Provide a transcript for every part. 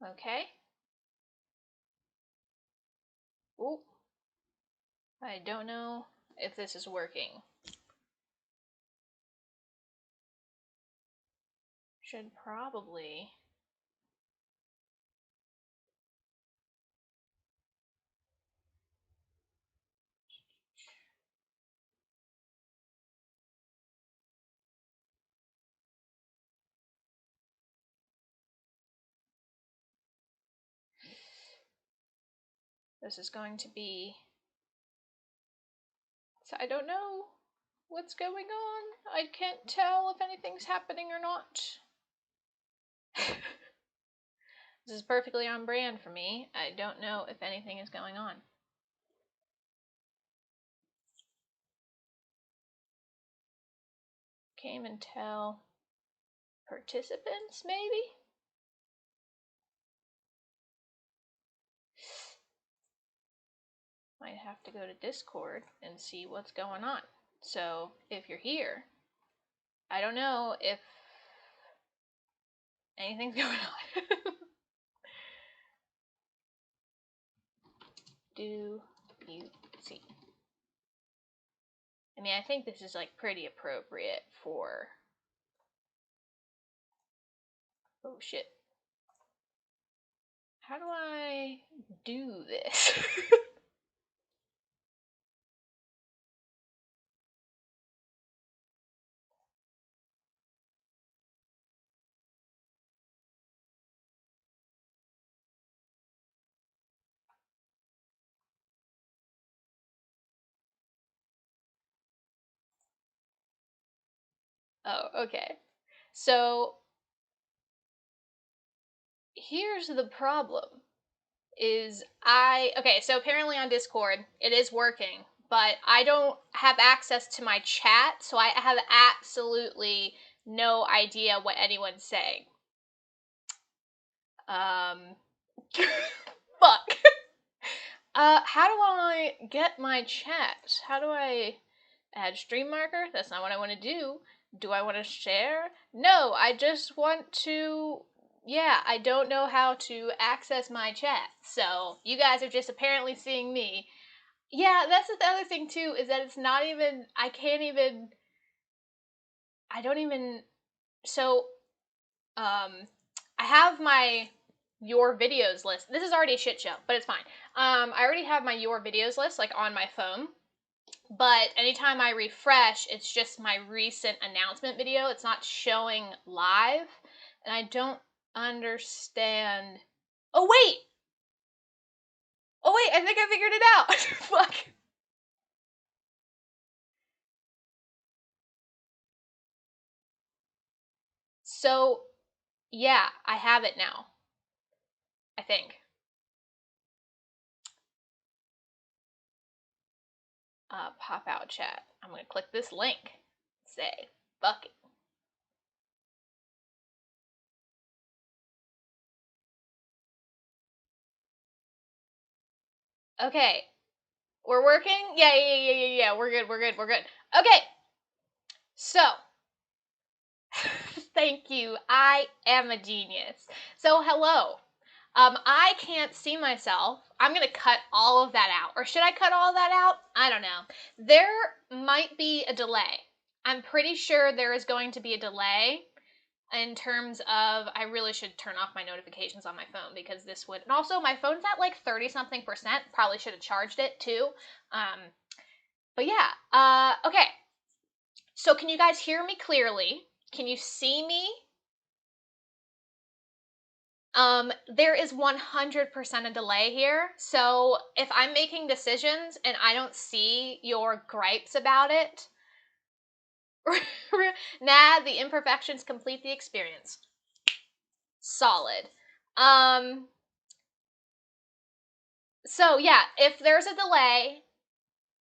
Okay. Ooh. I don't know if this is working. Should probably. This is going to be. So I don't know what's going on. I can't tell if anything's happening or not. This is perfectly on brand for me. I don't know if anything is going on. Can't even tell. Participants, maybe? Might have to go to Discord and see what's going on. So if you're here, I don't know if anything's going on. Do you see? I mean, I think this is like pretty appropriate for. Oh shit. How do I do this? Oh, okay. So here's the problem. Okay, so apparently on Discord it is working, but I don't have access to my chat, so I have absolutely no idea what anyone's saying. Fuck. How do I get my chat? How do I add stream marker? That's not what I want to do. Do I want to share? No, I just want to. Yeah, I don't know how to access my chat. So, you guys are just apparently seeing me. Yeah, that's the other thing too, is that it's not even. I can't even. I don't even. So, I have my your videos list. This is already a shit show, but it's fine. I already have my your videos list like on my phone. But anytime I refresh, it's just my recent announcement video. It's not showing live. And I don't understand. Oh, wait! Oh, wait, I think I figured it out. Fuck. So, yeah, I have it now. I think. Pop out chat. I'm going to click this link. Say, fuck it. Okay. We're working? Yeah. We're good. Okay. So, thank you. I am a genius. So, hello. I can't see myself. I'm going to cut all of that out. Or should I cut all of that out? I don't know. There might be a delay. I'm pretty sure there is going to be a delay in terms of, I really should turn off my notifications on my phone because this would, and also my phone's at like 30-something%. Probably should have charged it too. But yeah, okay. So can you guys hear me clearly? Can you see me? There is 100% a delay here. So if I'm making decisions and I don't see your gripes about it, nah, the imperfections complete the experience. Solid. So yeah, if there's a delay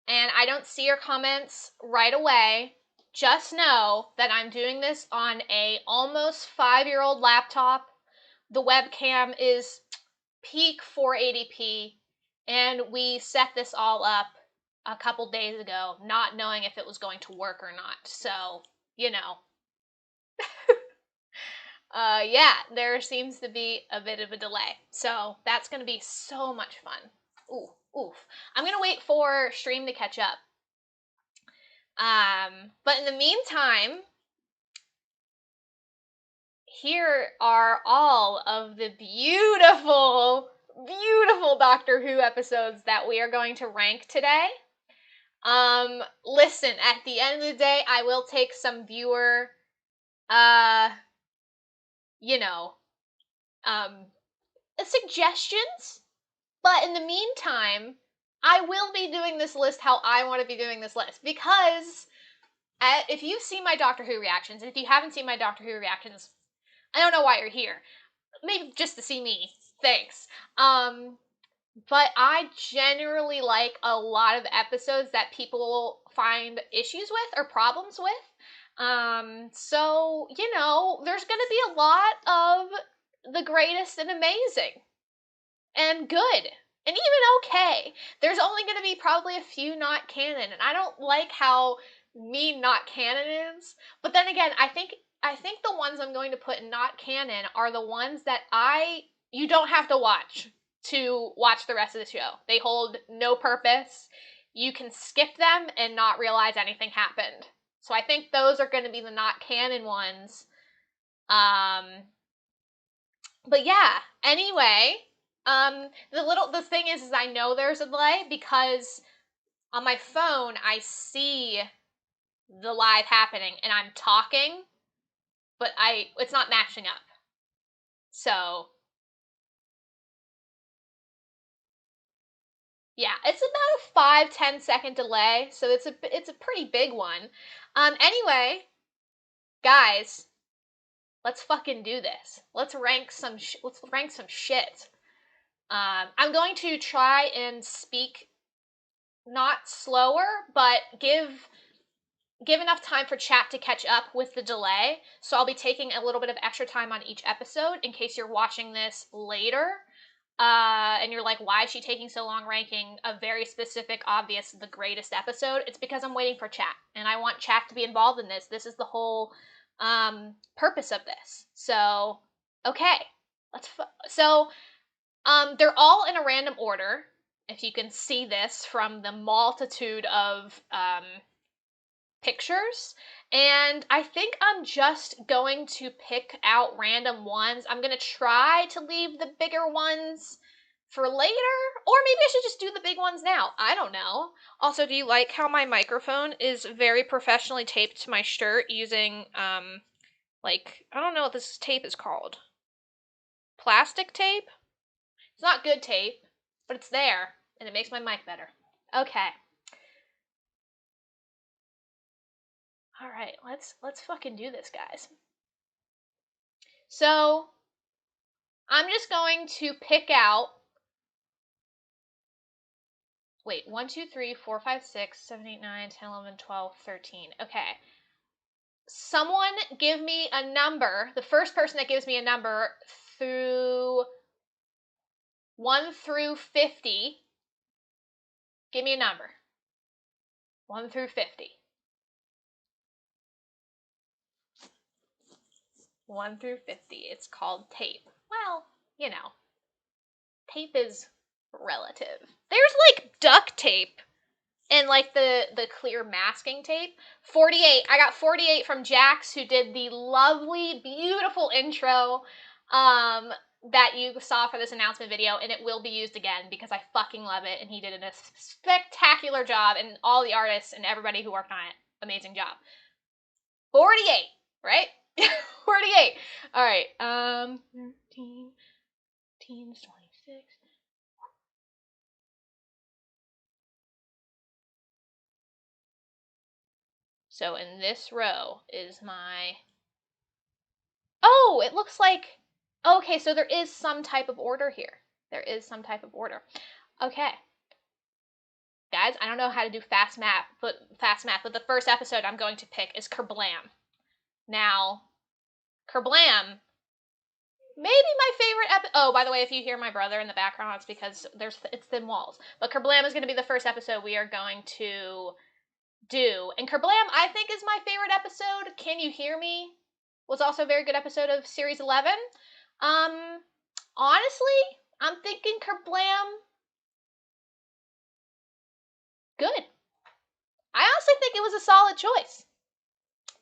and I don't see your comments right away, just know that I'm doing this on a almost 5-year-old laptop. The webcam is peak 480p, and we set this all up a couple days ago, not knowing if it was going to work or not. So, you know. Yeah, there seems to be a bit of a delay. So that's going to be so much fun. Ooh, oof. I'm going to wait for stream to catch up. But in the meantime, here are all of the beautiful, beautiful Doctor Who episodes that we are going to rank today. Listen, at the end of the day, I will take some viewer, suggestions, but in the meantime, I will be doing this list how I want to be doing this list, because if you've seen my Doctor Who reactions, and if you haven't seen my Doctor Who reactions, I don't know why you're here. Maybe just to see me. Thanks. But I generally like a lot of episodes that people find issues with or problems with. So, there's going to be a lot of the greatest and amazing and good and even okay. There's only going to be probably a few not canon, and I don't like how mean not canon is. But then again, I think the ones I'm going to put in not canon are the ones that you don't have to watch the rest of the show. They hold no purpose. You can skip them and not realize anything happened. So I think those are going to be the not canon ones. But yeah, anyway, the thing is I know there's a delay because on my phone I see the live happening and I'm talking, but it's not matching up. So yeah, it's about a 5-10 second delay, so it's a pretty big one. Anyway, guys, let's fucking do this. Let's rank some shit. I'm going to try and speak not slower, but give enough time for chat to catch up with the delay. So I'll be taking a little bit of extra time on each episode in case you're watching this later. And you're like, why is she taking so long ranking a very specific, obvious, the greatest episode? It's because I'm waiting for chat, and I want chat to be involved in this. This is the whole purpose of this. So, okay, they're all in a random order. If you can see this from the multitude of pictures, and I think I'm just going to pick out random ones. I'm going to try to leave the bigger ones for later, or maybe I should just do the big ones now. I don't know. Also, do you like how my microphone is very professionally taped to my shirt using, I don't know what this tape is called. Plastic tape? It's not good tape, but it's there, and it makes my mic better. Okay. All right, let's fucking do this, guys. So, I'm just going to pick out. Wait, 1, 2, 3, 4, 5, 6, 7, 8, 9, 10, 11, 12, 13. Okay. Someone give me a number. The first person that gives me a number through 1 through 50. Give me a number. 1 through 50. 1 through 50. It's called tape. Well, tape is relative. There's duct tape and the clear masking tape. 48. I got 48 from Jax, who did the lovely, beautiful intro that you saw for this announcement video, and it will be used again because I fucking love it, and he did a spectacular job, and all the artists and everybody who worked on it, amazing job. 48, right? 48. All right. 13, 26. So in this row is my... Oh, it looks like... Okay, so there is some type of order here. There is some type of order. Okay. Guys, I don't know how to do fast math, but the first episode I'm going to pick is Kerblam. Now, Kerblam, maybe my favorite episode. Oh, by the way, if you hear my brother in the background, it's because it's thin walls. But Kerblam is going to be the first episode we are going to do. And Kerblam, I think, is my favorite episode. Can you hear me? was also a very good episode of Series 11. Honestly, I'm thinking Kerblam, good. I honestly think it was a solid choice.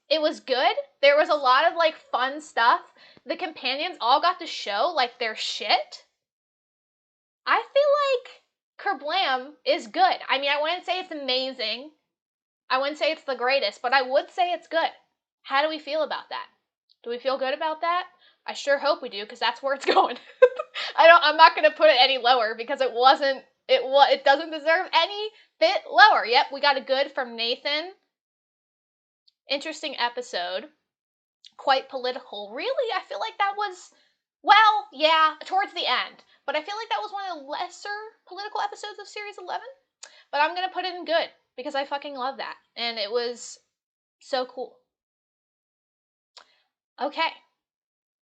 It was good. There was a lot of, like, fun stuff. The companions all got to show, like, their shit. I feel like Kerblam is good. I mean, I wouldn't say it's amazing. I wouldn't say it's the greatest, but I would say it's good. How do we feel about that? Do we feel good about that? I sure hope we do, because that's where it's going. I'm not going to put it any lower, because it doesn't deserve any bit lower. Yep, we got a good from Nathan. Interesting episode. Quite political. Really, I feel like that was, well, yeah, towards the end. But I feel like that was one of the lesser political episodes of Series 11. But I'm going to put it in good, because I fucking love that. And it was so cool. Okay.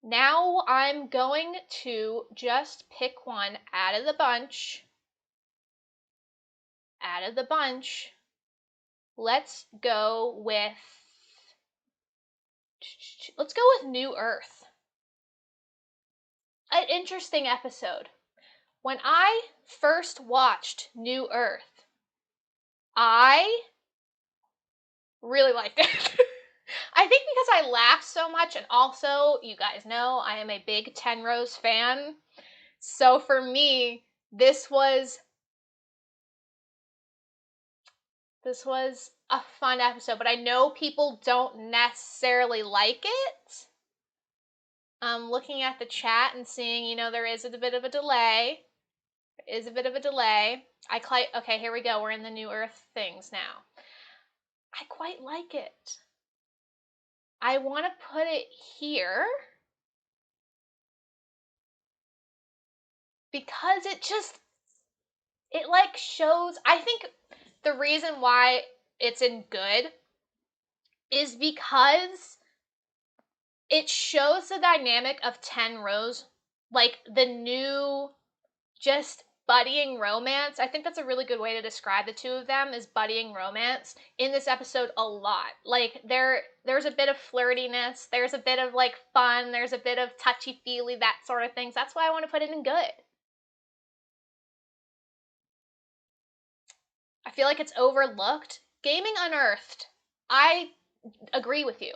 Now I'm going to just pick one out of the bunch. Let's go with NuWho. An interesting episode. When I first watched NuWho, I really liked it. I think because I laughed so much, and also, you guys know, I am a big Tenrose fan. So for me, this was a fun episode, but I know people don't necessarily like it. I'm looking at the chat and seeing, there is a bit of a delay. Okay, here we go. We're in the NuWho things now. I quite like it. I want to put it here because it like shows, I think the reason why it's in good is because it shows the dynamic of Tenrose, like the new, just buddying romance. I think that's a really good way to describe the two of them, is buddying romance in this episode a lot. Like there's a bit of flirtiness, there's a bit of like fun, there's a bit of touchy-feely, that sort of things. That's why I want to put it in good. I feel like it's overlooked. Gaming Unearthed, I agree with you.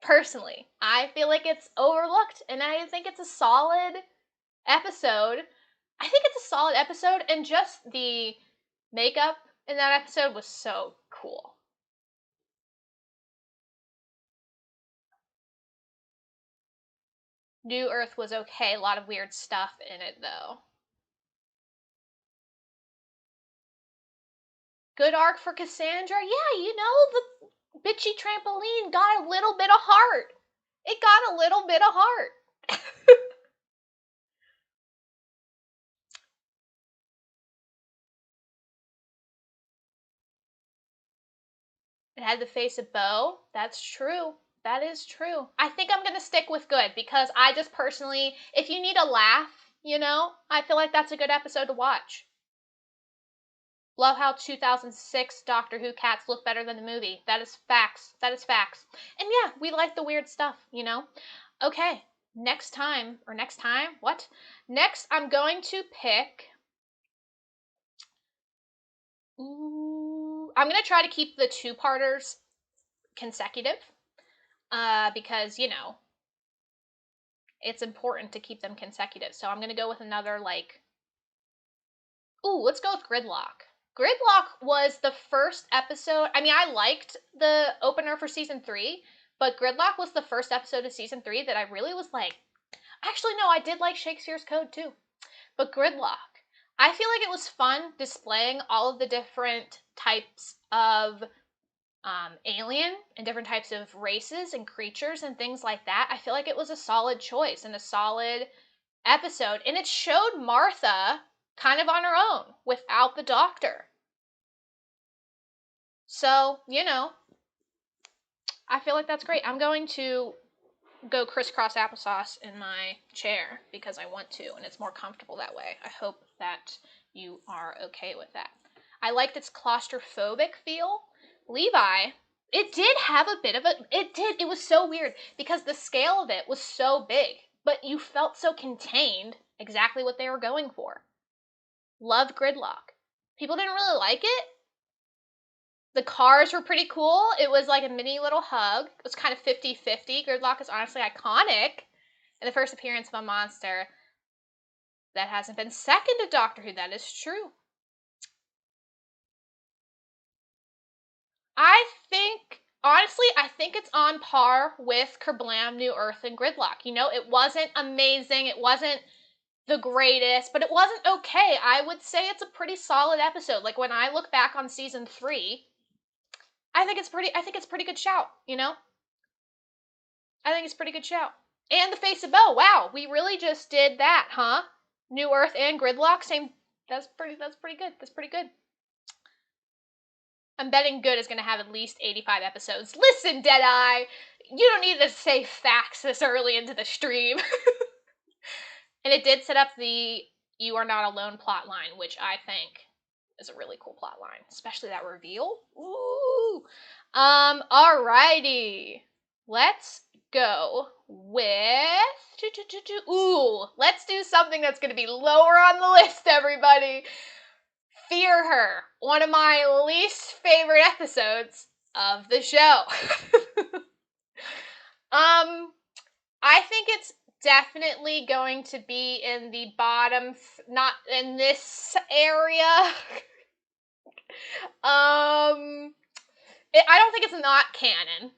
Personally, I feel like it's overlooked, and I think it's a solid episode. And just the makeup in that episode was so cool. NuWho was okay. A lot of weird stuff in it, though. Good arc for Cassandra. Yeah, the bitchy trampoline got a little bit of heart. It got a little bit of heart. It had the face of Bo. That's true. That is true. I think I'm going to stick with good, because I just personally, if you need a laugh, I feel like that's a good episode to watch. Love how 2006 Doctor Who cats look better than the movie. That is facts. And yeah, we like the weird stuff, Okay, next what? Next, I'm going to pick... I'm going to try to keep the two-parters consecutive. Because, it's important to keep them consecutive. So I'm going to go with another, let's go with Gridlock. Gridlock was the first episode. I mean, I liked the opener for season 3, but Gridlock was the first episode of season 3 that I really was like, actually, no, I did like Shakespeare's Code too. But Gridlock, I feel like it was fun displaying all of the different types of alien and different types of races and creatures and things like that. I feel like it was a solid choice and a solid episode. And it showed Martha kind of on her own without the doctor. So, I feel like that's great. I'm going to go crisscross applesauce in my chair because I want to, and it's more comfortable that way. I hope that you are okay with that. I liked its claustrophobic feel. Levi It did have a bit of a... It was so weird because the scale of it was so big, but you felt so contained, exactly what they were going for. Loved Gridlock. People didn't really like it. The cars were pretty cool. It was like a mini little hug. It was kind of 50-50. Gridlock is honestly iconic. And the first appearance of a monster that hasn't been second to Doctor Who. That is true. Honestly, I think it's on par with Kerblam, New Earth, and Gridlock. You know, it wasn't amazing. It wasn't the greatest, but it wasn't okay. I would say it's a pretty solid episode. Like, when I look back on season 3, I think it's pretty good shout, you know? I think it's a pretty good shout. And the Face of Bo. Wow, we really just did that, huh? New Earth and Gridlock, same. That's pretty good. That's pretty good. I'm betting Good is going to have at least 85 episodes. Listen, Deadeye, you don't need to say facts this early into the stream. And it did set up the You Are Not Alone plot line, which I think is a really cool plot line, especially that reveal. Ooh. Alrighty. Let's go with... Ooh, let's do something that's going to be lower on the list, everybody. Fear Her, one of my least favorite episodes of the show. I think it's definitely going to be in the bottom, not in this area. I don't think it's not canon.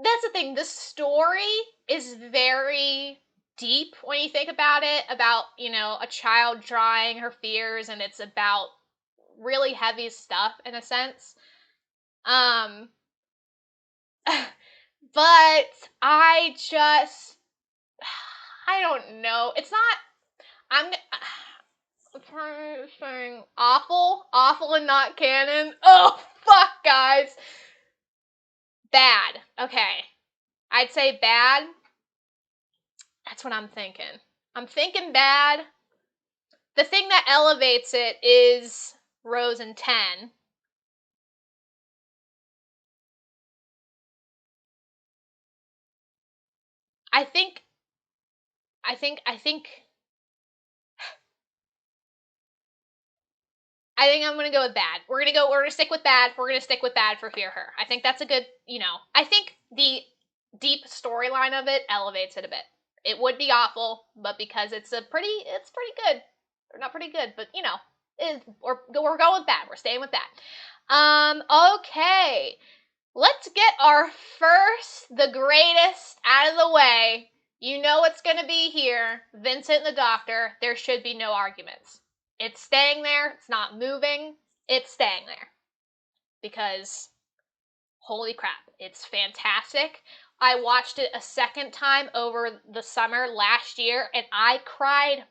That's the thing, the story is very deep when you think about it, about, you know, a child drawing her fears, and it's about really heavy stuff in a sense. But I don't know. It's not, I'm saying awful and not canon. Oh, fuck, guys. Bad. Okay. I'd say bad. That's what I'm thinking. I'm thinking bad. The thing that elevates it is Rose and 10. I think I'm gonna go with bad. We're gonna stick with bad. We're gonna stick with bad for Fear Her. I think that's a good, you know, I think the deep storyline of it elevates it a bit. It would be awful, but because it's pretty good. Or not pretty good, but you know, we're going with bad. We're staying with that. Okay. Let's get our first, the greatest out of the way. You know what's gonna be here. Vincent and the Doctor. There should be no arguments. It's staying there. It's not moving. It's staying there. Because, holy crap, it's fantastic. I watched it a second time over the summer last year, and I cried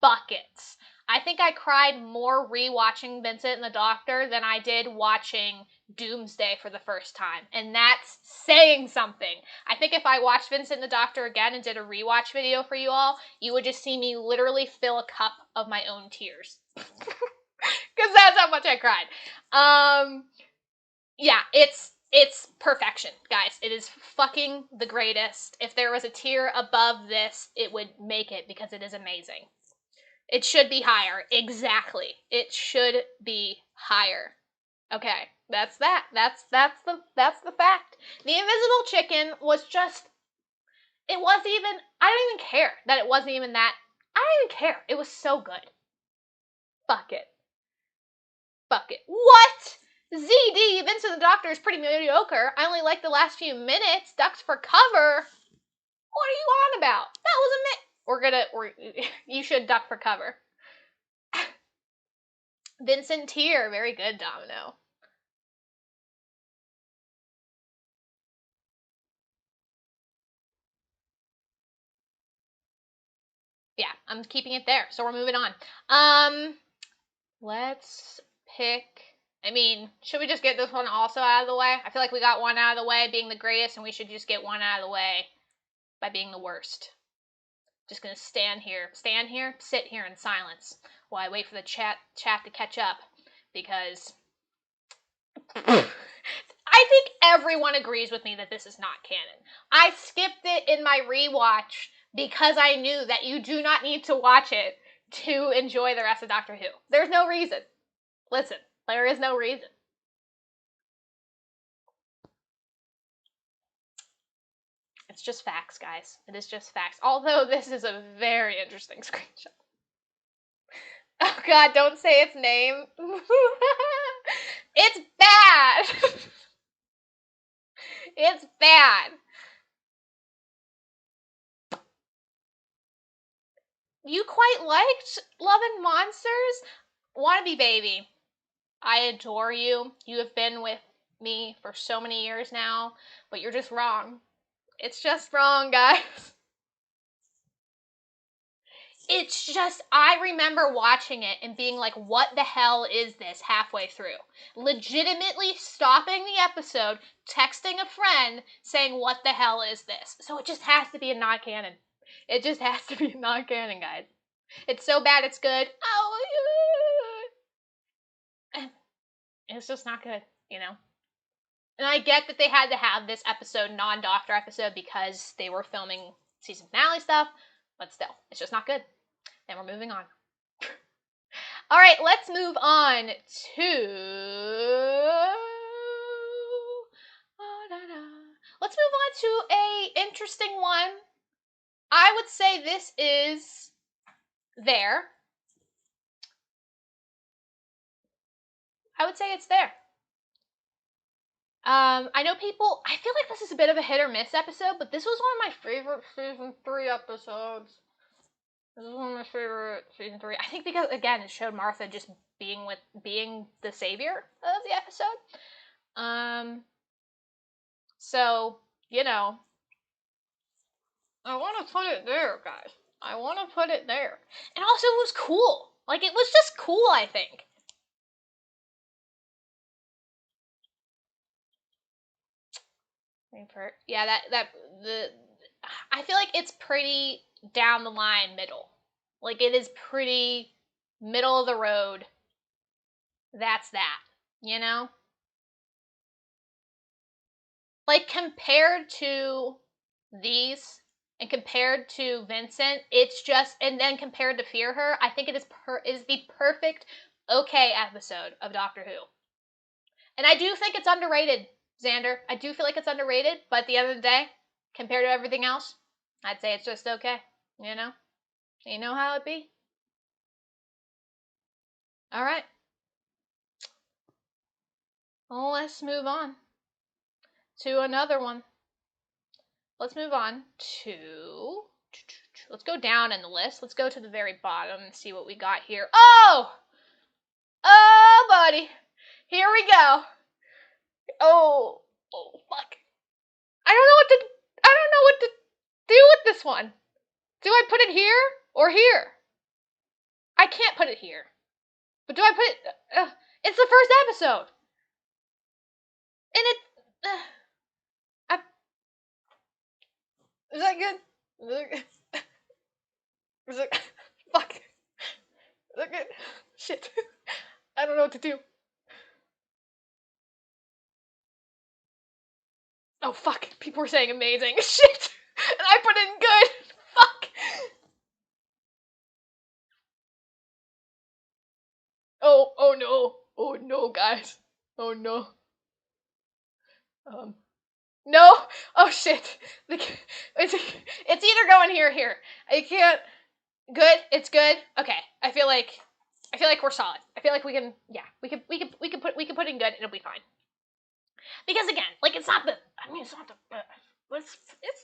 buckets. I think I cried more rewatching Vincent and the Doctor than I did watching Doomsday for the first time. And that's saying something. I think if I watched Vincent and the Doctor again and did a rewatch video for you all, you would just see me literally fill a cup of my own tears. Because that's how much I cried. Yeah, it's perfection, guys. It is fucking the greatest. If there was a tier above this, it would make it because it is amazing. It should be higher. Exactly. It should be higher. Okay, that's that. That's the fact. The Invisible Chicken was just, it wasn't even, I don't even care that it wasn't even that. I don't even care. It was so good. Fuck it. Fuck it. What? ZD, Vincent the Doctor is pretty mediocre. I only like the last few minutes. Ducks for cover. What are you on about? That was you should duck for cover. Vincent Tier, very good, Domino. Yeah, I'm keeping it there, so we're moving on. Let's pick, I mean, should we just get this one also out of the way? I feel like we got one out of the way being the greatest, and we should just get one out of the way by being the worst. Just gonna stand here, sit here in silence while I wait for the chat to catch up, because I think everyone agrees with me that this is not canon. I skipped it in my rewatch because I knew that you do not need to watch it to enjoy the rest of Doctor Who. There's no reason. Listen, there is no reason. It's just facts, guys. It is just facts. Although this is a very interesting screenshot. Oh god, don't say its name. It's bad. It's bad. You quite liked Love and Monsters? Wannabe baby, I adore you. You have been with me for so many years now, but you're just wrong. It's just wrong, guys. It's just, I remember watching it and being like, what the hell is this halfway through? Legitimately stopping the episode, texting a friend, saying, what the hell is this? So it just has to be a non-canon. It just has to be a non-canon, guys. It's so bad it's good. Oh, it's just not good, you know? And I get that they had to have this episode, non-Doctor episode, because they were filming season finale stuff, but still, it's just not good. And we're moving on. All right, let's move on to... Let's move on to a interesting one. I would say this is there. I would say it's there. I know people, I feel like this is a bit of a hit or miss episode, but this was one of my favorite season 3 episodes. This is one of my favorite season 3. I think because, again, it showed Martha just being the savior of the episode. So, you know, I want to put it there, guys. I want to put it there. And also, it was cool. Like, it was just cool, I think. Yeah, I feel like it's pretty down the line middle. Like, it is pretty middle of the road. That's that, you know? Like, compared to these and compared to Vincent, it's just, and then compared to Fear Her, I think it is the perfect okay episode of Doctor Who. And I do think it's underrated, Xander. I do feel like it's underrated, but at the end of the day, compared to everything else, I'd say it's just okay, you know? You know how it be? All right. Well, let's move on to another one. Let's move on to... Let's go down in the list. Let's go to the very bottom and see what we got here. Oh! Oh, buddy. Here we go. Oh, fuck. I don't know what to do with this one. Do I put it here or here? I can't put it here. But do I put it... it's the first episode. And it... is that good? Is it... Fuck. Is that good? Shit. I don't know what to do. Oh, fuck. People were saying amazing. Shit. And I put in good. Fuck. Oh no. Oh no, guys. Oh no. No. Oh shit. It's either going here or here. I can't. Good. It's good. Okay. I feel like we're solid. I feel like we can. Yeah. We can put in good and it'll be fine. Because again, like it's not the. I mean, it's not the. It's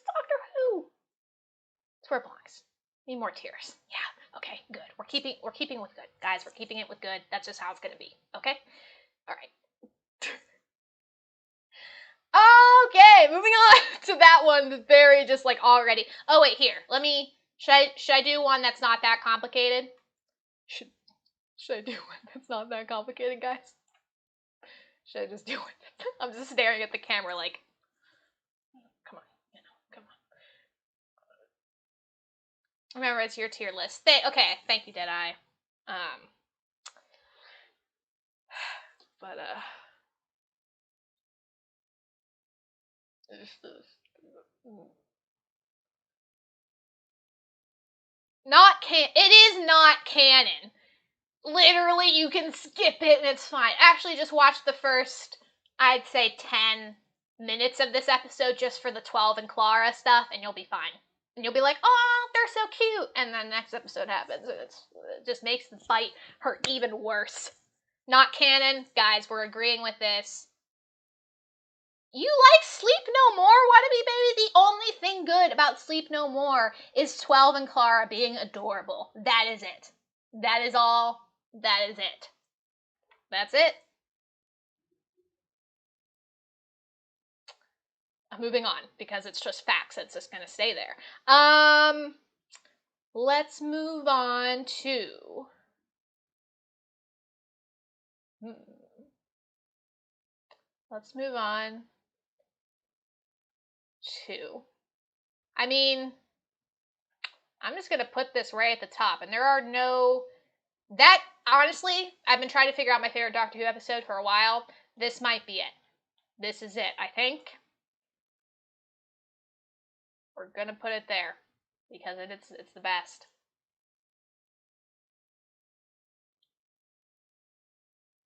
Doctor Who. It's where it belongs. Need more tears. Yeah. Okay. Good. We're keeping with good, guys. We're keeping it with good. That's just how it's gonna be. Okay. All right. Okay, moving on to that one that's very just like already. Oh wait, here. Let me. Should I do one that's not that complicated? Should I do one that's not that complicated, guys? Should I just do it? I'm just staring at the camera like, come on, come on. Remember, it's your tier list. Okay, thank you, Deadeye. But It is not canon. Literally, you can skip it and it's fine. Actually, just watch the first, I'd say, 10 minutes of this episode just for the 12 and Clara stuff, and you'll be fine. And you'll be like, oh, they're so cute. And then the next episode happens, and it just makes the fight hurt even worse. Not canon. Guys, we're agreeing with this. You like Sleep No More, Wannabe Baby? The only thing good about Sleep No More is 12 and Clara being adorable. That is it. That is all. That is it. That's it. I'm moving on because it's just facts. It's just gonna stay there. Let's move on to. Let's move on to. I mean, I'm just gonna put this right at the top, and there are no. That honestly, I've been trying to figure out my favorite Doctor Who episode for a while. This might be it. This is it, I think. We're gonna put it there because it's the best.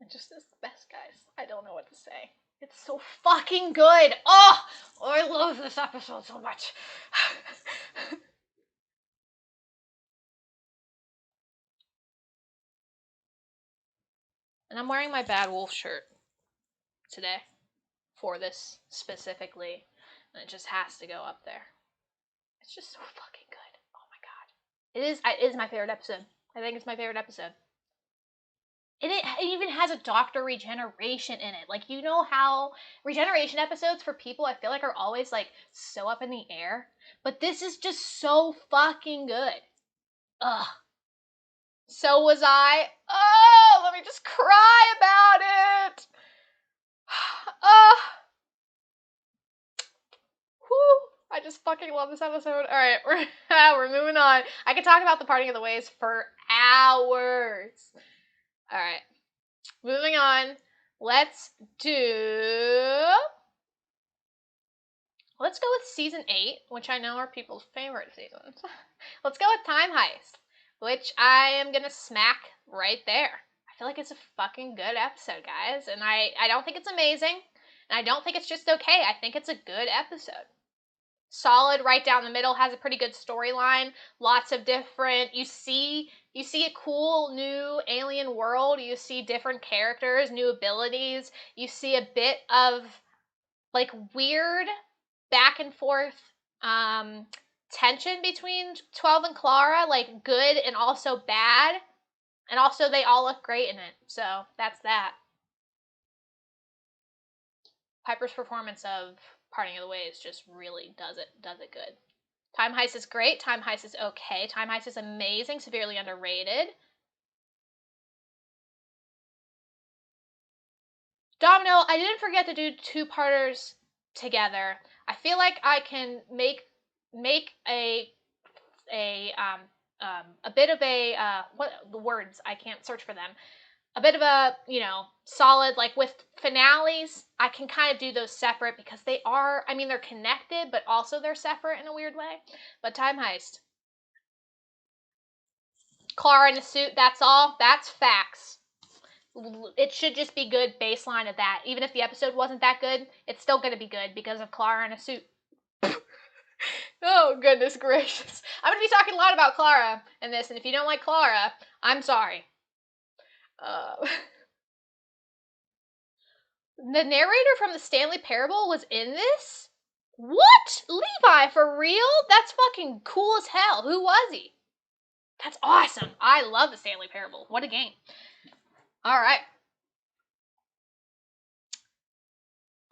It just is the best, guys. I don't know what to say. It's so fucking good. Oh, I love this episode so much. And I'm wearing my Bad Wolf shirt today for this specifically, and it just has to go up there. It's just so fucking good. Oh my god. It is my favorite episode. I think it's my favorite episode. And it even has a Doctor Regeneration in it. Like, you know how Regeneration episodes for people I feel like are always like so up in the air? But this is just so fucking good. Ugh. So was I. Oh, let me just cry about it. Ugh. Whew. I just fucking love this episode. Alright, we're moving on. I could talk about the Parting of the Ways for hours. Alright. Moving on. Let's go with season 8, which I know are people's favorite seasons. Let's go with Time Heist, which I am gonna smack right there. I feel like it's a fucking good episode, guys, and I don't think it's amazing, and I don't think it's just okay. I think it's a good episode. Solid, right down the middle, has a pretty good storyline. Lots of different. You see a cool new alien world. You see different characters, new abilities. You see a bit of like weird back and forth tension between 12 and Clara, like good and also bad. And also they all look great in it. So that's that. Piper's performance of Parting of the Ways just really does it good. Time Heist is great. Time Heist is okay. Time Heist is amazing. Severely underrated. Domino, I didn't forget to do two-parters together. I feel like I can make a bit of a what the words, I can't search for them. A bit of a, solid, like with finales, I can kind of do those separate because they are, I mean, they're connected, but also they're separate in a weird way. But Time Heist. Clara in a suit, that's all. That's facts. It should just be good baseline of that. Even if the episode wasn't that good, it's still going to be good because of Clara in a suit. Oh, goodness gracious. I'm going to be talking a lot about Clara in this, and if you don't like Clara, I'm sorry. The narrator from the Stanley Parable was in this? What? Levi, for real? That's fucking cool as hell. Who was he? That's awesome. I love the Stanley Parable. What a game. All right.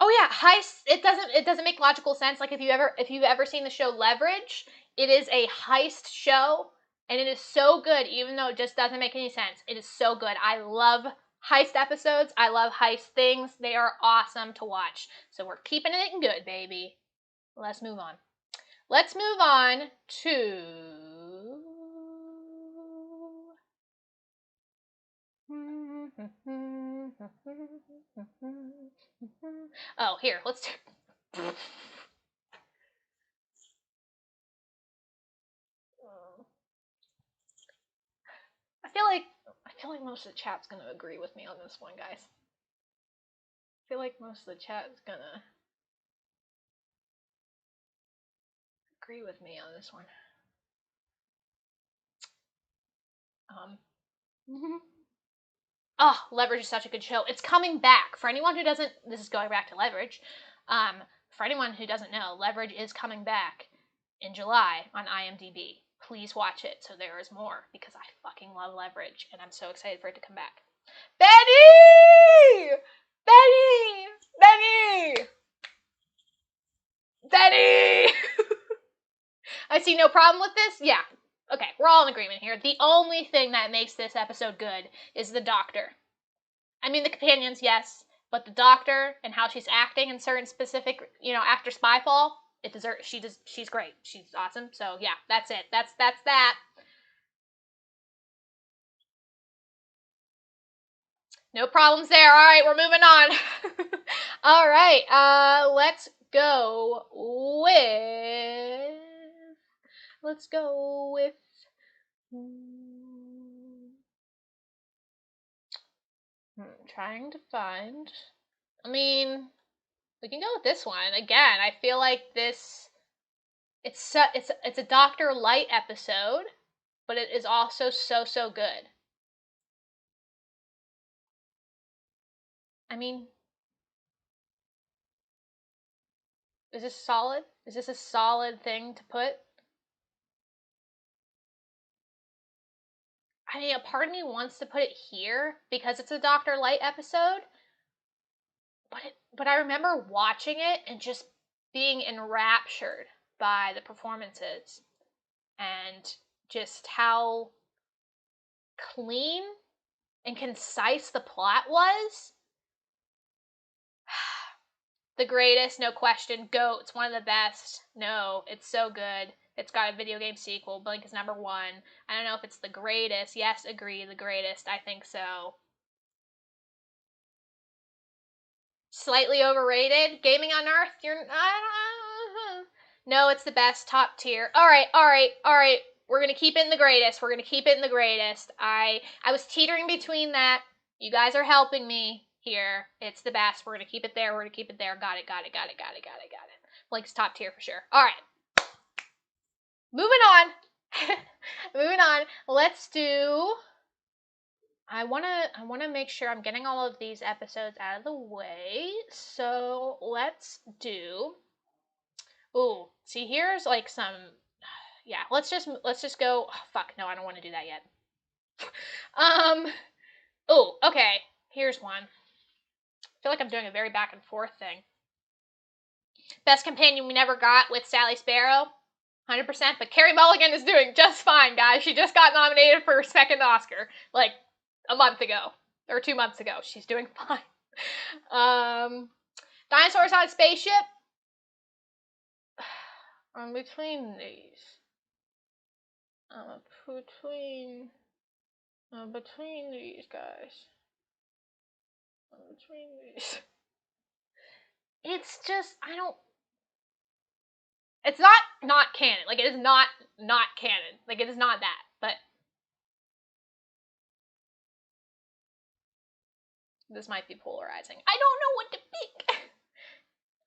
Oh yeah, heist. It doesn't make logical sense. Like if you've ever seen the show Leverage, it is a heist show, and it is so good. Even though it just doesn't make any sense, it is so good. I love heist episodes. I love heist things. They are awesome to watch. So we're keeping it good, baby. Let's move on. Let's move on to. Oh, here, let's do. feel like most of the chat's gonna agree with me on this one, guys. I feel like most of the chat's gonna agree with me on this one. Oh, Leverage is such a good show. It's coming back. For anyone who doesn't, this is going back to Leverage. For anyone who doesn't know, Leverage is coming back in July on IMDb. Please watch it so there is more, because I fucking love Leverage and I'm so excited for it to come back. Benny! Benny! Benny! Benny! I see no problem with this? Yeah. Okay, we're all in agreement here. The only thing that makes this episode good is the doctor. I mean, the companions, yes, but the doctor and how she's acting in certain specific, after Spyfall, she's great. She's awesome. So yeah, that's it. That's that. No problems there. All right, we're moving on. All right, let's go with trying to find. I mean, we can go with this one again. I feel like this. It's a Dr. Light episode, but it is also so good. I mean, is this solid? Is this a solid thing to put? I mean, a part of me wants to put it here because it's a Dr. Light episode, but I remember watching it and just being enraptured by the performances and just how clean and concise the plot was. The greatest, no question. GOAT, it's one of the best. No, it's so good. It's got a video game sequel. Blink is number 1. I don't know if it's the greatest. Yes, agree, the greatest. I think so. Slightly overrated. Gaming on Earth, No, it's the best. Top tier. All right. We're going to keep it in the greatest. I was teetering between that. You guys are helping me here. It's the best. We're going to keep it there. Got it. Blake's top tier for sure. All right. Moving on. Let's do... I want to make sure I'm getting all of these episodes out of the way. So, let's do... Ooh, see, here's like some... Yeah, let's just go... Oh, fuck, no, I don't want to do that yet. Oh, okay. Here's one. I feel like I'm doing a very back and forth thing. Best Companion We Never Got with Sally Sparrow. 100%, but Carey Mulligan is doing just fine, guys. She just got nominated for her second Oscar, like, a month ago. Or 2 months ago. She's doing fine. Dinosaurs on a Spaceship. I'm between these. Between these guys. Between these. It's just, it's not canon. Like, it is not canon. Like, it is not that. But this might be polarizing. I don't know what to pick.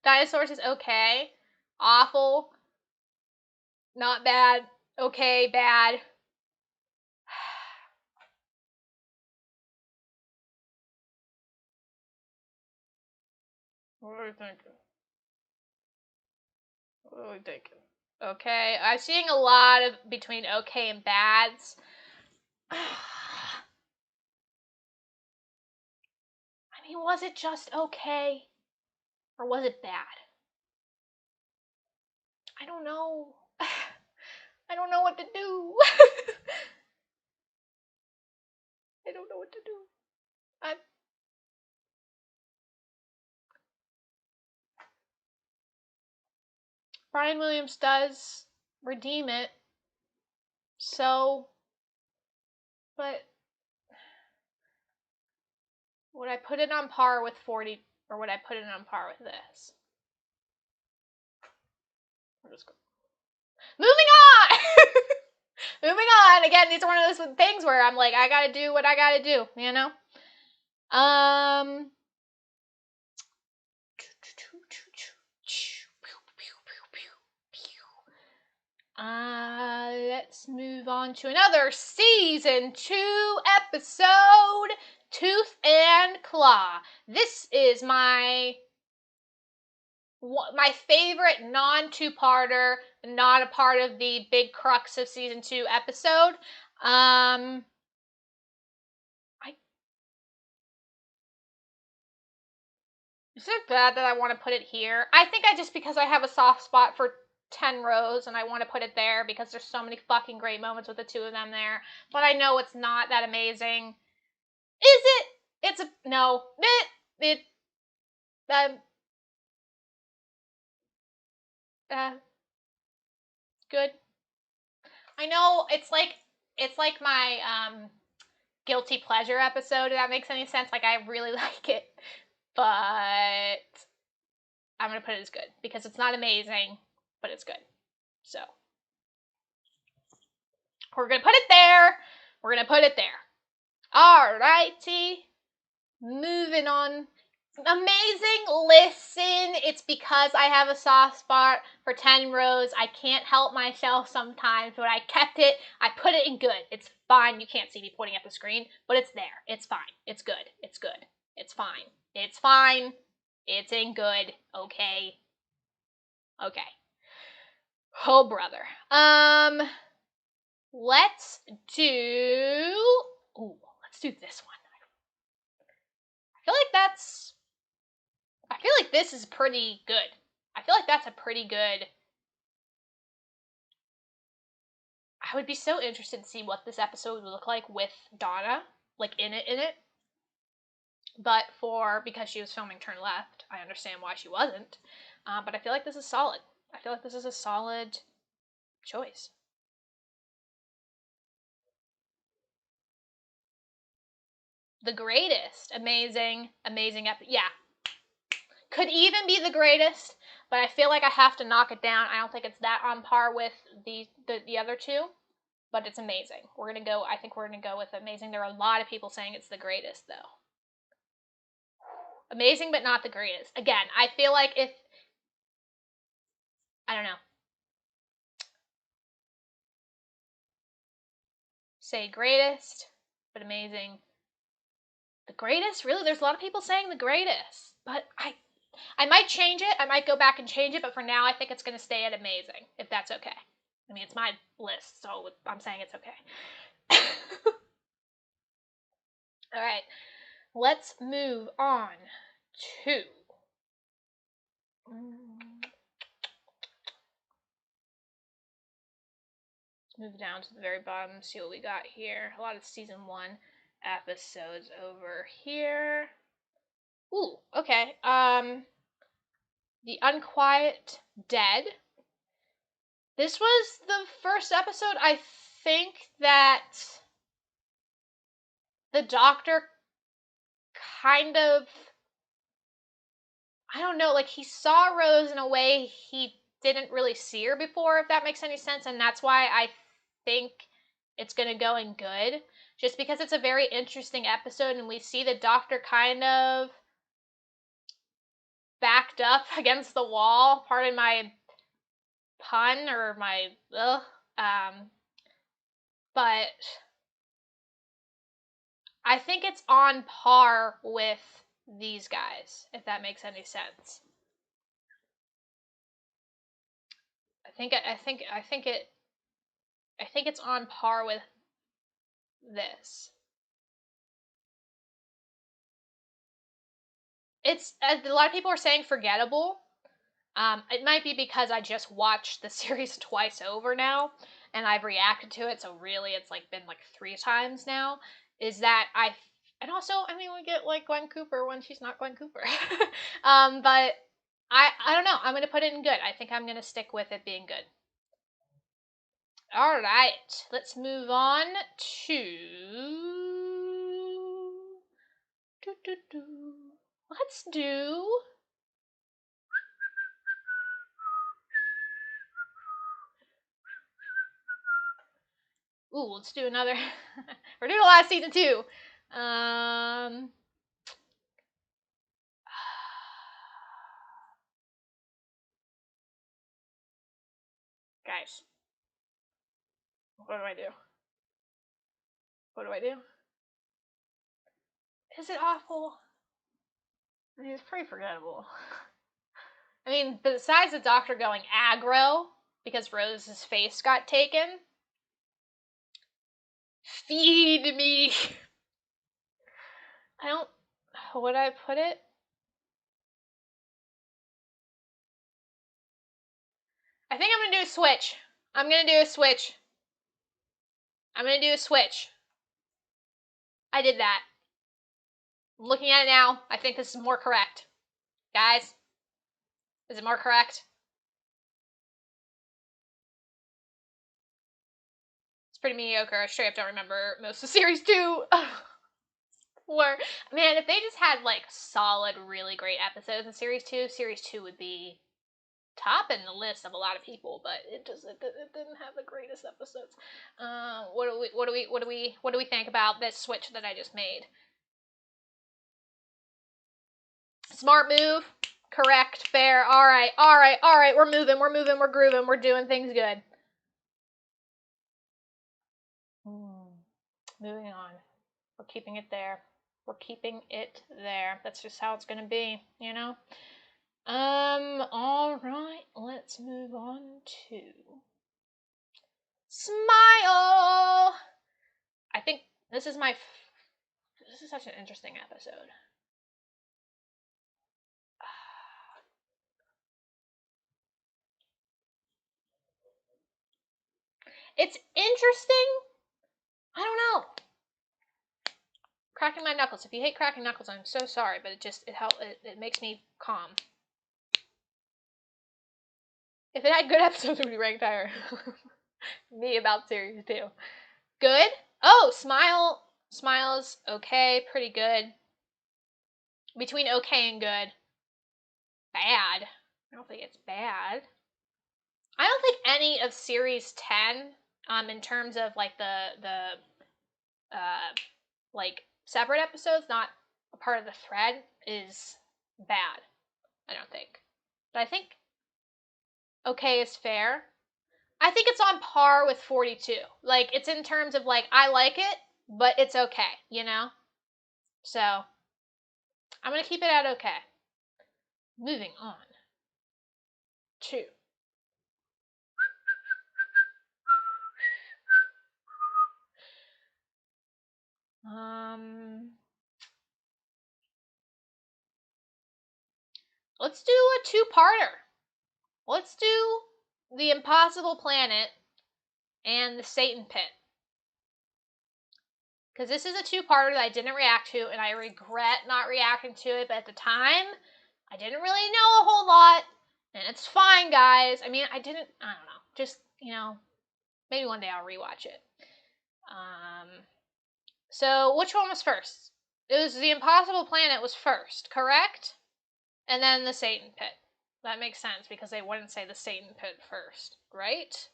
Dinosaurs is okay. Awful. Not bad. Okay, bad. What are we thinking? Okay, I'm seeing a lot of between okay and bads. I mean, was it just okay? Or was it bad? I don't know. I don't know what to do. I don't know what to do. Brian Williams does redeem it. So, but would I put it on par with 40, or would I put it on par with this? We'll just go. Moving on! Moving on. Again, these are one of those things where I'm like, I gotta do what I gotta do, you know? Let's move on to another season 2 episode, Tooth and Claw. This is my favorite non-two-parter, not a part of the big crux of season 2 episode. Is it bad that I want to put it here? I think because I have a soft spot for 10 rows and I want to put it there because there's so many fucking great moments with the two of them there. But I know it's not that amazing. Is it? It's a no. Good. I know it's like my guilty pleasure episode, if that makes any sense. Like, I really like it, but I'm gonna put it as good because it's not amazing, but it's good. So we're gonna put it there. We're gonna put it there. Alrighty. Moving on. Amazing. Listen, it's because I have a soft spot for 10 rows. I can't help myself sometimes, but I kept it. I put it in good. It's fine. You can't see me pointing at the screen, but it's there. It's fine. It's good. It's good. It's fine. It's fine. It's in good. Okay. Okay. Oh, brother. Let's do this one. I feel like this is pretty good. I feel like that's a pretty good. I would be so interested to see what this episode would look like with Donna, like in it. But because she was filming Turn Left, I understand why she wasn't. But I feel like this is solid. I feel like this is a solid choice. The greatest, amazing yeah, could even be the greatest, but I feel like I have to knock it down. I don't think it's that on par with the other two, but it's amazing. I think we're gonna go with amazing. There are a lot of people saying it's the greatest though. Amazing, but not the greatest. Again, I feel like I don't know. Say greatest, but amazing. The greatest? Really? There's a lot of people saying the greatest, but I might change it. I might go back and change it, but for now, I think it's going to stay at amazing, if that's okay. I mean, it's my list, so I'm saying it's okay. All right, let's move on to. Let's move down to the very bottom, see what we got here. A lot of season 1 episodes over here. Ooh, okay. The Unquiet Dead. This was the first episode, I think, that the doctor kind of, I don't know, like he saw Rose in a way he didn't really see her before, if that makes any sense, and that's why I think it's going to go in good, just because it's a very interesting episode, and we see the doctor kind of backed up against the wall, pardon my pun, or my, but I think it's on par with these guys, if that makes any sense. I think it's on par with this. It's a lot of people are saying forgettable. It might be because I just watched the series twice over now, and I've reacted to it. So really, it's been 3 times now. Is that and also, I mean, we get Gwen Cooper when she's not Gwen Cooper. But I don't know. I'm gonna put it in good. I think I'm gonna stick with it being good. All right, let's move on to. Let's do. Ooh, let's do another. We're doing a lot of season 2. Guys, what do I do? What do I do? Is it awful? I mean, it's pretty forgettable. I mean, besides the doctor going aggro because Rose's face got taken, feed me. I don't. How would I put it? I think I'm gonna do a switch. I'm gonna do a switch. I'm gonna do a switch. I did that. I'm looking at it now. I think this is more correct. Guys, is it more correct? It's pretty mediocre. I straight up don't remember most of series 2. Or, man, if they just had, like, solid, really great episodes in series 2 would be top in the list of a lot of people, but it didn't have the greatest episodes. What do we think about this switch that I just made? Smart move. Correct. Fair. All right. We're moving. We're grooving. We're doing things good. Moving on. We're keeping it there. We're keeping it there. That's just how it's gonna be, you know? All right. Let's move on to Smile. I think this is such an interesting episode. It's interesting. I don't know. Cracking my knuckles. If you hate cracking knuckles, I'm so sorry, but it makes me calm. If it had good episodes, it would be ranked higher. Me about series 2. Good? Oh, Smile's okay, pretty good. Between okay and good. Bad. I don't think it's bad. I don't think any of series 10, in terms of like the like separate episodes, not a part of the thread, is bad. I don't think. But I think okay is fair. I think it's on par with 42. Like, it's in terms of, like, I like it, but it's okay, you know? So, I'm going to keep it at okay. Moving on to let's do a two-parter. Let's do The Impossible Planet and The Satan Pit. Because this is a two-parter that I didn't react to, and I regret not reacting to it, but at the time, I didn't really know a whole lot, and it's fine, guys. I mean, I don't know, just, you know, maybe one day I'll rewatch it. So which one was first? It was The Impossible Planet was first, correct? And then The Satan Pit. That makes sense, because they wouldn't say The Satan Pit first, right?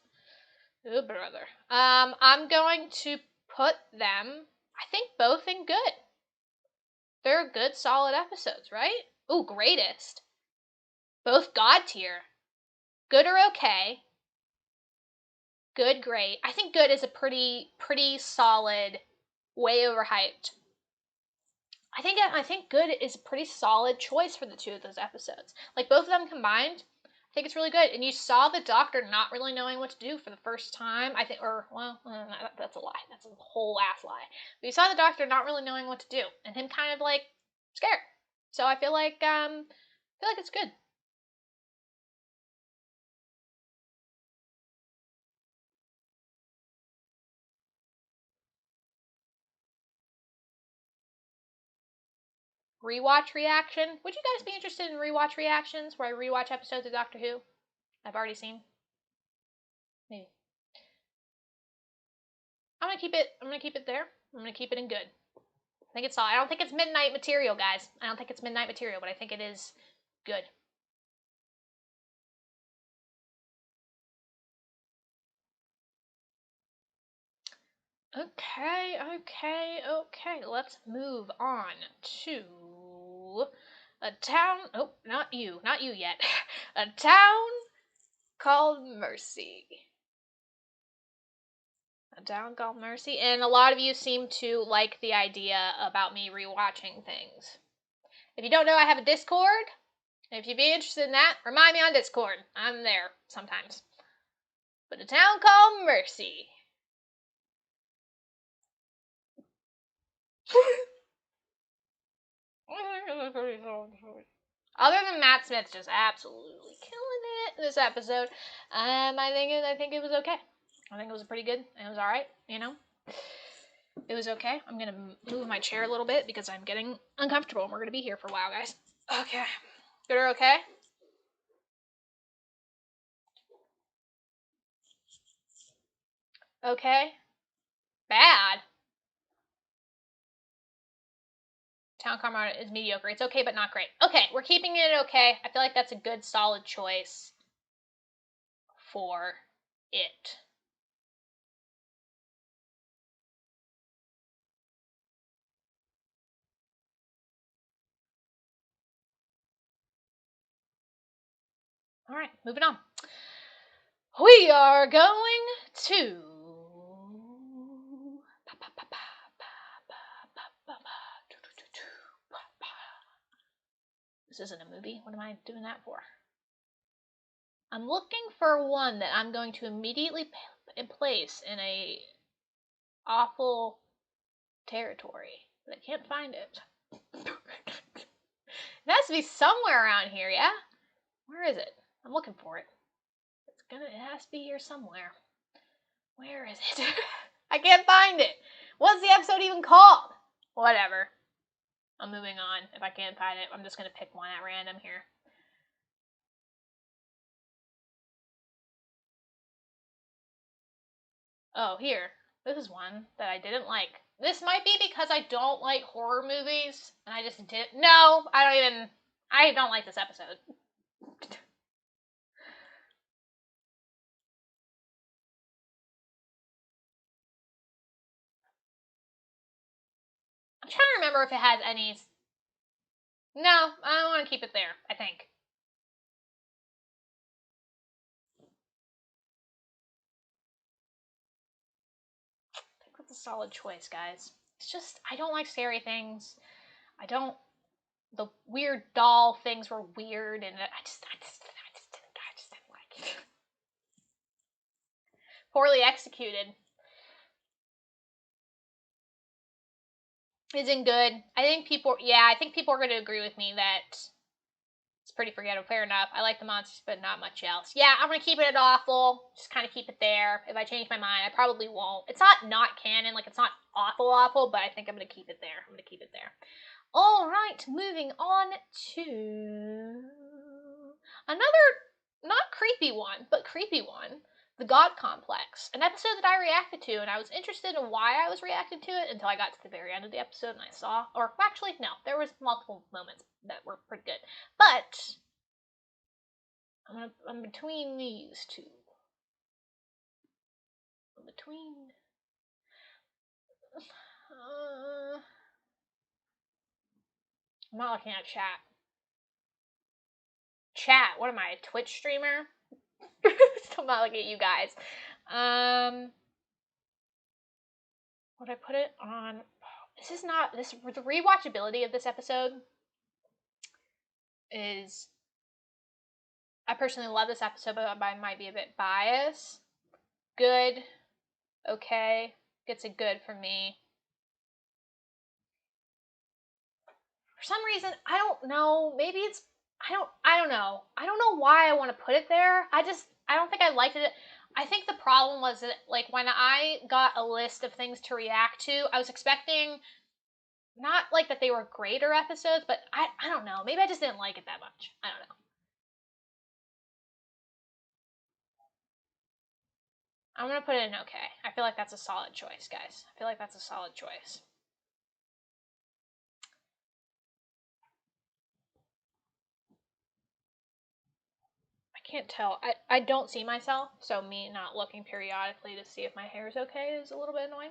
Oh, brother. I'm going to put them, I think, both in good. They're good, solid episodes, right? Ooh, greatest. Both God tier. Good or okay. Good, great. I think good is a pretty solid, way overhyped. I think good is a pretty solid choice for the two of those episodes. Like, both of them combined, I think it's really good. And you saw the doctor not really knowing what to do for the first time. I think, that's a lie. That's a whole ass lie. But you saw the doctor not really knowing what to do, and him kind of like scared. So I feel like it's good. Rewatch reaction. Would you guys be interested in rewatch reactions where I rewatch episodes of Doctor Who I've already seen? Maybe. I'm gonna keep it there. I'm gonna keep it in good. I think it's solid. I don't think it's midnight material, guys. I don't think it's midnight material, but I think it is good. Okay. Let's move on to a town. Oh, not you yet. A town called Mercy. A town called Mercy, and a lot of you seem to like the idea about me rewatching things. If you don't know, I have a Discord. If you'd be interested in that, remind me on Discord. I'm there sometimes. But a town called Mercy. Other than Matt Smith just absolutely killing it this episode, I think it was okay. I think it was pretty good. It was all right, you know. It was okay. I'm gonna move my chair a little bit because I'm getting uncomfortable, and we're gonna be here for a while, guys. Okay, good or okay? Okay. Bad. Town Karma is mediocre. It's okay, but not great. Okay, we're keeping it okay. I feel like that's a good, solid choice for it. All right, moving on. We are going to. This isn't a movie. What am I doing that for? I'm looking for one that I'm going to immediately place in a awful territory, but I can't find it. It has to be somewhere around here, yeah? Where is it? I'm looking for it. It has to be here somewhere. Where is it? I can't find it. What's the episode even called? Whatever. I'm moving on. If I can't find it, I'm just going to pick one at random here. Oh, here. This is one that I didn't like. This might be because I don't like horror movies, and I just didn't. No, I don't like this episode. I'm trying to remember if it has any. No, I don't want to keep it there, I think. I think that's a solid choice, guys. It's just, I don't like scary things. The weird doll things were weird, and I just didn't like it. Poorly executed. Isn't good. I think people are going to agree with me that it's pretty forgettable. Fair enough. I like the monsters, but not much else. Yeah, I'm going to keep it at awful. Just kind of keep it there. If I change my mind, I probably won't. It's not canon. Like, it's not awful, but I think I'm going to keep it there. All right, moving on to another not creepy one, but creepy one. The God Complex, an episode that I reacted to, and I was interested in why I was reacting to it until I got to the very end of the episode and I saw, or actually, no, there was multiple moments that were pretty good. But I'm between these two. I'm not looking at chat. Chat, what am I, a Twitch streamer? Still not looking at you guys. Would I put it on? The rewatchability of this episode is. I personally love this episode, but I might be a bit biased. Good. Okay. Gets a good for me. For some reason, I don't know. Maybe it's. I don't know. I don't know why I want to put it there. I don't think I liked it. I think the problem was that, like, when I got a list of things to react to, I was expecting not like that they were greater episodes, but I don't know. Maybe I just didn't like it that much. I don't know. I'm gonna put it in okay. I feel like that's a solid choice, guys. I feel like that's a solid choice. I can't tell. I don't see myself, so me not looking periodically to see if my hair is okay is a little bit annoying.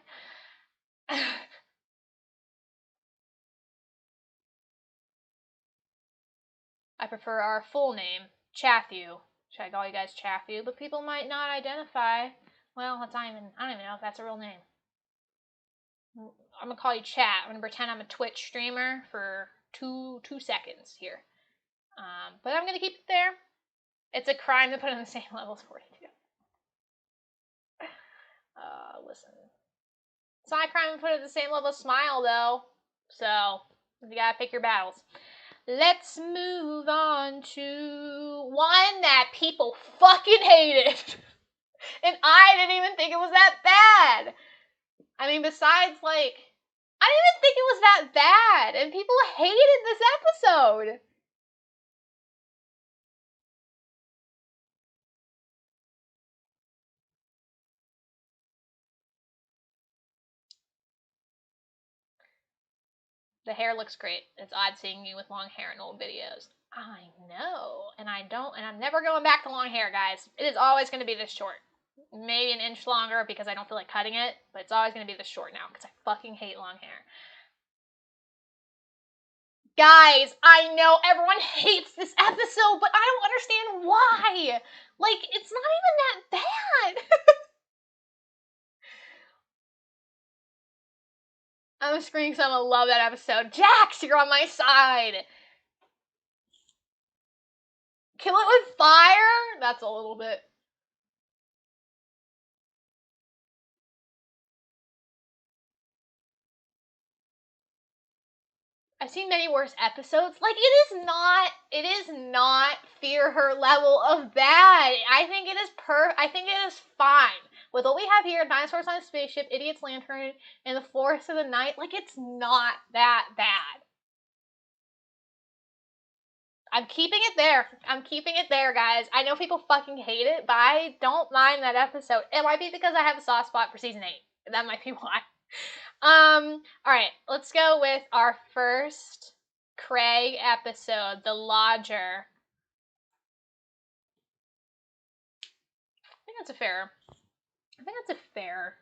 I prefer our full name, Chathew. Should I call you guys Chathew? But people might not identify. Well, I don't even know if that's a real name. I'm gonna call you Chat. I'm gonna pretend I'm a Twitch streamer for two seconds here. But I'm gonna keep it there. It's a crime to put it on the same level as 42. Listen. It's not a crime to put it at the same level as Smile, though. So, you gotta pick your battles. Let's move on to one that people fucking hated. And I didn't even think it was that bad. I mean, besides, like, I didn't even think it was that bad. And people hated this episode. The hair looks great. It's odd seeing you with long hair in old videos. I know. And I'm never going back to long hair, guys. It is always going to be this short. Maybe an inch longer because I don't feel like cutting it, but it's always going to be this short now because I fucking hate long hair. Guys, I know everyone hates this episode, but I don't understand why. Like, it's not even that bad. I'm screaming because I love that episode. Jax, you're on my side. Kill it with fire? That's a little bit. I've seen many worse episodes. Like, it is not Fear Her level of bad. I think it is fine. With what we have here, dinosaurs on a spaceship, idiot's lantern, and the forest of the night, like, it's not that bad. I'm keeping it there, guys. I know people fucking hate it, but I don't mind that episode. It might be because I have a soft spot for season 8. That might be why. Alright, let's go with our first Craig episode, The Lodger. I think that's a fair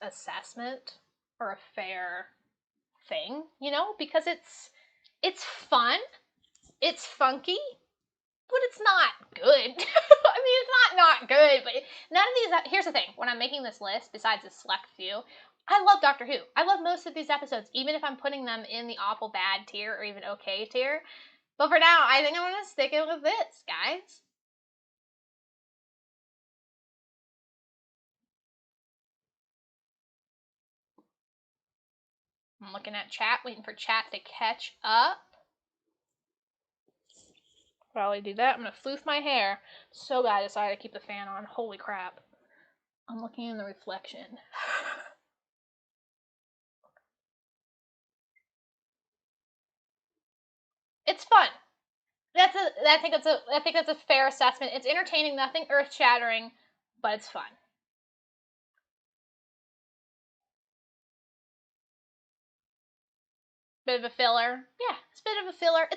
assessment, or a fair thing, because it's fun, it's funky, but it's not good. I mean, it's not good, but none of these, here's the thing, when I'm making this list, besides a select few, I love Doctor Who. I love most of these episodes, even if I'm putting them in the awful bad tier or even okay tier. But for now, I think I'm going to stick it with this, guys. I'm looking at chat, waiting for chat to catch up. Probably do that. I'm going to floof my hair. So bad I decided to keep the fan on. Holy crap. I'm looking in the reflection. It's fun. I think that's a fair assessment. It's entertaining, nothing earth-shattering, but it's fun. Bit of a filler. Yeah, it's a bit of a filler.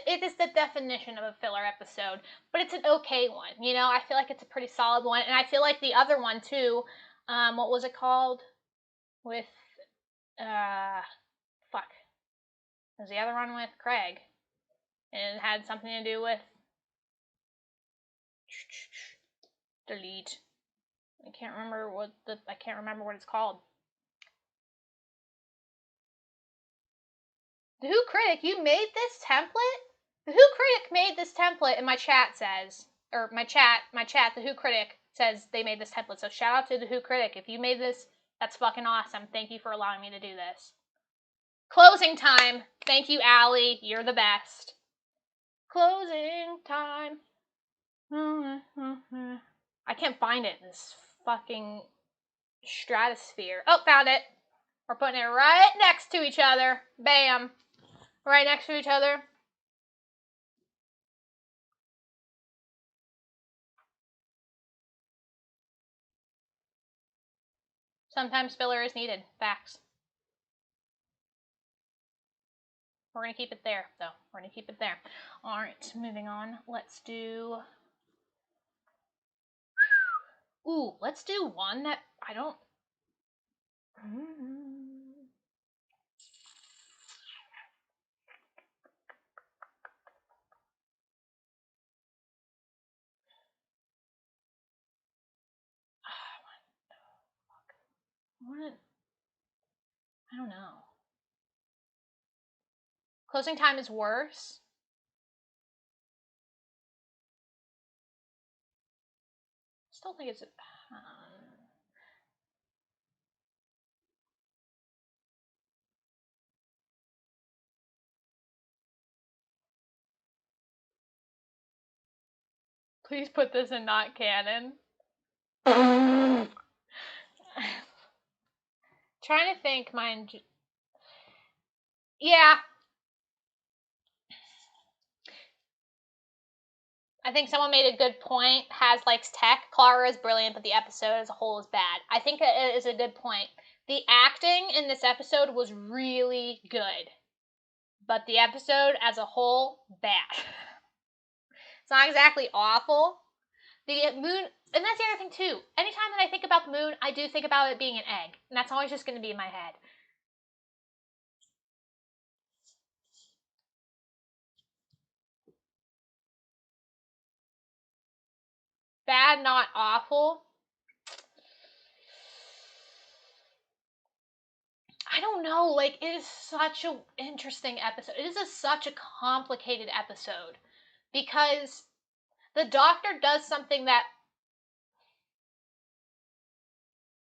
It is the definition of a filler episode, but it's an okay one. I feel like it's a pretty solid one, and I feel like the other one too. What was it called? With fuck. It was the other one with Craig, and it had something to do with delete. I can't remember what it's called. The Who Critic, you made this template? The Who Critic made this template, and my chat, The Who Critic says they made this template. So shout out to The Who Critic. If you made this, that's fucking awesome. Thank you for allowing me to do this. Closing time. Thank you, Allie. You're the best. Closing time. I can't find it in this fucking stratosphere. Oh, found it. We're putting it right next to each other. Bam. Right next to each other. Sometimes filler is needed. Facts. We're going to keep it there, though. We're going to keep it there. All right, moving on. Let's do Ooh, let's do one that I don't... I don't know. Closing time is worse. Still think it's... Please put this in not canon. Trying to think mine. Yeah. I think someone made a good point. Has likes tech. Clara is brilliant, but the episode as a whole is bad. I think it is a good point. The acting in this episode was really good, but the episode as a whole, bad. It's not exactly awful. The moon, and that's the other thing too. Anytime that I think about the moon, I do think about it being an egg, and that's always just going to be in my head. Bad, not awful. I don't know, like, it is such an interesting episode. It is such a complicated episode because the doctor does something that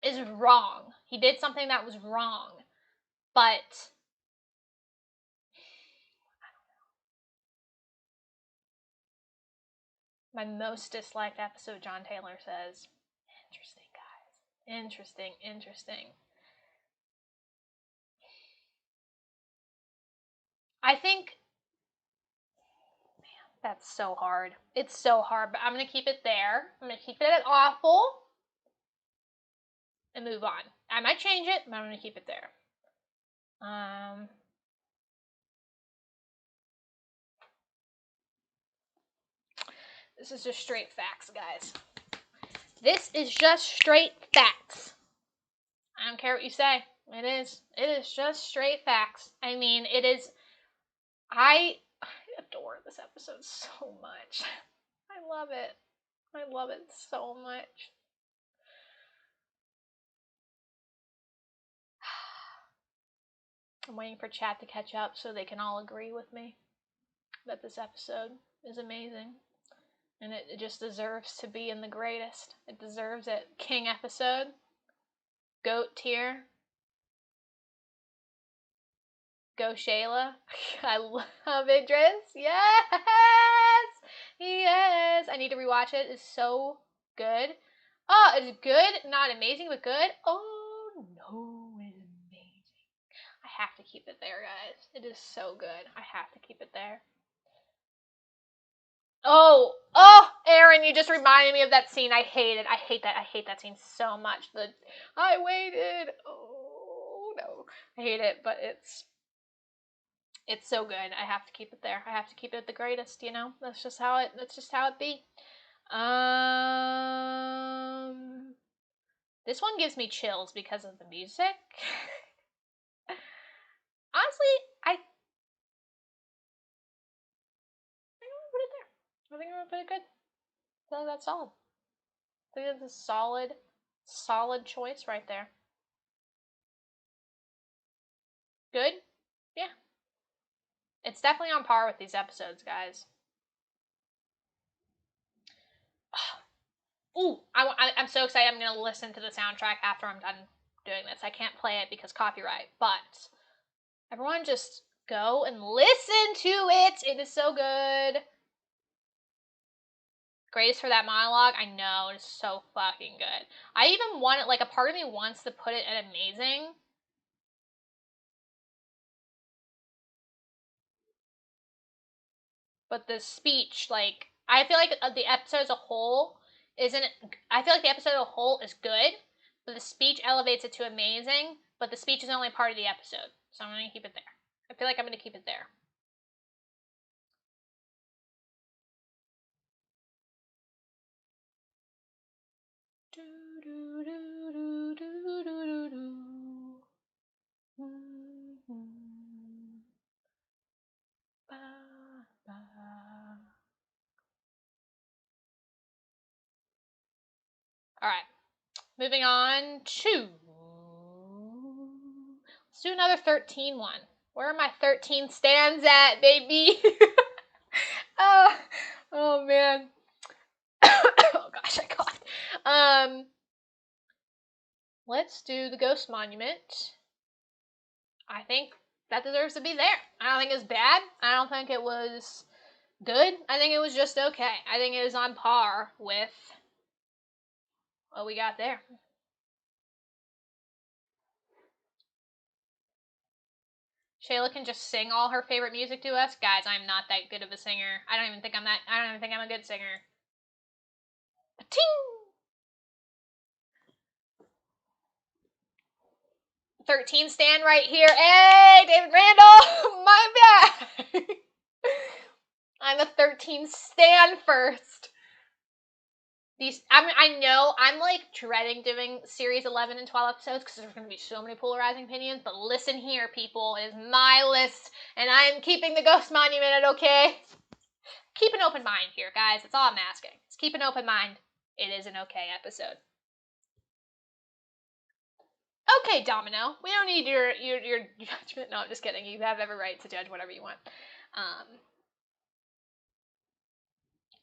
is wrong. He did something that was wrong, but my most disliked episode, John Taylor says. Interesting, guys. Interesting. I think, man, that's so hard. It's so hard, but I'm going to keep it there. I'm going to keep it at awful and move on. I might change it, but I'm going to keep it there. This is just straight facts, guys. This is just straight facts. I don't care what you say. It is just straight facts. I mean, it is... I adore this episode so much. I love it. I love it so much. I'm waiting for chat to catch up so they can all agree with me that this episode is amazing. And it just deserves to be in the greatest. It deserves it. King episode. Goat tier. Go Shayla. I love Idris. Yes! Yes! I need to rewatch it. It's so good. Oh, it's good. Not amazing, but good. Oh, no, it's amazing. I have to keep it there, guys. It is so good. I have to keep it there. Oh, Aaron, you just reminded me of that scene. I hate it. I hate that scene so much. I waited. Oh, no. I hate it, but it's so good. I have to keep it there. I have to keep it at the greatest, you know? That's just how it be. This one gives me chills because of the music. Honestly, I think I'm gonna put it there. I think I'm gonna put it good. So that's solid. I think it's a solid choice right there. Good? Yeah. It's definitely on par with these episodes, guys. Ooh, I'm so excited. I'm going to listen to the soundtrack after I'm done doing this. I can't play it because copyright, but everyone just go and listen to it. It is so good. Grace for that monologue. I know, it's so fucking good. I even want it, like, a part of me wants to put it at amazing. But the speech, like, I feel like the episode as a whole isn't... I feel like the episode as a whole is good, but the speech elevates it to amazing, but the speech is only part of the episode. So I'm going to keep it there. I feel like I'm going to keep it there. Do, do, do, do, do, do, do. Ba, ba. All right, moving on to, let's do another 13 one. Where are my 13 stands at, baby? Oh man. Oh gosh, I coughed. Let's do the Ghost Monument. I think that deserves to be there. I don't think it's bad. I don't think it was good. I think it was just okay. I think it is on par with what we got there. Shayla can just sing all her favorite music to us. Guys, I'm not that good of a singer. I don't even think I'm a good singer. Ting! 13 stand right here. Hey, David Randall! My bad! I'm a 13 stand first. I know I'm like dreading doing series 11 and 12 episodes because there's going to be so many polarizing opinions, but listen here, people, it is my list, and I'm keeping the Ghost Monument at okay. Keep an open mind here, guys. That's all I'm asking. Just keep an open mind. It is an okay episode. Okay, Domino. We don't need your judgment. No, I'm just kidding. You have every right to judge whatever you want.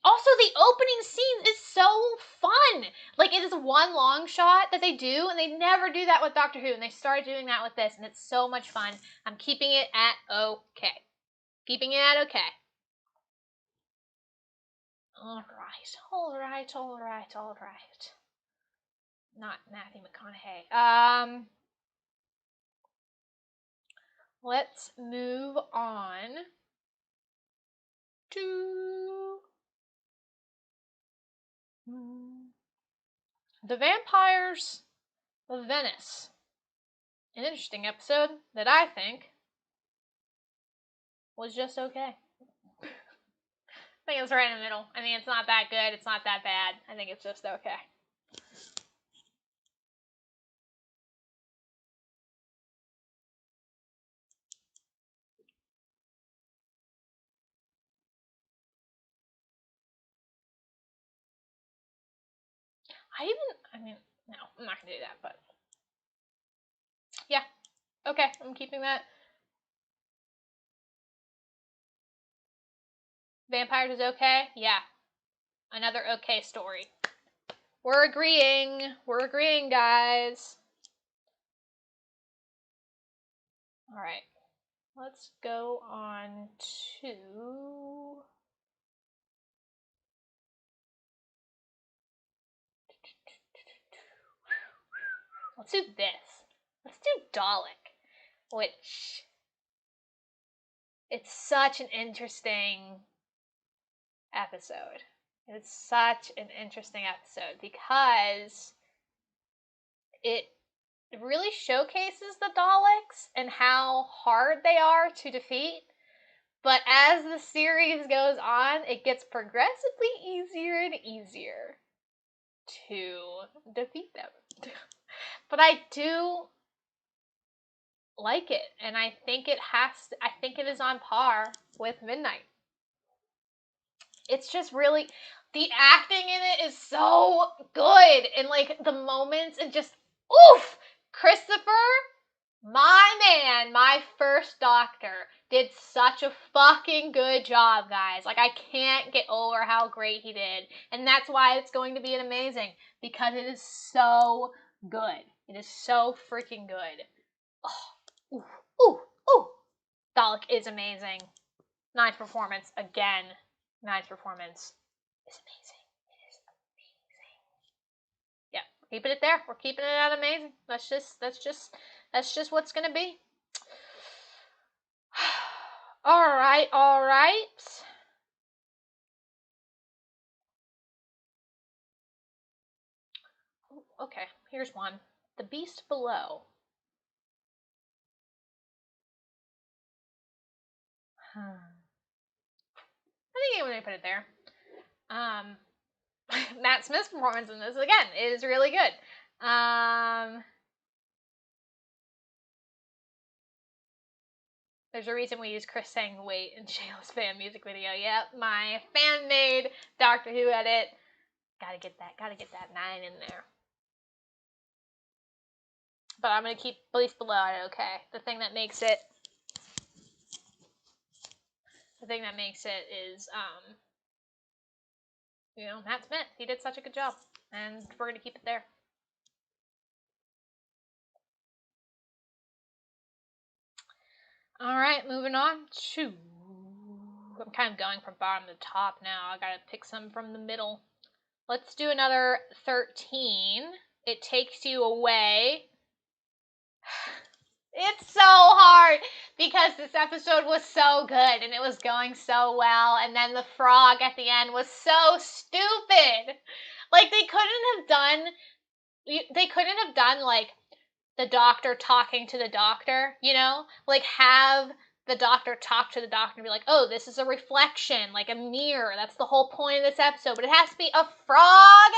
Also, the opening scene is so fun. Like, it is one long shot that they do, and they never do that with Doctor Who, and they started doing that with this, and it's so much fun. I'm keeping it at okay. Keeping it at okay. All right. Not Matthew McConaughey. Let's move on to The Vampires of Venice. An interesting episode that I think was just okay. I think it's right in the middle. I mean, it's not that good. It's not that bad. I think it's just okay. No, I'm not going to do that, but yeah. Okay, I'm keeping that. Vampires is okay? Yeah. Another okay story. We're agreeing, guys. All right. Let's go on to... Let's do this. Let's do Dalek, which... It's such an interesting episode. It's such an interesting episode because it really showcases the Daleks and how hard they are to defeat. But as the series goes on, it gets progressively easier and easier to defeat them. But I do like it, and I think it is on par with Midnight. It's just really, the acting in it is so good, and like the moments, and just oof. Christopher, my man, my first Doctor, did such a fucking good job, guys. Like, I can't get over how great he did. And that's why it's going to be an amazing, because it is so good. It is so freaking good. Oh, ooh. Dalek is amazing. Nine's performance, again. Nine's performance is amazing. It is amazing. Yeah, keeping it there. We're keeping it at amazing. That's just what's gonna be. All right. Okay, here's one. The Beast Below. I think I'm gonna put it there. Matt Smith's performance in this, again, is really good. There's a reason we use Chris saying wait in Shayla's fan music video. Yep, my fan-made Doctor Who edit. Gotta get that 9 in there. But I'm gonna keep Belief Below it, okay? The thing that makes it is, Matt Smith. He did such a good job. And we're gonna keep it there. Alright, moving on to... I'm kind of going from bottom to top now. I gotta pick some from the middle. Let's do another 13. It takes you away. It's so hard because this episode was so good and it was going so well, and then the frog at the end was so stupid. Like, they couldn't have done like the doctor talking to the doctor, like have the doctor talk to the doctor and be like, oh, this is a reflection, like a mirror. That's the whole point of this episode, but it has to be a frog.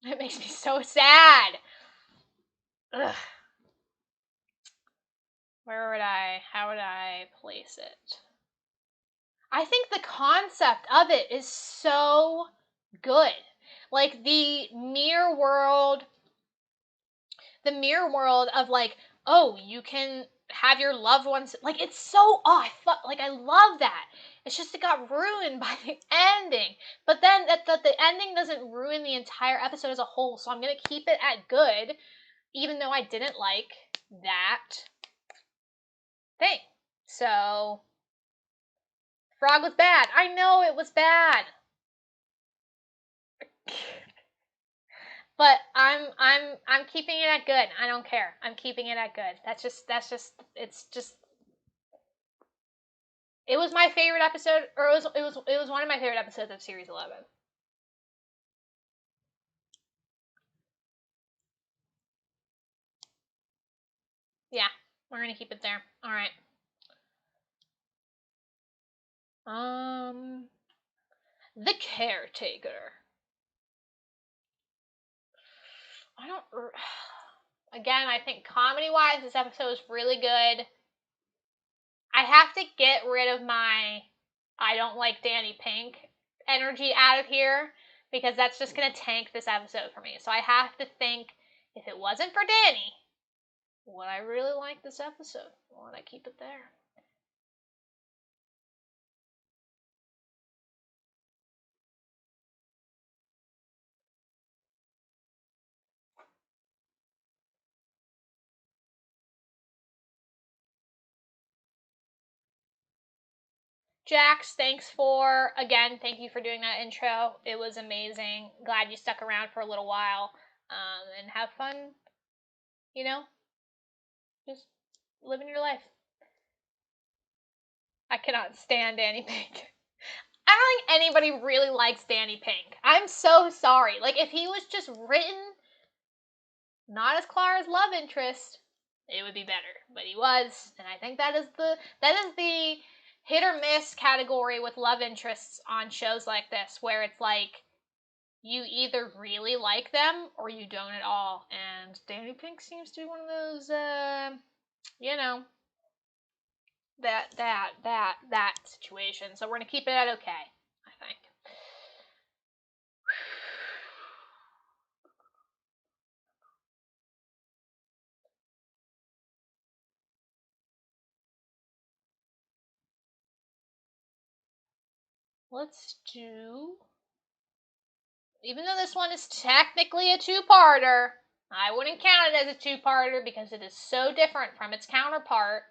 It makes me so sad. Ugh. How would I place it? I think the concept of it is so good. Like the mirror world of like, oh, you can have your loved ones, like, it's so, I love that. It's just, it got ruined by the ending. But then the ending doesn't ruin the entire episode as a whole, so I'm going to keep it at good, even though I didn't like that thing. So, frog was bad. I know it was bad. But I'm keeping it at good. I don't care. I'm keeping it at good. It was my favorite episode, or it was one of my favorite episodes of series 11. Yeah, we're gonna keep it there. All right. The Caretaker. Again, I think comedy-wise, this episode is really good. I have to get rid of my I don't like Danny Pink energy out of here, because that's just going to tank this episode for me. So I have to think, if it wasn't for Danny, would I really like this episode? Or would I keep it there? Jax, thank you for doing that intro. It was amazing. Glad you stuck around for a little while. And have fun, just living your life. I cannot stand Danny Pink. I don't think anybody really likes Danny Pink. I'm so sorry. Like, if he was just written not as Clara's love interest, it would be better. But he was, and I think that is the hit or miss category with love interests on shows like this, where it's like you either really like them or you don't at all. And Danny Pink seems to be one of those, that situation. So we're gonna keep it at okay, I think. Let's do, even though this one is technically a two-parter, I wouldn't count it as a two-parter because it is so different from its counterpart.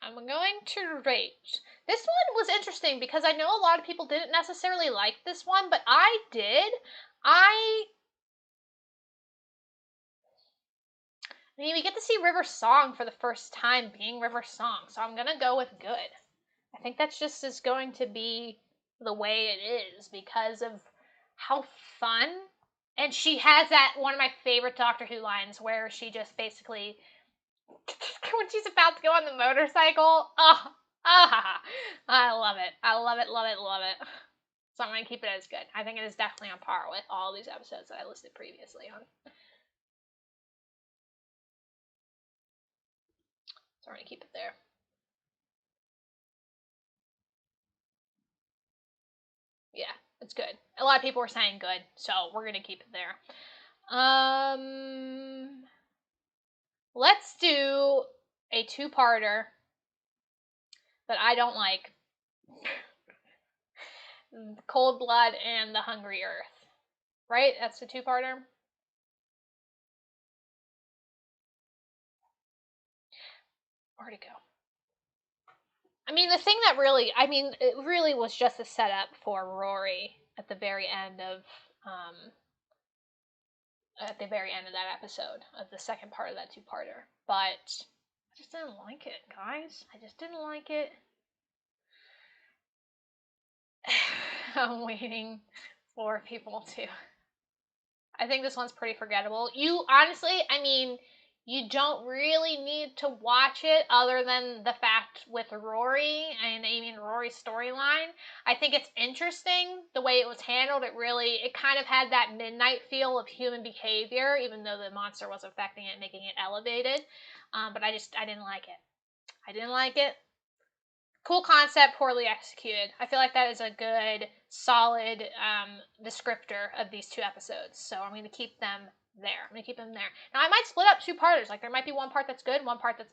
I'm going to rate. This one was interesting because I know a lot of people didn't necessarily like this one, but I did. I mean, we get to see River's song for the first time being River's song, so I'm gonna go with good. I think that's just is going to be the way it is because of how fun. And she has that one of my favorite Doctor Who lines where she just basically when she's about to go on the motorcycle. Oh, I love it. I love it, love it, love it. So I'm going to keep it as good. I think it is definitely on par with all these episodes that I listed previously on. So I'm going to keep it there. Yeah, it's good. A lot of people were saying good, so we're going to keep it there. Let's do a two-parter that I don't like. Cold Blood and The Hungry Earth. Right? That's the two-parter? Where'd it go? I mean, the thing that really, it really was just a setup for Rory at the very end of that episode, of the second part of that two-parter. But I just didn't like it, guys. I just didn't like it. I'm waiting for people to. I think this one's pretty forgettable. You honestly, you don't really need to watch it other than the fact with Rory and Amy and Rory's storyline. I think it's interesting the way it was handled. It kind of had that midnight feel of human behavior, even though the monster was affecting it, making it elevated. But I didn't like it. I didn't like it. Cool concept, poorly executed. I feel like that is a good, solid descriptor of these two episodes. So I'm going to keep them there. I'm going to keep them there. Now, I might split up two-parters. Like, there might be one part that's good, one part that's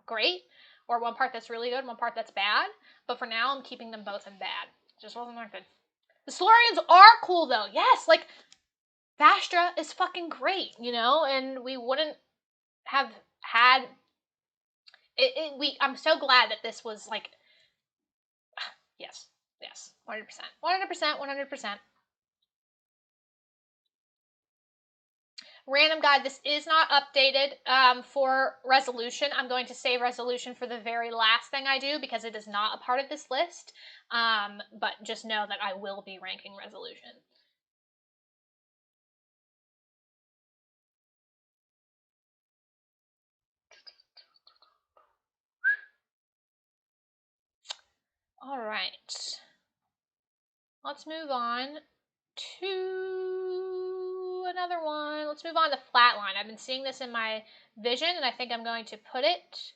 great, or one part that's really good, one part that's bad. But for now, I'm keeping them both in bad. It just wasn't that good. The Solarians are cool, though. Yes, like, Vastra is fucking great, and we wouldn't have had... I'm so glad that this was, like... Yes. 100%. 100%. Random guide, this is not updated for resolution. I'm going to save resolution for the very last thing I do because it is not a part of this list. But just know that I will be ranking resolution. All right. Let's move on to another one. Let's move on to Flatline. I've been seeing this in my vision, and I think I'm going to put it...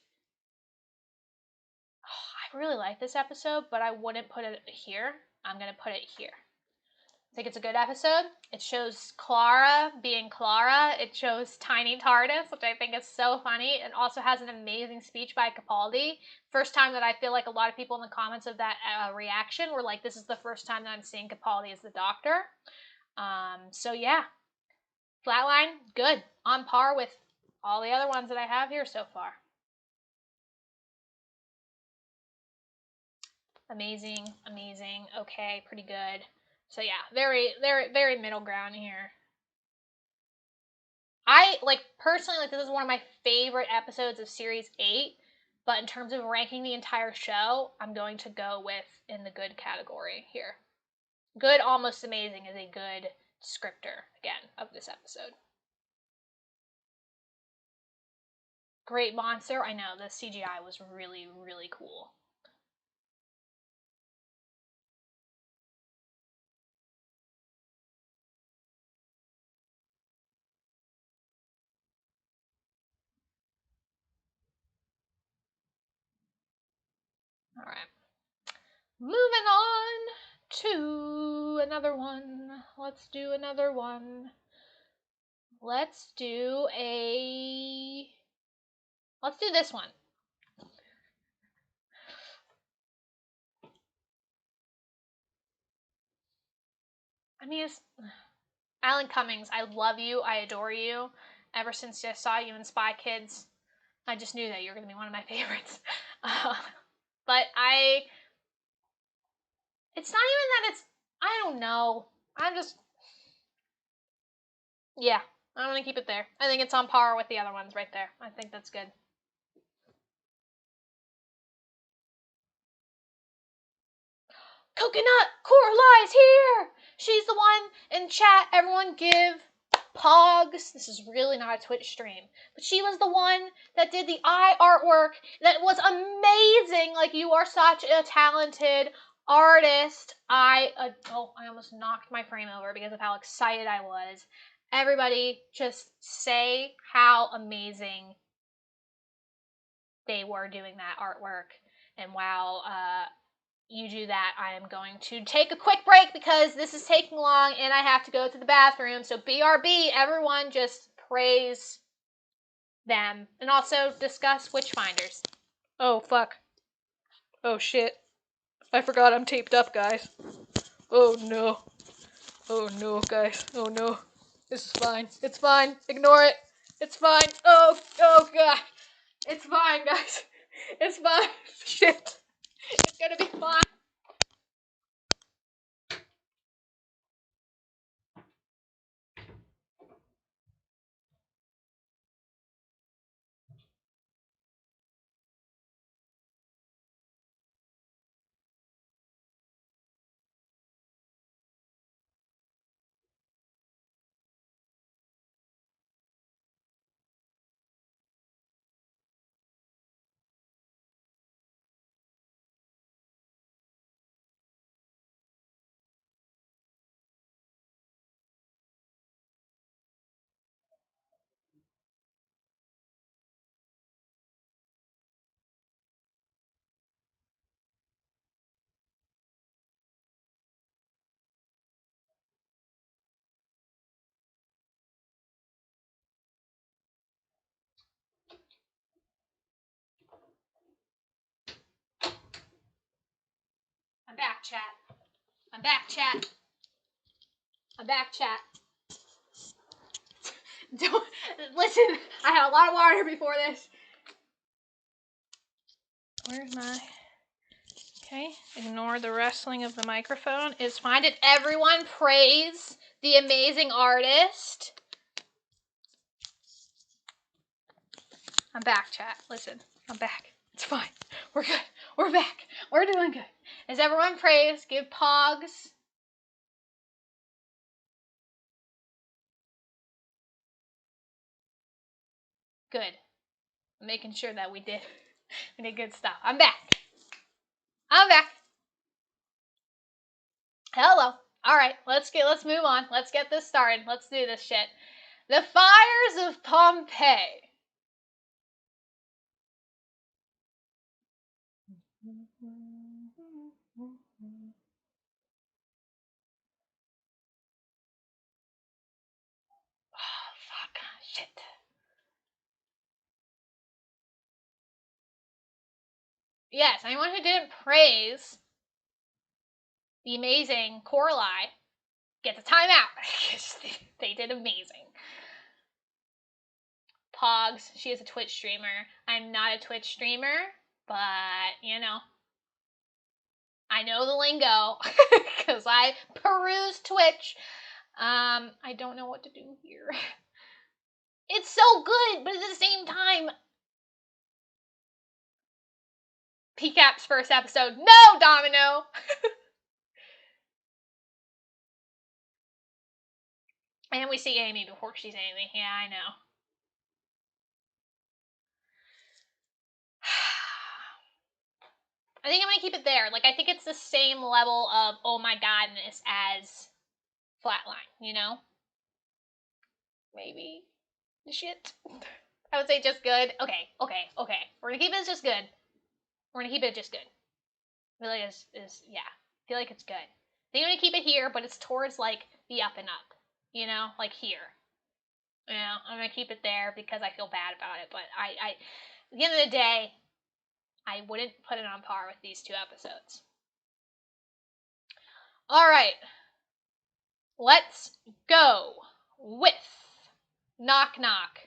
I really like this episode, but I wouldn't put it here. I'm going to put it here. I think it's a good episode. It shows Clara being Clara. It shows Tiny TARDIS, which I think is so funny. It also has an amazing speech by Capaldi. First time that I feel like a lot of people in the comments of that reaction were like, this is the first time that I'm seeing Capaldi as the Doctor. So yeah. Flatline, good. On par with all the other ones that I have here so far. Amazing. Okay, pretty good. So yeah, very middle ground here. I, personally, this is one of my favorite episodes of Series 8, but in terms of ranking the entire show, I'm going to go with in the good category here. Good, almost amazing is a good descriptor, again, of this episode. Great monster. I know, the CGI was really, really cool. Alright. Moving on to another one. Let's do another one. Let's do this one. It's Alan Cummings. I love you. I adore you. Ever since I saw you in Spy Kids, I just knew that you were going to be one of my favorites. But it's not even that I don't know. Yeah, I'm going to keep it there. I think it's on par with the other ones right there. I think that's good. Coconut Coralie is here! She's the one in chat. Everyone give Pogs. This is really not a Twitch stream, but she was the one that did the eye artwork that was amazing. Like, you are such a talented artist. I almost knocked my frame over because of how excited I was. Everybody just say how amazing they were doing that artwork. And while you do that, I am going to take a quick break because this is taking long and I have to go to the bathroom. So BRB, everyone just praise them. And also discuss Witchfinders. Oh, fuck. Oh, shit. I forgot I'm taped up, guys. Oh, no. Oh, no, guys. Oh, no. This is fine. It's fine. Ignore it. It's fine. Oh, God. It's fine, guys. It's fine. Shit. It's gonna be fine. I'm back, chat. I'm back, chat. I'm back, chat. Don't listen. I had a lot of water before this. Where's my? Okay, ignore the rustling of the microphone. It's fine. Did everyone praise the amazing artist? I'm back, chat. Listen, I'm back. It's fine. We're good. We're back. We're doing good. Is everyone praised? Give Pogs. Good. I'm making sure that we did good stuff. I'm back. I'm back. Hello. All right, let's move on. Let's get this started. Let's do this shit. The fires of Pompeii. Oh, fuck. Shit. Yes, anyone who didn't praise the amazing Coralie gets a timeout. They did amazing. Pogs, she is a Twitch streamer. I'm not a Twitch streamer, but, you know, I know the lingo because I peruse Twitch. I don't know what to do here. It's so good, but at the same time, PCAP's first episode. No, Domino! And we see Amy before she's Amy. Yeah, I know. I think I'm gonna keep it there. Like, I think it's the same level of oh my godness as Flatline, you know? Maybe. Shit. I would say just good. Okay. We're gonna keep it as just good. We're gonna keep it just good. I feel like yeah. I feel like it's good. I think I'm gonna keep it here, but it's towards like the up and up. You know? Like here. Yeah, I'm gonna keep it there because I feel bad about it, but I at the end of the day, I wouldn't put it on par with these two episodes. Alright. Let's go with Knock Knock.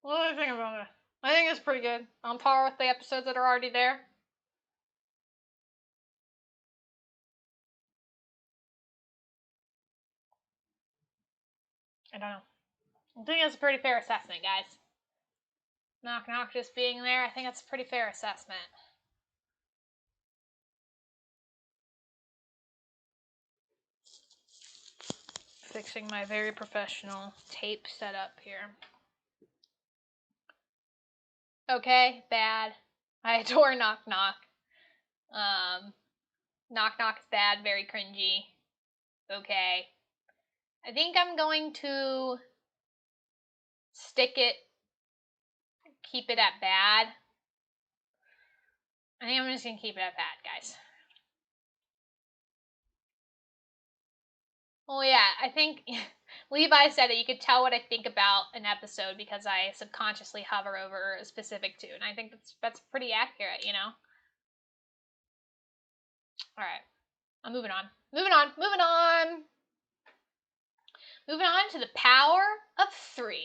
What do you think about it? I think it's pretty good. On par with the episodes that are already there. I don't know. I think it's a pretty fair assessment, guys. Knock Knock just being there. I think that's a pretty fair assessment. Fixing my very professional tape setup here. Okay, bad. I adore Knock Knock. Knock Knock is bad, very cringy. Okay. I think I'm going to keep it at bad. I think I'm just going to keep it at bad, guys. Well, yeah, I think Levi said it. You could tell what I think about an episode because I subconsciously hover over a specific tune. I think that's pretty accurate, you know? All right. I'm moving on. Moving on to the power of 3.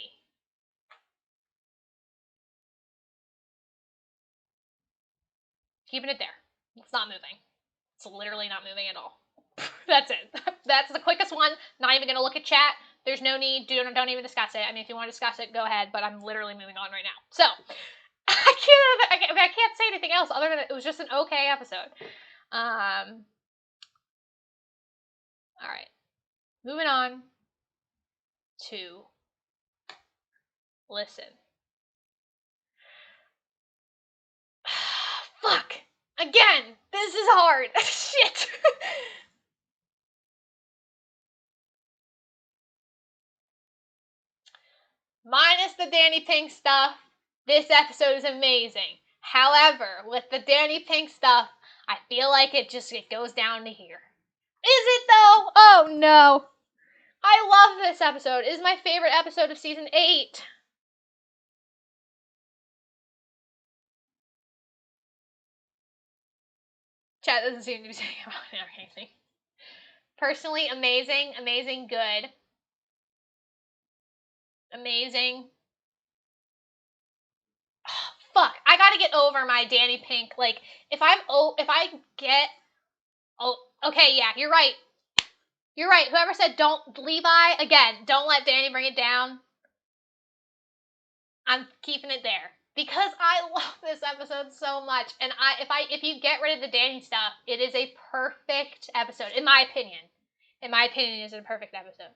Keeping it there. It's not moving. It's literally not moving at all. That's it. That's the quickest one. Not even going to look at chat. There's no need. Don't even discuss it. I mean, if you want to discuss it, go ahead. But I'm literally moving on right now. So, I can't say anything else other than it was just an okay episode. All right. Moving on to listen. Fuck. Again. This is hard. Shit. Minus the Danny Pink stuff, this episode is amazing. However, with the Danny Pink stuff, I feel like it goes down to here. Is it though? Oh no. I love this episode. It is my favorite episode of season 8. Chat doesn't seem to be saying about anything. Personally, amazing, good. Amazing. Oh, fuck, I gotta get over my Danny Pink. Like, if I get, okay, yeah, you're right. You're right. Whoever said don't, Levi, again, don't let Danny bring it down. I'm keeping it there because I love this episode so much. And if you get rid of the Danny stuff, it is a perfect episode, in my opinion. In my opinion, it's a perfect episode.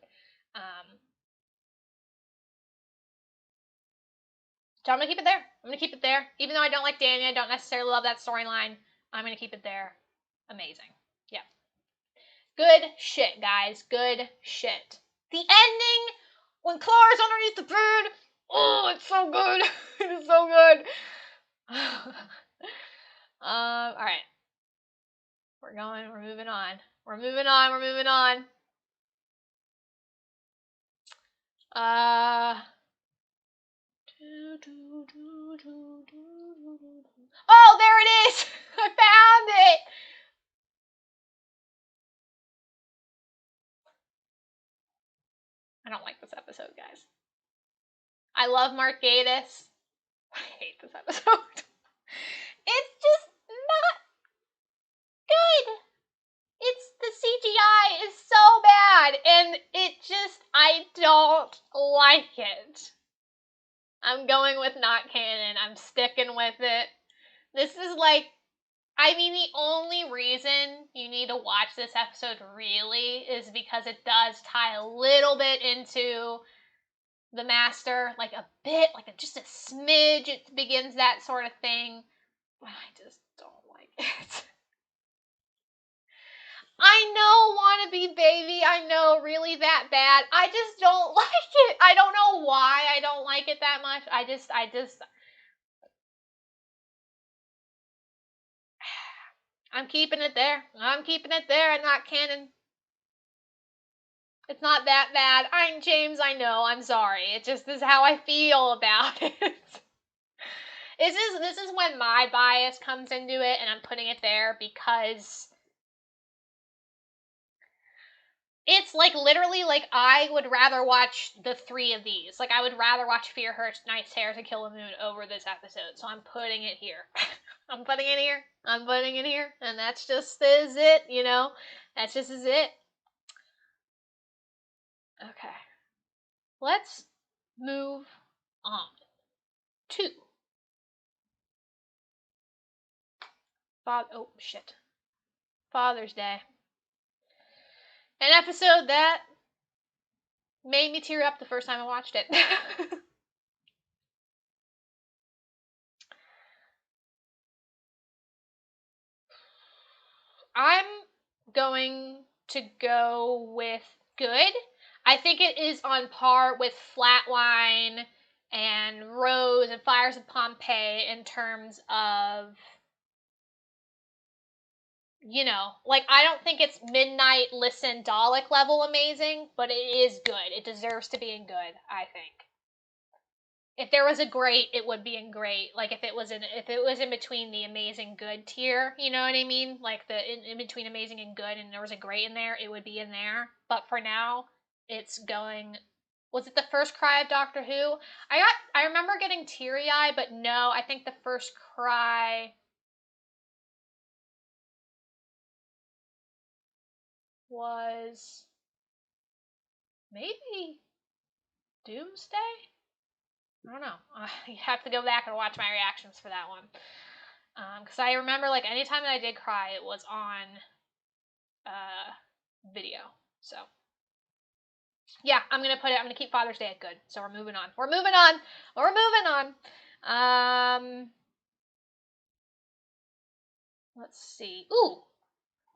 So I'm gonna keep it there. Even though I don't like Danny, I don't necessarily love that storyline. I'm gonna keep it there. Amazing. Yeah. Good shit, guys. Good shit. The ending when Clara's underneath the bed. Oh, it's so good. It's so good. All right. We're moving on. Oh, there it is. I found it. I don't like this episode, guys. I love Mark Gatiss. I hate this episode. It's just not good. The CGI is so bad, and I don't like it. I'm going with not canon. I'm sticking with it. This is the only reason you need to watch this episode really is because it does tie a little bit into the Master, like a bit, just a smidge. It begins that sort of thing. I just don't like it. I know, wannabe baby. I know, really that bad. I just don't like it. I don't know why I don't like it that much. I'm keeping it there. I'm not canon. It's not that bad. I'm James, I know. I'm sorry. It just is how I feel about it. This is when my bias comes into it, and I'm putting it there because it's literally I would rather watch the 3 of these. I would rather watch Fear Her, Night Terrors, and Kill the Moon over this episode. So I'm putting it here. I'm putting it here. And that's just is it, you know? That's just is it. Okay. Let's move on to Oh, shit. Father's Day. An episode that made me tear up the first time I watched it. I'm going to go with good. I think it is on par with Flatline and Rose and Fires of Pompeii in terms of, you know, like, I don't think it's Midnight Listen Dalek level amazing, but it is good. It deserves to be in good, I think. If there was a great, it would be in great. Like, if it was in between the amazing good tier, you know what I mean? Like, the in between amazing and good, and there was a great in there, it would be in there. But for now, it's going. Was it the first cry of Doctor Who? I remember getting teary-eyed, but no, I think the first cry was maybe Doomsday? I don't know. You have to go back and watch my reactions for that one. Because I remember, like, anytime that I did cry, it was on video. So, yeah, I'm going to keep Father's Day at good. So we're moving on. Let's see. Ooh,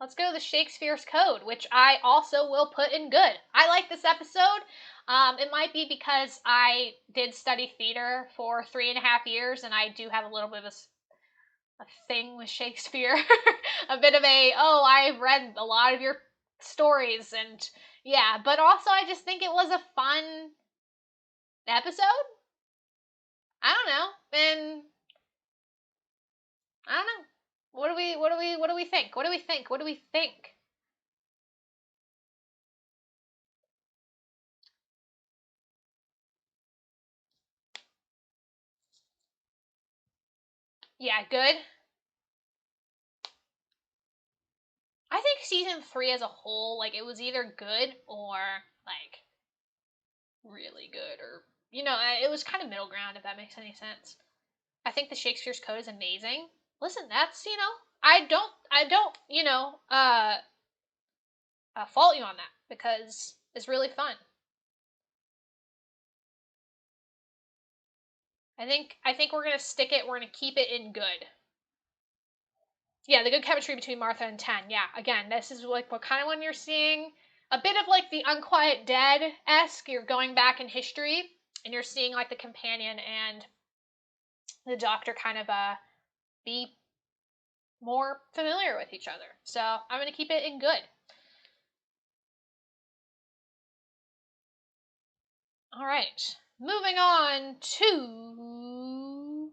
let's go to the Shakespeare's Code, which I also will put in good. I like this episode. It might be because I did study theater for 3.5 years, and I do have a little bit of a thing with Shakespeare. A bit of I've read a lot of your stories, and yeah, but also I just think it was a fun episode. I don't know. And I don't know. What do we think? What do we think? Yeah, good. I think season 3 as a whole, like, it was either good or, like, really good, or, you know, it was kind of middle ground, if that makes any sense. I think the Shakespeare's Code is amazing. Listen, that's, you know, I don't, you know, fault you on that, because it's really fun. I think we're gonna stick it. We're gonna keep it in good. Yeah, the good chemistry between Martha and Ten. Yeah, again, this is like what kind of one you're seeing. A bit of like the Unquiet Dead-esque. You're going back in history, and you're seeing like the companion and the Doctor kind of be more familiar with each other. So I'm gonna keep it in good. All right, moving on to,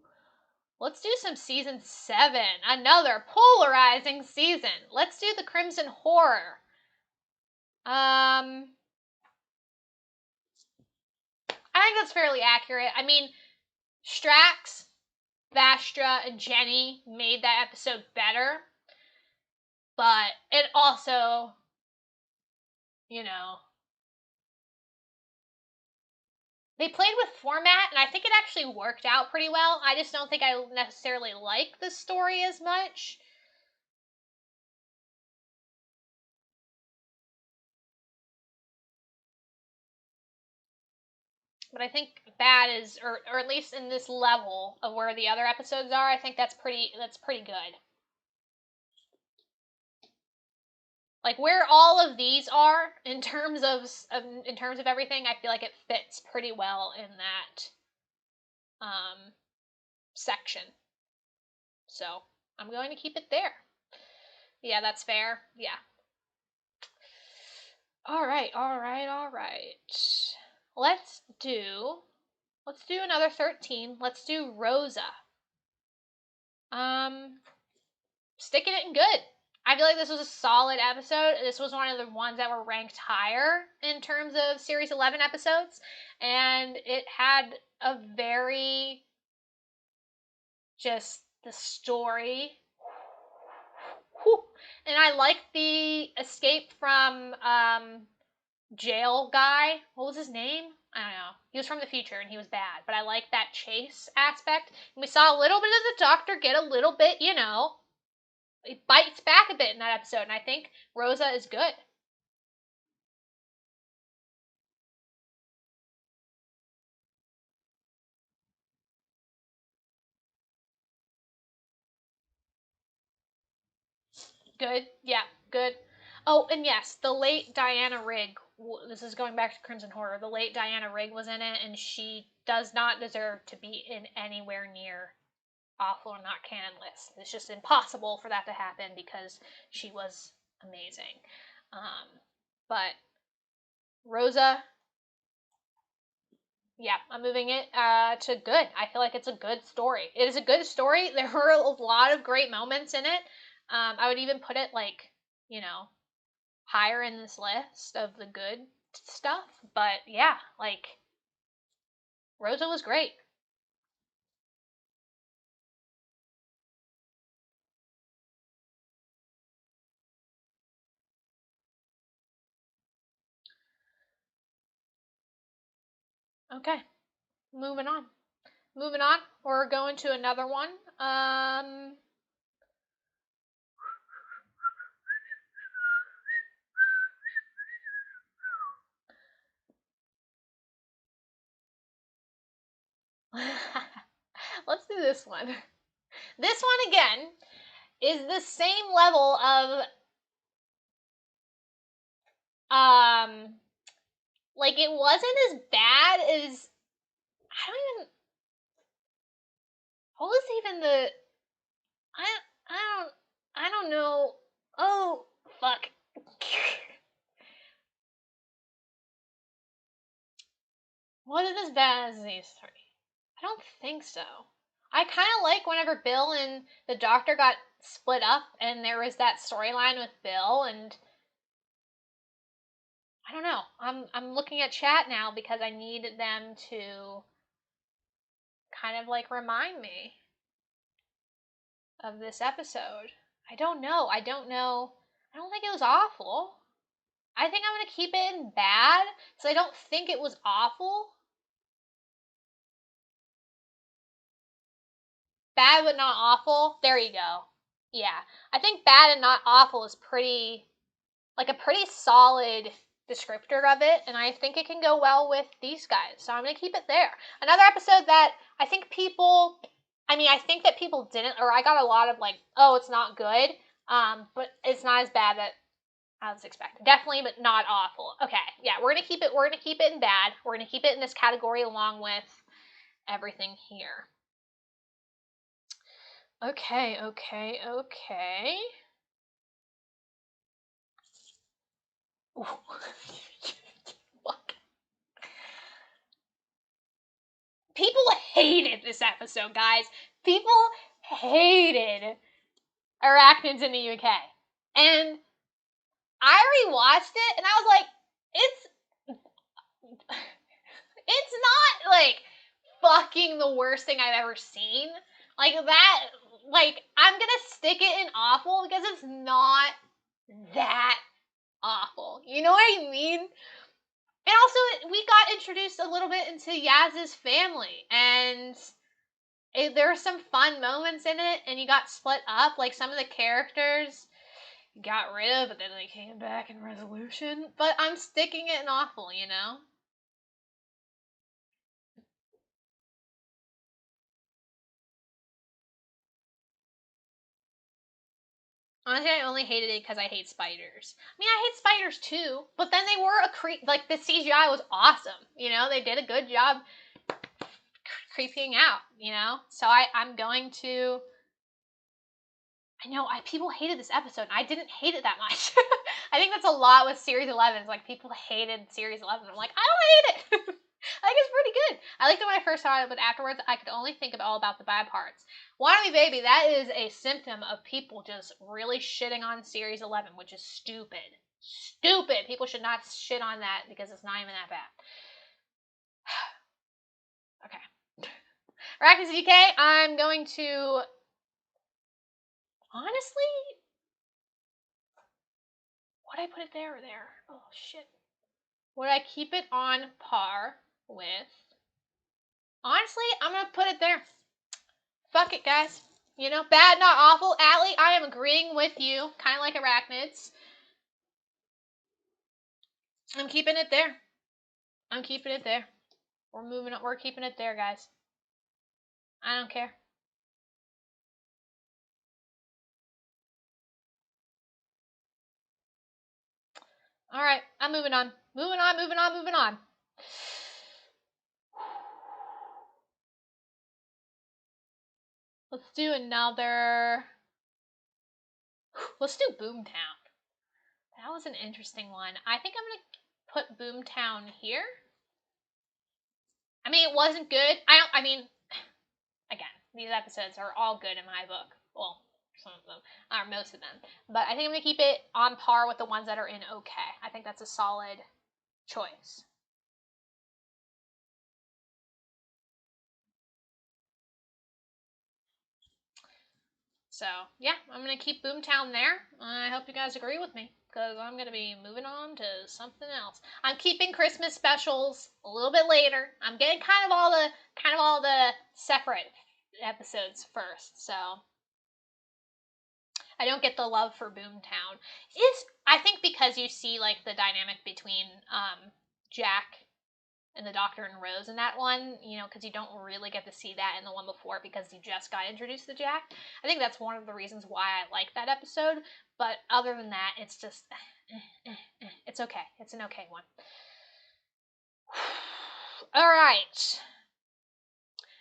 let's do some season 7. Another polarizing season. Let's do the Crimson Horror. I think that's fairly accurate. I mean, Strax, Vastra, and Jenny made that episode better, but it also, you know, they played with format, and I think it actually worked out pretty well. I just don't think I necessarily like the story as much. But I think bad is, or at least in this level of where the other episodes are, I think that's pretty good. Like, where all of these are in terms of everything, I feel like it fits pretty well in that section. So I'm going to keep it there. Yeah, that's fair. Yeah. All right. Let's do another 13. Let's do Rosa. Sticking it in good. I feel like this was a solid episode. This was one of the ones that were ranked higher in terms of Series 11 episodes. And it had a very, just the story. Whew. And I liked the escape from jail guy. What was his name? I don't know. He was from the future and he was bad. But I liked that chase aspect. And we saw a little bit of the Doctor get a little bit, you know, it bites back a bit in that episode, and I think Rosa is good. Good, yeah, good. Oh, and yes, the late Diana Rigg. This is going back to Crimson Horror. The late Diana Rigg was in it, and she does not deserve to be in anywhere near awful or not canon list. It's just impossible for that to happen because she was amazing. But Rosa, yeah, I'm moving it to good. I feel like it's a good story. It is a good story. There were a lot of great moments in it. I would even put it like, higher in this list of the good stuff. But yeah, like Rosa was great. Okay, moving on. Moving on. We're going to another one. Let's do this one. This one again is the same level of like it wasn't as bad as I don't even what was even the I I don't I don't know. Oh fuck. Was it as bad as these three? I don't think so. I kind of like whenever Bill and the doctor got split up and there was that storyline with Bill, and I don't know. I'm looking at chat now because I need them to kind of like remind me of this episode. I don't know. I don't know. I don't think it was awful. I think I'm going to keep it in bad, so I don't think it was awful. Bad but not awful. There you go. Yeah. I think bad and not awful is pretty like a pretty solid descriptor of it, and I think it can go well with these guys. So I'm going to keep it there. Another episode that I think I think that people didn't, or I got a lot of like, oh, it's not good, but it's not as bad that I was expecting. Definitely, but not awful. Okay, yeah, we're gonna keep it. We're gonna keep it in bad. We're gonna keep it in this category along with everything here. Okay, okay, okay. Fuck. People hated this episode, guys. People hated arachnids in the UK. And I rewatched it and I was like, it's not like fucking the worst thing I've ever seen. Like that, like I'm gonna stick it in awful because it's not that awful. You know what I mean? And also, we got introduced a little bit into Yaz's family, and there were some fun moments in it, and you got split up. Like some of the characters got rid of, but then they came back in Resolution. But I'm sticking it in awful, you know? Honestly, I only hated it because I hate spiders. I mean, I hate spiders too, but then they were a creep. Like, the CGI was awesome. You know, they did a good job creeping out, you know? So I'm going to. I know, people hated this episode. I didn't hate it that much. I think that's a lot with Series 11. It's like, people hated Series 11. I'm like, I don't hate it. I think it's pretty good. I liked it when I first saw it, but afterwards, I could only think of all about the bad parts. Wannabe Baby, that is a symptom of people just really shitting on Series 11, which is stupid. Stupid. People should not shit on that because it's not even that bad. Okay. Arachnids UK, I'm going to. Honestly, would I put it there or there? Oh, shit. Would I keep it on par with? Honestly, I'm going to put it there. Fuck it, guys. You know, bad, not awful. Allie, I am agreeing with you. Kind of like arachnids. I'm keeping it there. I'm keeping it there. We're moving on. We're keeping it there, guys. I don't care. All right, I'm moving on. Moving on, moving on, moving on. Let's do another. Let's do Boomtown. That was an interesting one. I think I'm gonna put Boomtown here. I mean, it wasn't good. I mean, again, these episodes are all good in my book. Well, some of them, or most of them. But I think I'm gonna keep it on par with the ones that are in okay. I think that's a solid choice. So, yeah, I'm going to keep Boomtown there. I hope you guys agree with me, because I'm going to be moving on to something else. I'm keeping Christmas specials a little bit later. I'm getting kind of all the separate episodes first, so I don't get the love for Boomtown. I think because you see like the dynamic between Jack and the Doctor and Rose in that one, you know, because you don't really get to see that in the one before because you just got introduced to Jack. I think that's one of the reasons why I like that episode. But other than that, it's just, it's okay. It's an okay one. All right.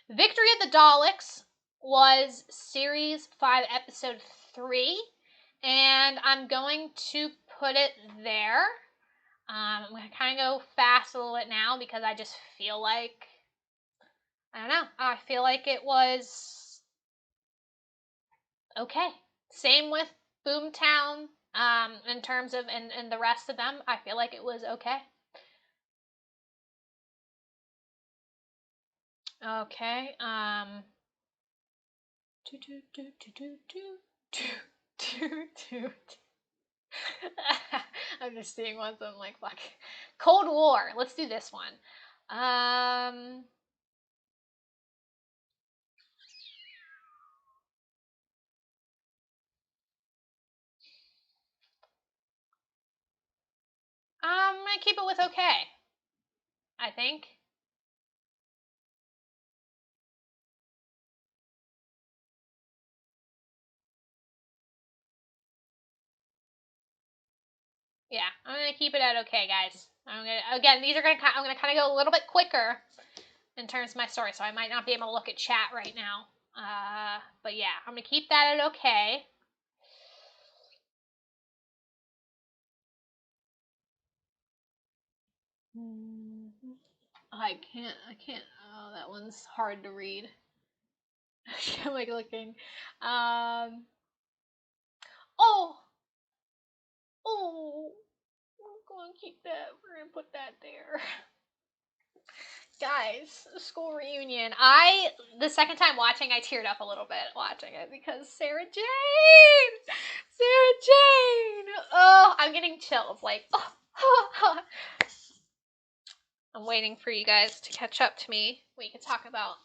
Victory of the Daleks was series 5, episode 3, and I'm going to put it there. I'm going to kind of go fast a little bit now because I just feel like, I don't know, I feel like it was okay. Same with Boomtown, in terms of, and the rest of them, I feel like it was okay. Okay, I'm just seeing ones I'm like, fuck. Cold War. Let's do this one. I'm gonna keep it with okay. I think. Yeah, I'm gonna keep it at okay, guys. I'm gonna kind of go a little bit quicker in terms of my story, so I might not be able to look at chat right now. But yeah, I'm gonna keep that at okay. I can't. Oh, that one's hard to read. I'm like looking. Oh, oh, we're gonna keep that. We're gonna put that there. Guys, school reunion. The second time watching, I teared up a little bit watching it because Sarah Jane! Sarah Jane! Oh, I'm getting chills. Like, oh. I'm waiting for you guys to catch up to me. We can talk about.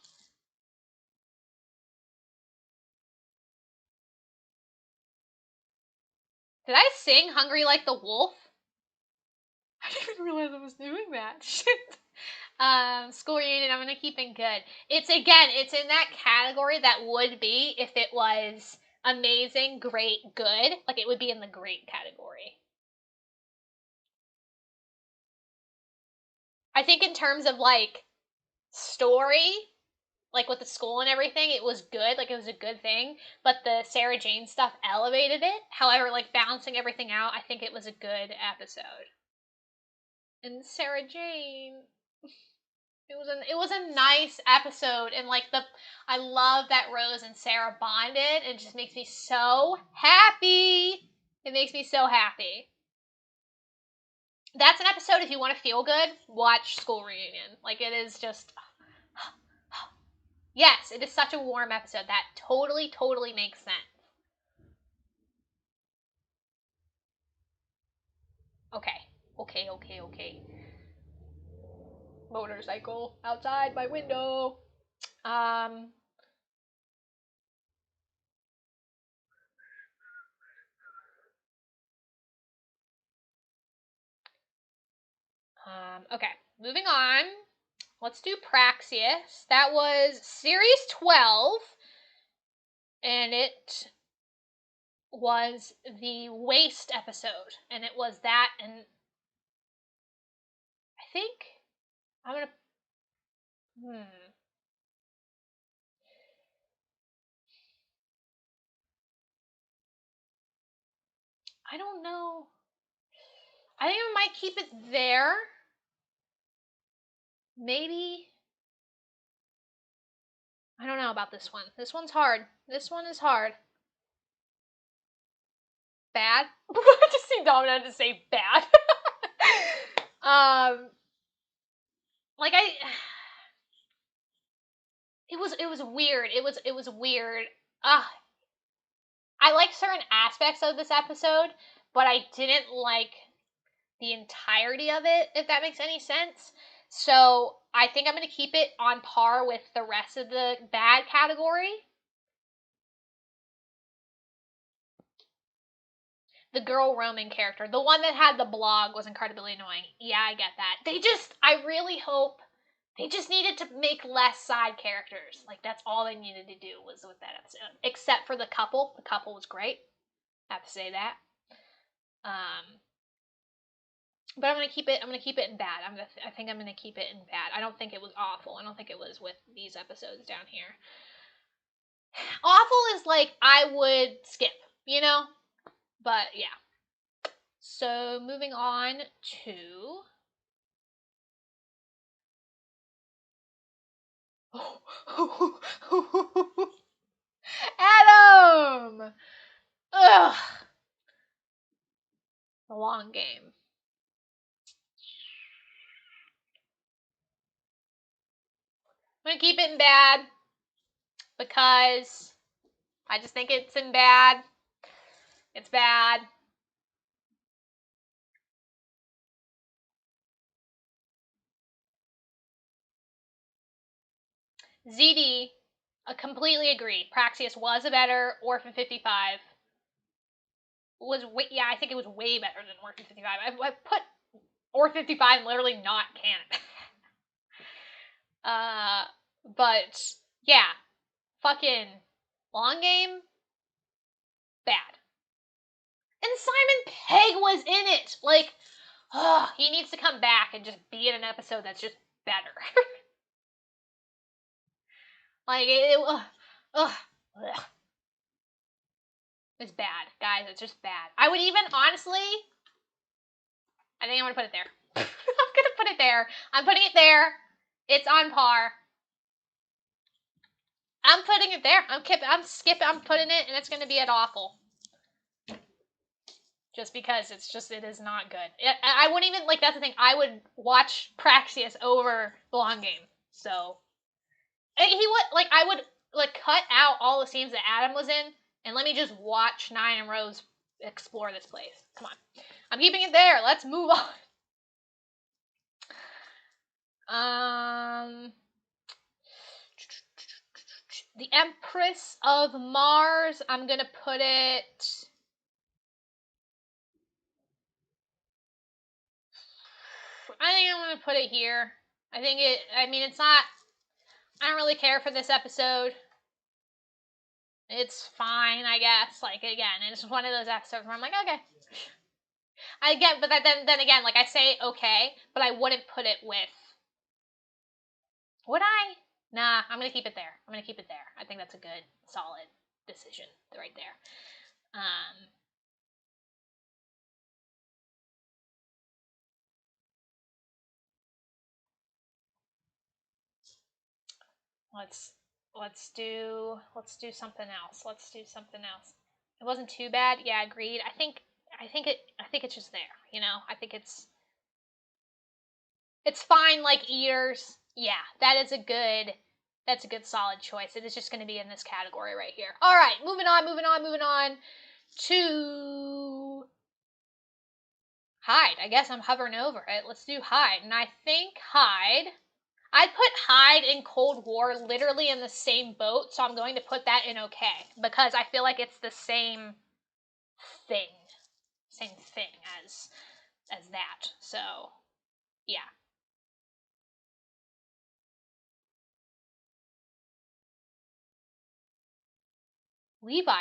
Did I sing Hungry Like the Wolf? I didn't even realize I was doing that. Shit. School reunion, I'm gonna keep it good. It's in that category that would be if it was amazing, great, good. Like it would be in the great category. I think in terms of like story, like with the school and everything, it was good. Like it was a good thing. But the Sarah Jane stuff elevated it. However, like balancing everything out, I think it was a good episode. And Sarah Jane, it was a nice episode, and like I love that Rose and Sarah bonded. It just makes me so happy. It makes me so happy. That's an episode if you want to feel good, watch School Reunion. Like it is just yes, it is such a warm episode. That totally makes sense. Okay. Motorcycle outside my window. Um Okay, moving on. Let's do Praxius. That was series 12, and it was the waste episode, and it was that, and I think I'm gonna. I don't know. I think I might keep it there. Maybe. I don't know about this one. This one's hard. This one is hard. Bad? I just see Domina to say bad. Like it was weird. It was weird. I like certain aspects of this episode, but I didn't like the entirety of it, if that makes any sense. So I think I'm going to keep it on par with the rest of the bad category. The girl roaming character, the one that had the blog, was incredibly annoying. Yeah, I get that. I really hope they just needed to make less side characters. Like, that's all they needed to do was with that episode. Except for the couple. The couple was great. I have to say that. But I'm gonna keep it in bad. I think I'm gonna keep it in bad. I don't think it was awful. I don't think it was with these episodes down here. Awful is like I would skip, you know? But yeah. So moving on to Adam! Ugh. The long game. I'm gonna keep it in bad because I just think it's in bad. It's bad. ZD, I completely agree. Praxius was a better Orphan 55. I think it was way better than Orphan 55. I put Orphan 55 literally not canon. But yeah, fucking long game, bad. And Simon Pegg was in it. Like, he needs to come back and just be in an episode that's just better. Like, it's bad, guys. It's just bad. I would even, honestly, I think I'm gonna put it there. I'm gonna put it there. I'm putting it there. It's on par. I'm putting it there. I'm putting it, and it's gonna be at awful. Just because it is not good. I wouldn't even, like, that's the thing. I would watch Praxius over the long game. So, I would, cut out all the scenes that Adam was in, and let me just watch Nine and Rose explore this place. Come on. I'm keeping it there. Let's move on. The Empress of Mars, I'm gonna put it... I think I'm gonna put it here. It's not... I don't really care for this episode. It's fine, I guess. Like, again, it's one of those episodes where I'm like, okay. But then again, like, I say okay, but I wouldn't put it with... Would I? Nah, I'm gonna keep it there. I think that's a good, solid decision right there. Let's do something else. It wasn't too bad. Yeah, agreed. I think it's just there, you know? I think it's fine like Eaters. Yeah, that's a good solid choice. It is just going to be in this category right here. All right, moving on to Hyde. I guess I'm hovering over it. Let's do Hyde. And I think Hyde, I put Hyde and Cold War literally in the same boat, so I'm going to put that in okay, because I feel like it's the same thing as that. So Yeah. Levi,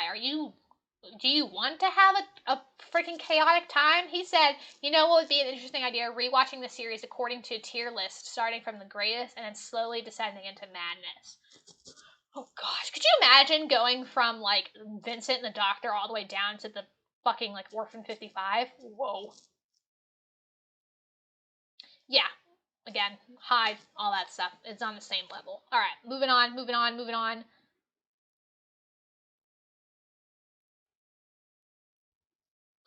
do you want to have a freaking chaotic time? He said, you know what would be an interesting idea? Rewatching the series according to a tier list, starting from the greatest and then slowly descending into madness. Oh gosh, could you imagine going from like Vincent and the Doctor all the way down to the fucking like Orphan 55? Whoa. Yeah. Again, Hive, all that stuff. It's on the same level. Alright, moving on.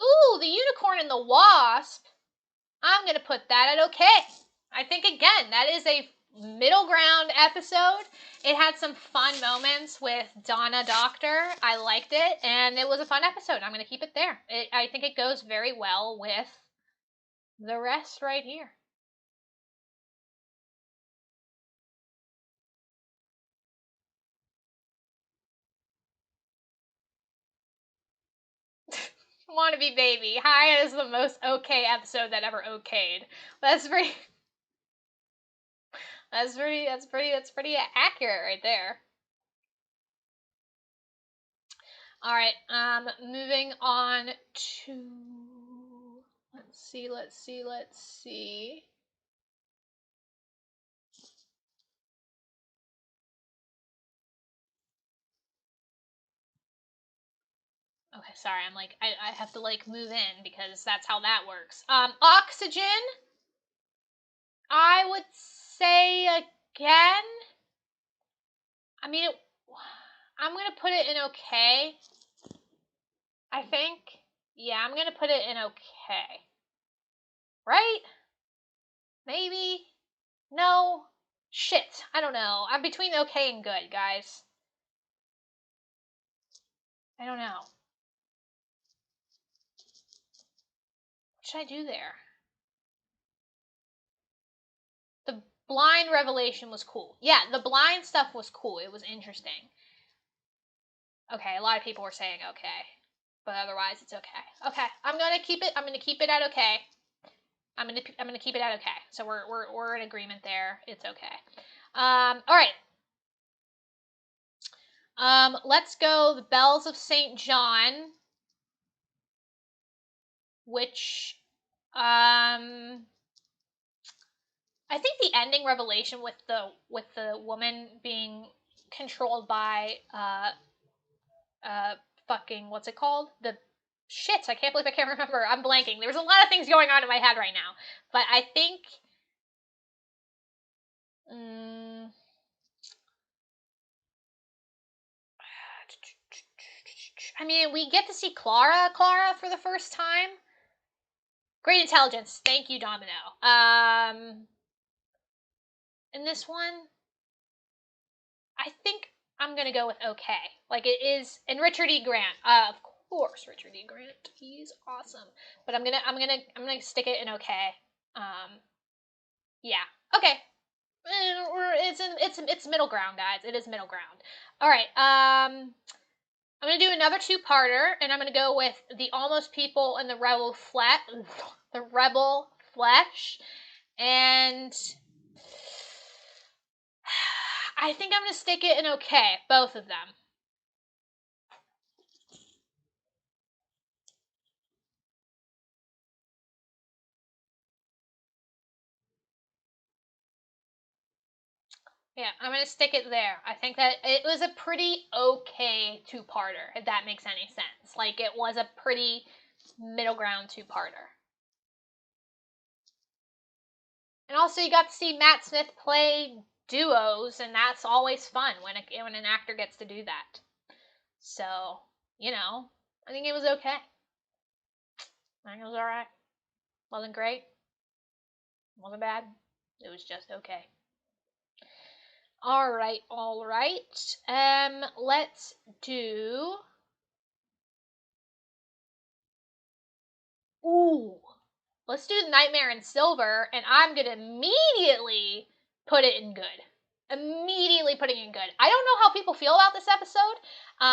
Ooh, the unicorn and the wasp. I'm gonna put that at okay. I think again, that is a middle ground episode. It had some fun moments with Donna Doctor. I liked it, and it was a fun episode. I'm gonna keep it there. I think it goes very well with the rest right here. Wannabe Baby. Hi is the most okay episode that ever okayed. That's pretty. That's pretty accurate right there. All right. Moving on to. Let's see. Okay, sorry. I'm like, I have to like move in because that's how that works. Oxygen. I would say again. I mean, I'm gonna put it in okay. I think. Yeah, I'm gonna put it in okay. Right? Maybe. No. Shit. I don't know. I'm between okay and good, guys. I don't know. What should I do there? The blind revelation was cool. Yeah, the blind stuff was cool. It was interesting. Okay, a lot of people were saying okay, but otherwise it's okay. Okay, I'm gonna keep it. I'm gonna keep it at okay. I'm gonna keep it at okay. So we're in agreement there. It's okay. All right. Let's go. The Bells of Saint John, which I think the ending revelation with the woman being controlled by fucking what's it called? The shit, I can't believe I can't remember. I'm blanking. There's a lot of things going on in my head right now. But I think I mean, we get to see Clara for the first time. Great intelligence. Thank you, Domino. In this one, I think I'm gonna go with okay. Like it is, and Richard E. Grant. Of course, Richard E. Grant. He's awesome. But I'm gonna stick it in okay. Yeah. Okay. It's middle ground, guys. It is middle ground. All right. I'm gonna do another two-parter, and I'm gonna go with the Almost People and the Rebel Flesh, and I think I'm gonna stick it in okay, both of them. Yeah, I'm gonna stick it there. I think that it was a pretty okay two-parter, if that makes any sense. Like it was a pretty middle ground two-parter. And also, you got to see Matt Smith play duos, and that's always fun when an actor gets to do that. So, I think it was okay. I think it was alright. Wasn't great. Wasn't bad. It was just okay. Alright. Let's do. Ooh. Let's do Nightmare in Silver, and I'm gonna immediately put it in good. Immediately putting it in good. I don't know how people feel about this episode,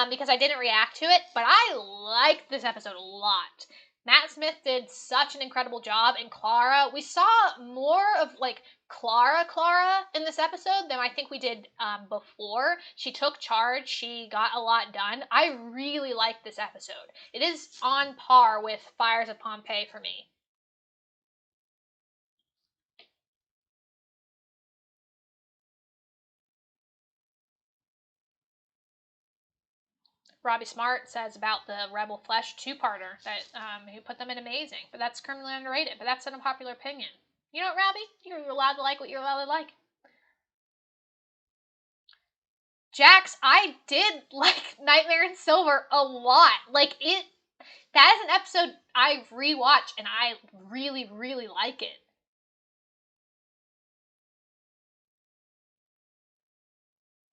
because I didn't react to it, but I liked this episode a lot. Matt Smith did such an incredible job, and Clara, we saw more of like Clara in this episode than I think we did before. She took charge, she got a lot done. I really liked this episode. It is on par with Fires of Pompeii for me. Robbie Smart says about the Rebel Flesh two-parter that who put them in amazing, but that's criminally underrated. But that's an unpopular opinion. You know what, Robbie? You're allowed to like what you're allowed to like. Jax, I did like Nightmare in Silver a lot. Like that is an episode I rewatch and I really, really like it.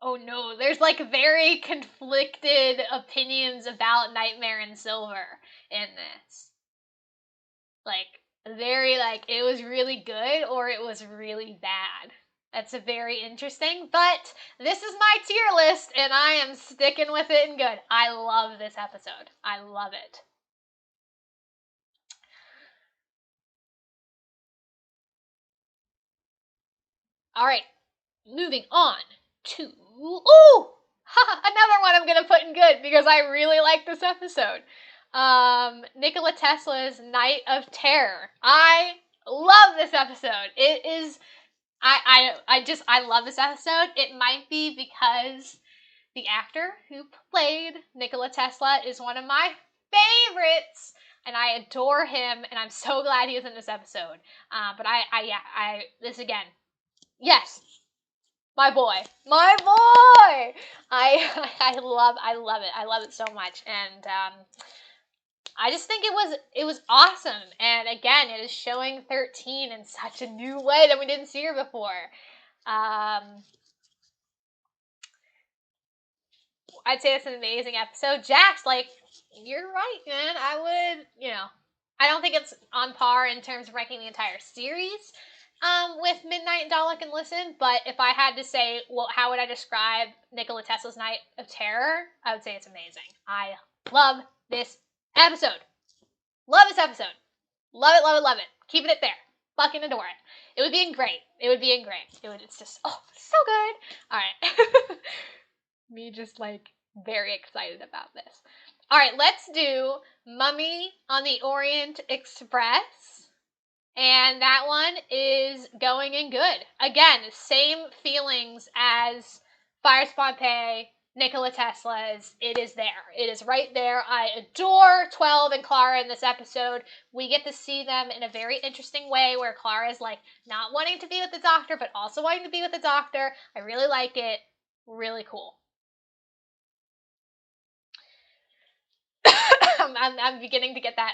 Oh no, there's like very conflicted opinions about Nightmare in Silver in this. Like, very, like, it was really good or it was really bad. That's a very interesting, but this is my tier list and I am sticking with it and good. I love this episode. I love it. All right, moving on to another one I'm gonna put in good because I really like this episode. Nikola Tesla's Night of Terror. I love this episode. It is I love this episode. It might be because the actor who played Nikola Tesla is one of my favorites, and I adore him, and I'm so glad he was in this episode. But this again, yes, my boy. I love it. I love it so much, and I just think it was awesome. And again, it is showing 13 in such a new way that we didn't see her before. I'd say it's an amazing episode. Jax, like, you're right, man. I would, I don't think it's on par in terms of ranking the entire series with Midnight and Dalek and Listen, but if I had to say, well, how would I describe Nikola Tesla's Night of Terror? I would say it's amazing. I love this episode. Love this episode. Love it, love it, love it. Keeping it there. Fucking adore it. It would be in great. It's just, so good. All right. Me just like very excited about this. All right, let's do Mummy on the Orient Express. And that one is going in good. Again, same feelings as Fire Pompeii, Nikola Tesla's. It is there. It is right there. I adore 12 and Clara in this episode. We get to see them in a very interesting way where Clara is like not wanting to be with the doctor, but also wanting to be with the doctor. I really like it. Really cool. I'm beginning to get that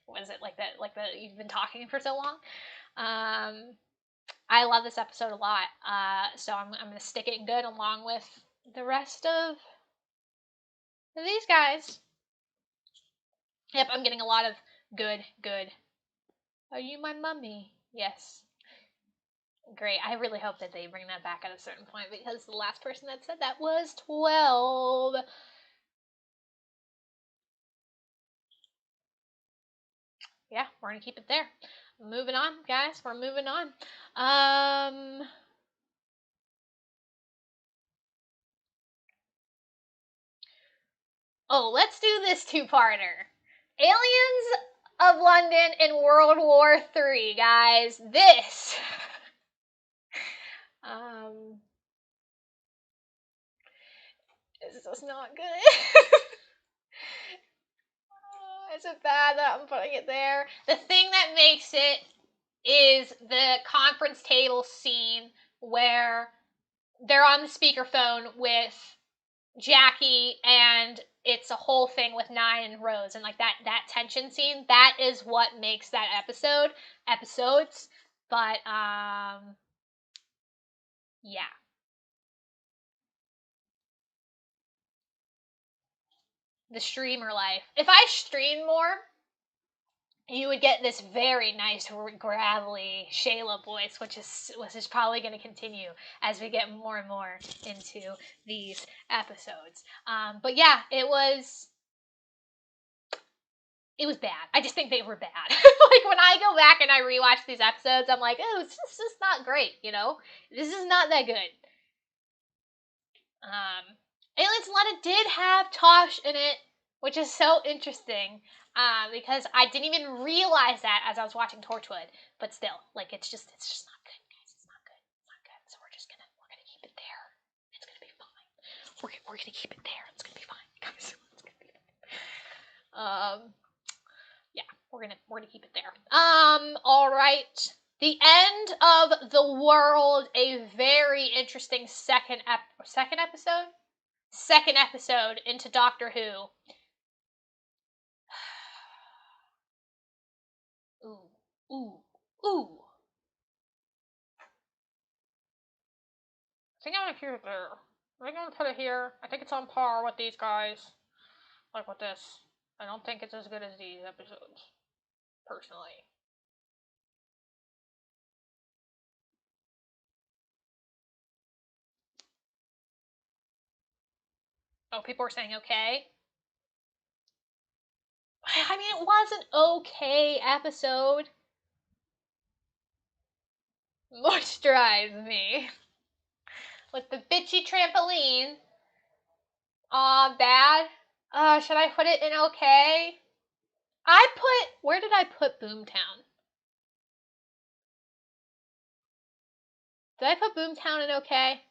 what is it like that you've been talking for so long. I love this episode a lot. So I'm gonna stick it good along with the rest of these guys. Yep, I'm getting a lot of good. Are you my mummy? Yes. Great. I really hope that they bring that back at a certain point because the last person that said that was 12. Yeah, we're gonna keep it there. Moving on, guys. We're moving on. Let's do this two-parter. Aliens of London in World War III, guys. This. This is not good. Is it bad that I'm putting it there? The thing that makes it is the conference table scene where they're on the speakerphone with Jackie and it's a whole thing with Nine and Rose and like that tension scene. That is what makes that episodes. But yeah. The streamer life. If I streamed more, you would get this very nice, gravelly Shayla voice, which is probably going to continue as we get more and more into these episodes. But yeah, it was it was bad. I just think they were bad. Like, when I go back and I rewatch these episodes, I'm like, oh, it's just not great, you know? This is not that good. Aliens Atlanta did have Tosh in it, which is so interesting, because I didn't even realize that as I was watching Torchwood. But still, like, it's just not good, guys. It's not good. It's not good. So we're gonna keep it there. It's gonna be fine. We're gonna keep it there. It's gonna be fine, guys. It's gonna be fine. Yeah, we're gonna keep it there. All right. The end of the world. A very interesting second episode into Doctor Who. Ooh. I think I'm gonna keep it there. I think I'm gonna put it here. I think it's on par with these guys. Like with this. I don't think it's as good as these episodes. Personally. Oh, people are saying okay. I mean, it was an okay episode. Moisturize me. With the bitchy trampoline. Aw, bad. Should I put it in okay? Where did I put Boomtown? Did I put Boomtown in okay?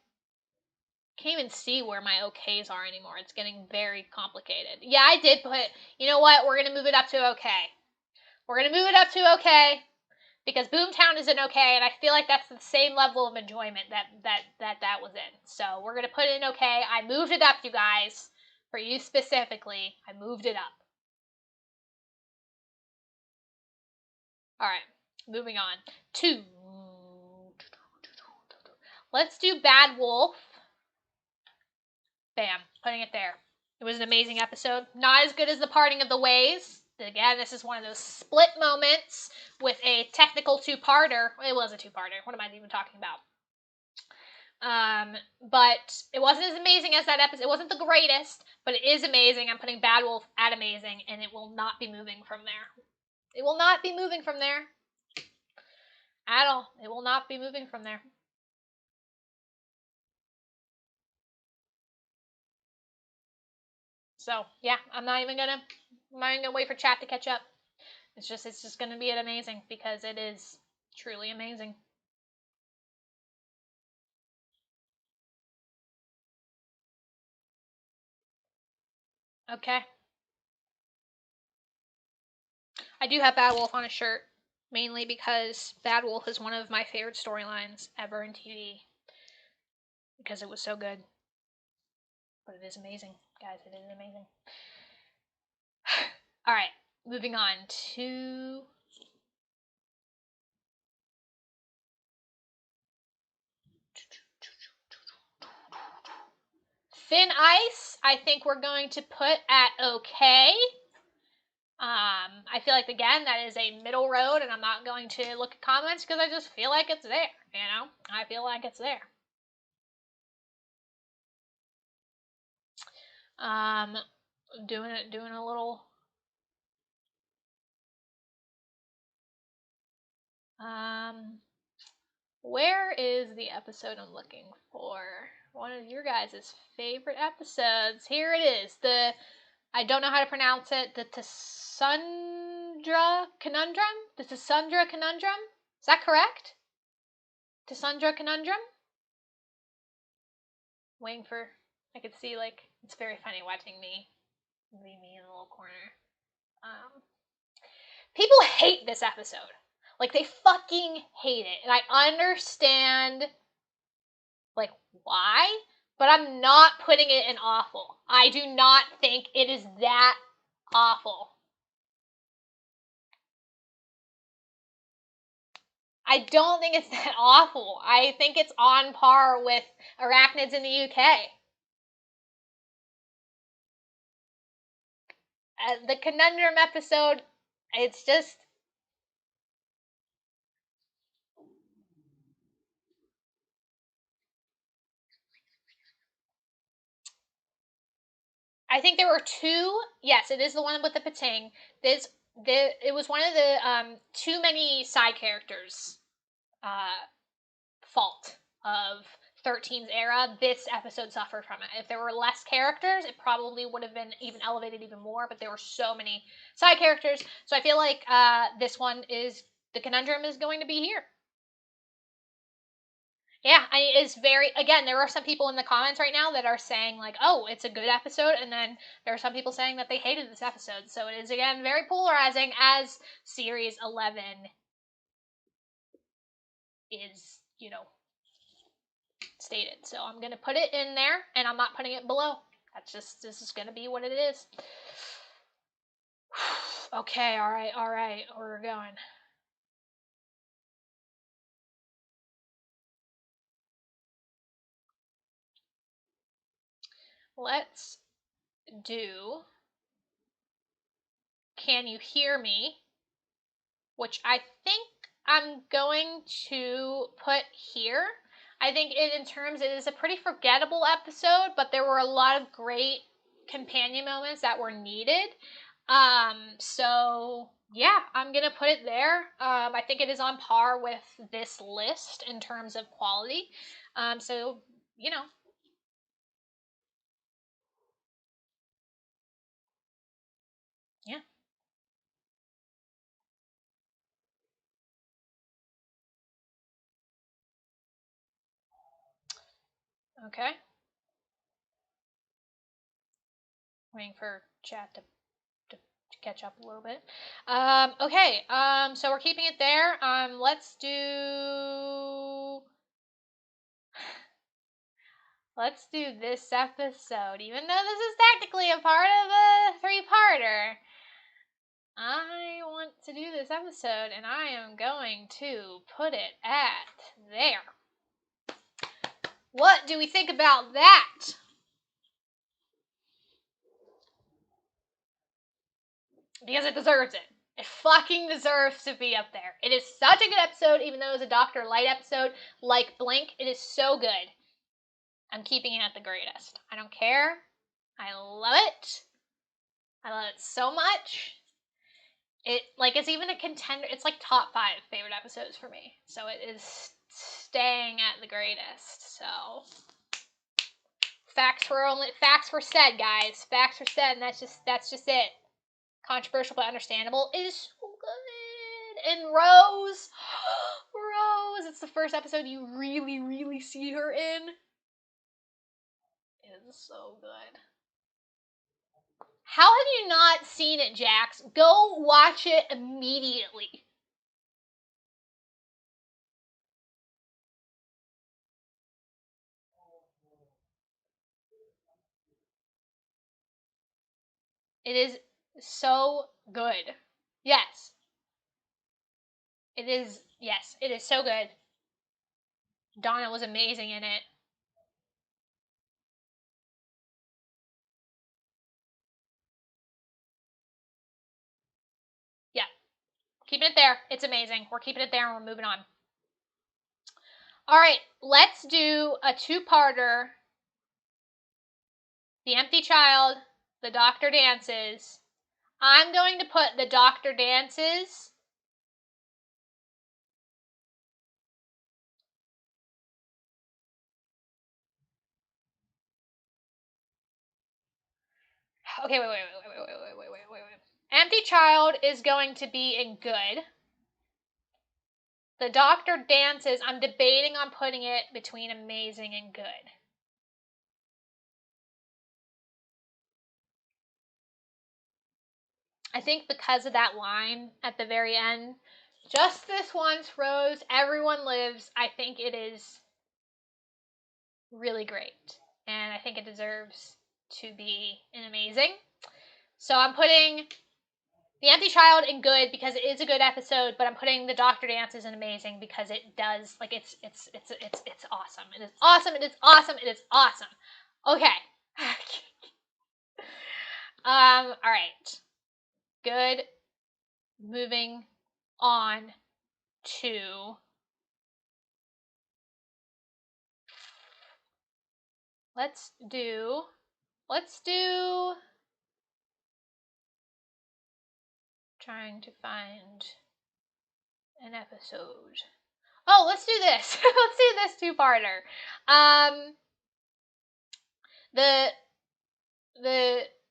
Can't even see where my okays are anymore. It's getting very complicated. Yeah, I did put, you know what? We're going to move it up to okay. We're going to move it up to okay. Because Boomtown is an okay, and I feel like that's the same level of enjoyment that was in. So we're going to put it in okay. I moved it up, you guys. For you specifically, I moved it up. Alright, moving on. Let's do Bad Wolf. Bam, putting it there. It was an amazing episode. Not as good as The Parting of the Ways. Again, this is one of those split moments with a technical two-parter. It was a two-parter. What am I even talking about? But it wasn't as amazing as that episode. It wasn't the greatest, but it is amazing. I'm putting Bad Wolf at amazing, and it will not be moving from there. It will not be moving from there. At all. It will not be moving from there. So, yeah, I'm not even gonna wait for chat to catch up. It's just gonna be amazing because it is truly amazing. Okay. I do have Bad Wolf on a shirt, mainly because Bad Wolf is one of my favorite storylines ever in TV. Because it was so good. But it is amazing, guys. It is amazing. Alright, moving on to Thin Ice. I think we're going to put at okay. I feel like, again, that is a middle road, and I'm not going to look at comments because I just feel like it's there, you know? I feel like it's there. Doing a little... Where is the episode I'm looking for? One of your guys' favorite episodes. Here it is. I don't know how to pronounce it. The Tassundra Conundrum? The Tassundra Conundrum? Is that correct? Tassundra Conundrum? Waiting for... I could see, like, it's very funny watching me in the little corner. People hate this episode. Like, they fucking hate it. And I understand, like, why, but I'm not putting it in awful. I do not think it is that awful. I don't think it's that awful. I think it's on par with Arachnids in the UK. The Conundrum episode, it's just... I think there were two. Yes, it is the one with the Pating. it was one of the too many side characters fault of 13's era. This episode suffered from it. If there were less characters, it probably would have been even elevated even more, but there were so many side characters. So I feel like this one is, the conundrum is going to be here. Yeah, it's very, again, there are some people in the comments right now that are saying, like, oh, it's a good episode, and then there are some people saying that they hated this episode. So it is, again, very polarizing, as Series 11 is, stated. So I'm going to put it in there, and I'm not putting it below. This is going to be what it is. Okay, all right, we're going. Let's do Can You Hear Me? Which I think I'm going to put here. I think it is a pretty forgettable episode, but there were a lot of great companion moments that were needed. So yeah, I'm gonna put it there. I think it is on par with this list in terms of quality. So yeah. Okay. Waiting for chat to catch up a little bit. Okay. So we're keeping it there. Let's do this episode, even though this is technically a part of a three-parter. I want to do this episode, and I am going to put it at there. What do we think about that? Because it deserves it. It fucking deserves to be up there. It is such a good episode, even though it was a Dr. Light episode. Like Blink, it is so good. I'm keeping it at the greatest. I don't care. I love it. I love it so much. It's even a contender. It's like top 5 favorite episodes for me. So it is staying at the greatest. So facts were said, guys. Facts were said, and that's just it. Controversial but understandable. It is so good. And Rose, Rose. It's the first episode you really, really see her in. It is so good. How have you not seen it, Jax? Go watch it immediately. It is so good. Yes. It is, yes, it is so good. Donna was amazing in it. Yeah. Keeping it there. It's amazing. We're keeping it there and we're moving on. All right, let's do a two-parter. The Empty Child, The Doctor Dances. I'm going to put The Doctor Dances. Okay, wait. Empty Child is going to be in good. The Doctor Dances, I'm debating on putting it between amazing and good. I think because of that line at the very end, just this once, Rose, everyone lives, I think it is really great. And I think it deserves to be an amazing. So I'm putting The Empty Child in good because it is a good episode, but I'm putting The Doctor Dances in amazing because it does, like, it's awesome. It is awesome. It is awesome. It is awesome. Okay. All right. Good. Moving on to let's do Trying to find an episode. Oh, let's do this. Let's do this two-parter. The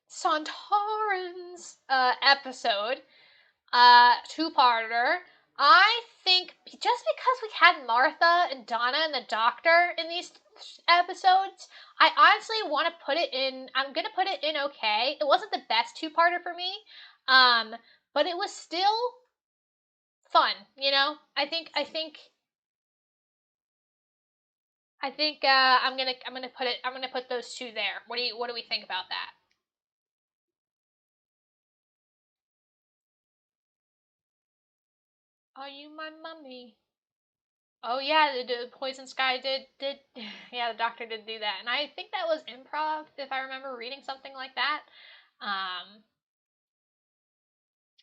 Sontarans episode, two-parter. I think just because we had Martha and Donna and the Doctor in these episodes, I honestly want to put it in. I'm gonna put it in okay. It wasn't the best two-parter for me, but it was still fun. You know, I think I'm gonna put those two there. What do we think about that? Are you my mummy? Oh yeah, the Poison Sky did yeah, the Doctor did do that, and I think that was improv if I remember reading something like that.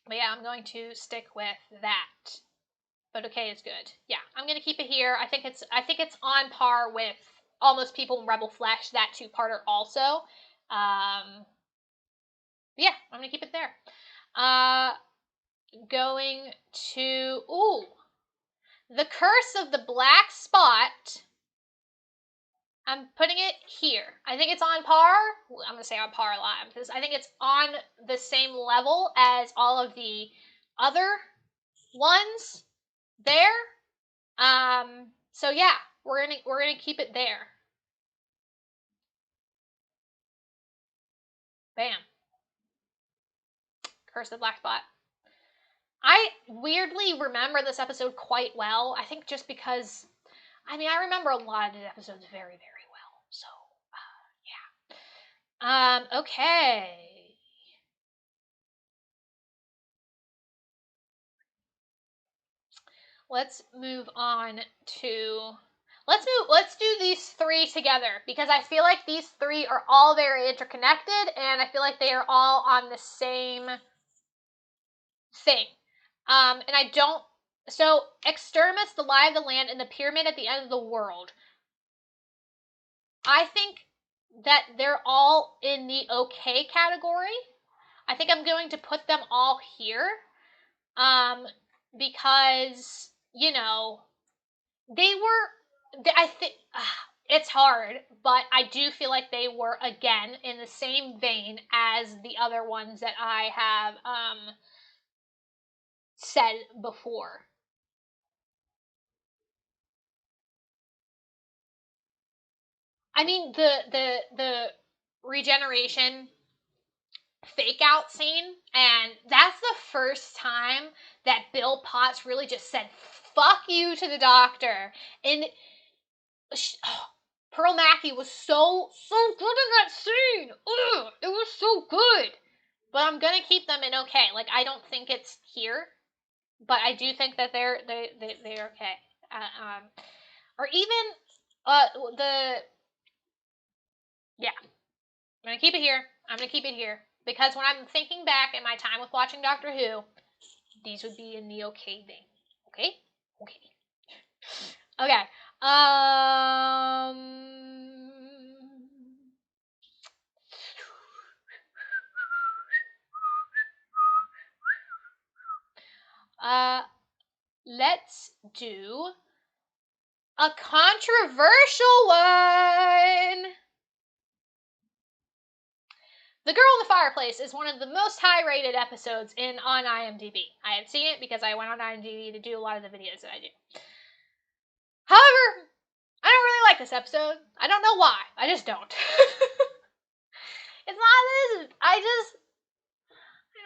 But yeah, I'm going to stick with that. But okay is good. Yeah, I'm gonna keep it here. I think it's on par with Almost People and Rebel Flesh, that two-parter also. Yeah, I'm gonna keep it there. Going to The Curse of the Black Spot. I'm putting it here. I think it's on par. I'm going to say on par a lot because I think it's on the same level as all of the other ones there. So yeah, we're gonna keep it there. Bam. Curse of the Black Spot. I weirdly remember this episode quite well. I think just because, I mean, I remember a lot of the episodes very, very well. So, yeah. Okay. Let's move on to let's do these three together because I feel like these three are all very interconnected and I feel like they are all on the same thing. And I don't so Extremis, the Lie of the Land, and the Pyramid at the End of the World. I think that they're all in the okay category. I think I'm going to put them all here. Because, you know, I think it's hard, but I do feel like they were again in the same vein as the other ones that I have said before. I mean the regeneration fake out scene, and that's the first time that Bill Potts really just said fuck you to the Doctor. And Pearl Mackie was so good in that scene. Ugh, it was so good. But I'm gonna keep them in okay. Like I don't think it's here, but I do think that they're okay. Or even the yeah. I'm gonna keep it here. I'm gonna keep it here because when I'm thinking back in my time with watching Doctor Who, these would be in the okay vein. Okay. Okay. Let's do a controversial one. The Girl in the Fireplace is one of the most high-rated episodes on IMDb. I had seen it because I went on IMDb to do a lot of the videos that I do. However, I don't really like this episode. I don't know why. I just don't. It's not this. I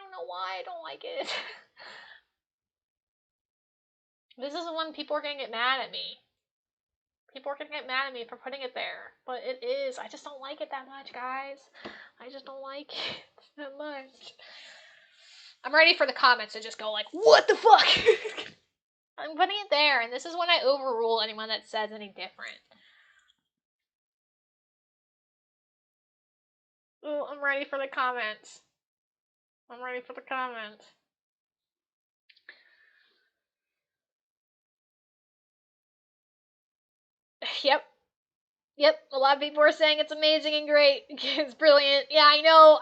don't know why I don't like it. This is when people are gonna get mad at me. People are gonna get mad at me for putting it there. But it is. I just don't like it that much, guys. I just don't like it that much. I'm ready for the comments to just go like, what the fuck? I'm putting it there, and this is when I overrule anyone that says any different. Ooh, I'm ready for the comments. I'm ready for the comments. Yep. Yep, a lot of people are saying it's amazing and great. It's brilliant. Yeah, I know.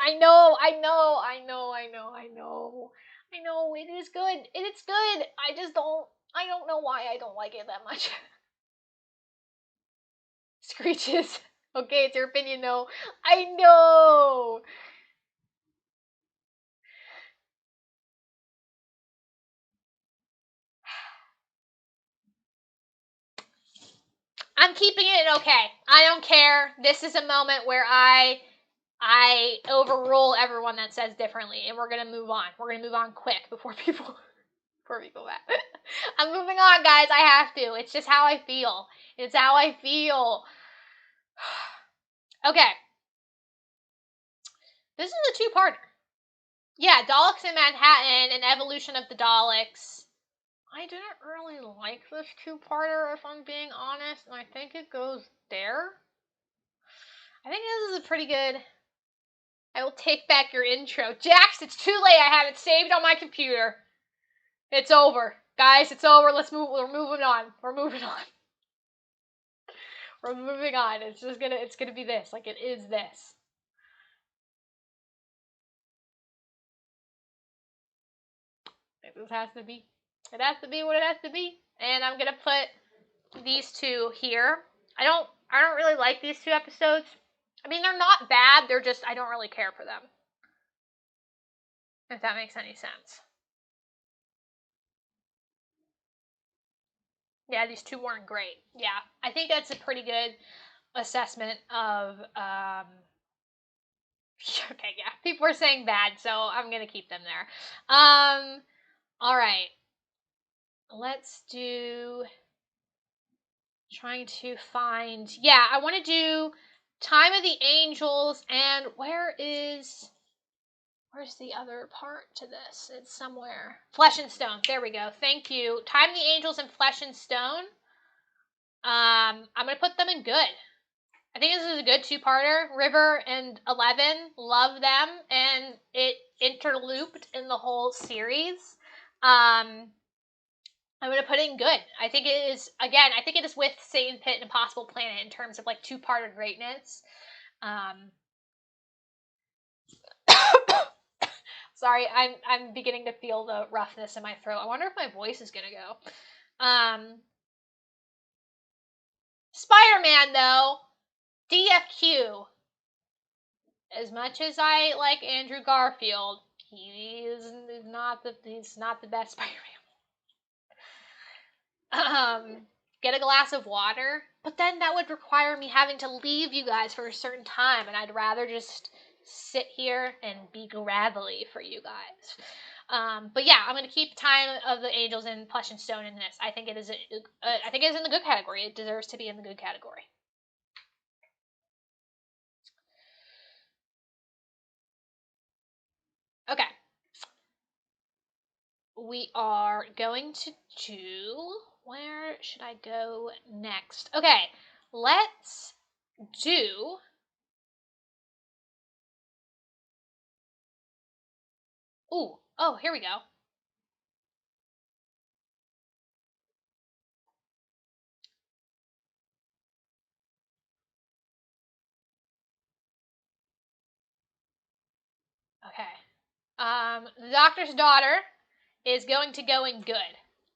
I know, it is good. It's good. I don't know why I don't like it that much. Screeches. Okay, it's your opinion, no. I know. I'm keeping it okay. I don't care. This is a moment where I overrule everyone that says differently, and we're gonna move on. We're gonna move on quick before people back. I'm moving on, guys. I have to. It's just how I feel. It's how I feel. Okay. This is a two-parter. Yeah, Daleks in Manhattan, an evolution of the Daleks. I didn't really like this two-parter, if I'm being honest, and I think it goes there. I think this is a pretty good... I will take back your intro. Jax, it's too late. I have it saved on my computer. It's over. Guys, it's over. Let's move. We're moving on. We're moving on. We're moving on. It's gonna be this. Like, it is this. This has to be. It has to be what it has to be. And I'm gonna put these two here. I don't really like these two episodes. I mean, they're not bad. They're just, I don't really care for them. If that makes any sense. Yeah, these two weren't great. Yeah, I think that's a pretty good assessment of, okay, yeah, people are saying bad, so I'm gonna keep them there. All right. Let's do, trying to find, yeah, I want to do Time of the Angels, and where's the other part to this? It's somewhere. Flesh and Stone. There we go. Thank you. Time of the Angels and Flesh and Stone. I'm going to put them in good. I think this is a good two-parter. River and 11, love them, and it interlooped in the whole series. I'm going to put it in good. I think it is, again, I think it is with Satan Pit and Impossible Planet in terms of, like, two-parter greatness. Sorry, I'm beginning to feel the roughness in my throat. I wonder if my voice is gonna go. Spider-Man, though, DFQ. As much as I like Andrew Garfield, he's not the best Spider-Man. Get a glass of water, but then that would require me having to leave you guys for a certain time, and I'd rather just sit here and be gravelly for you guys. But yeah, I'm gonna keep Time of the Angels and Flesh and Stone in this. I think it is. I think it is in the good category. It deserves to be in the good category. Okay. We are going to do. Where should I go next? Okay, let's do. Ooh. Oh, here we go. Okay. The Doctor's Daughter is going to go in good.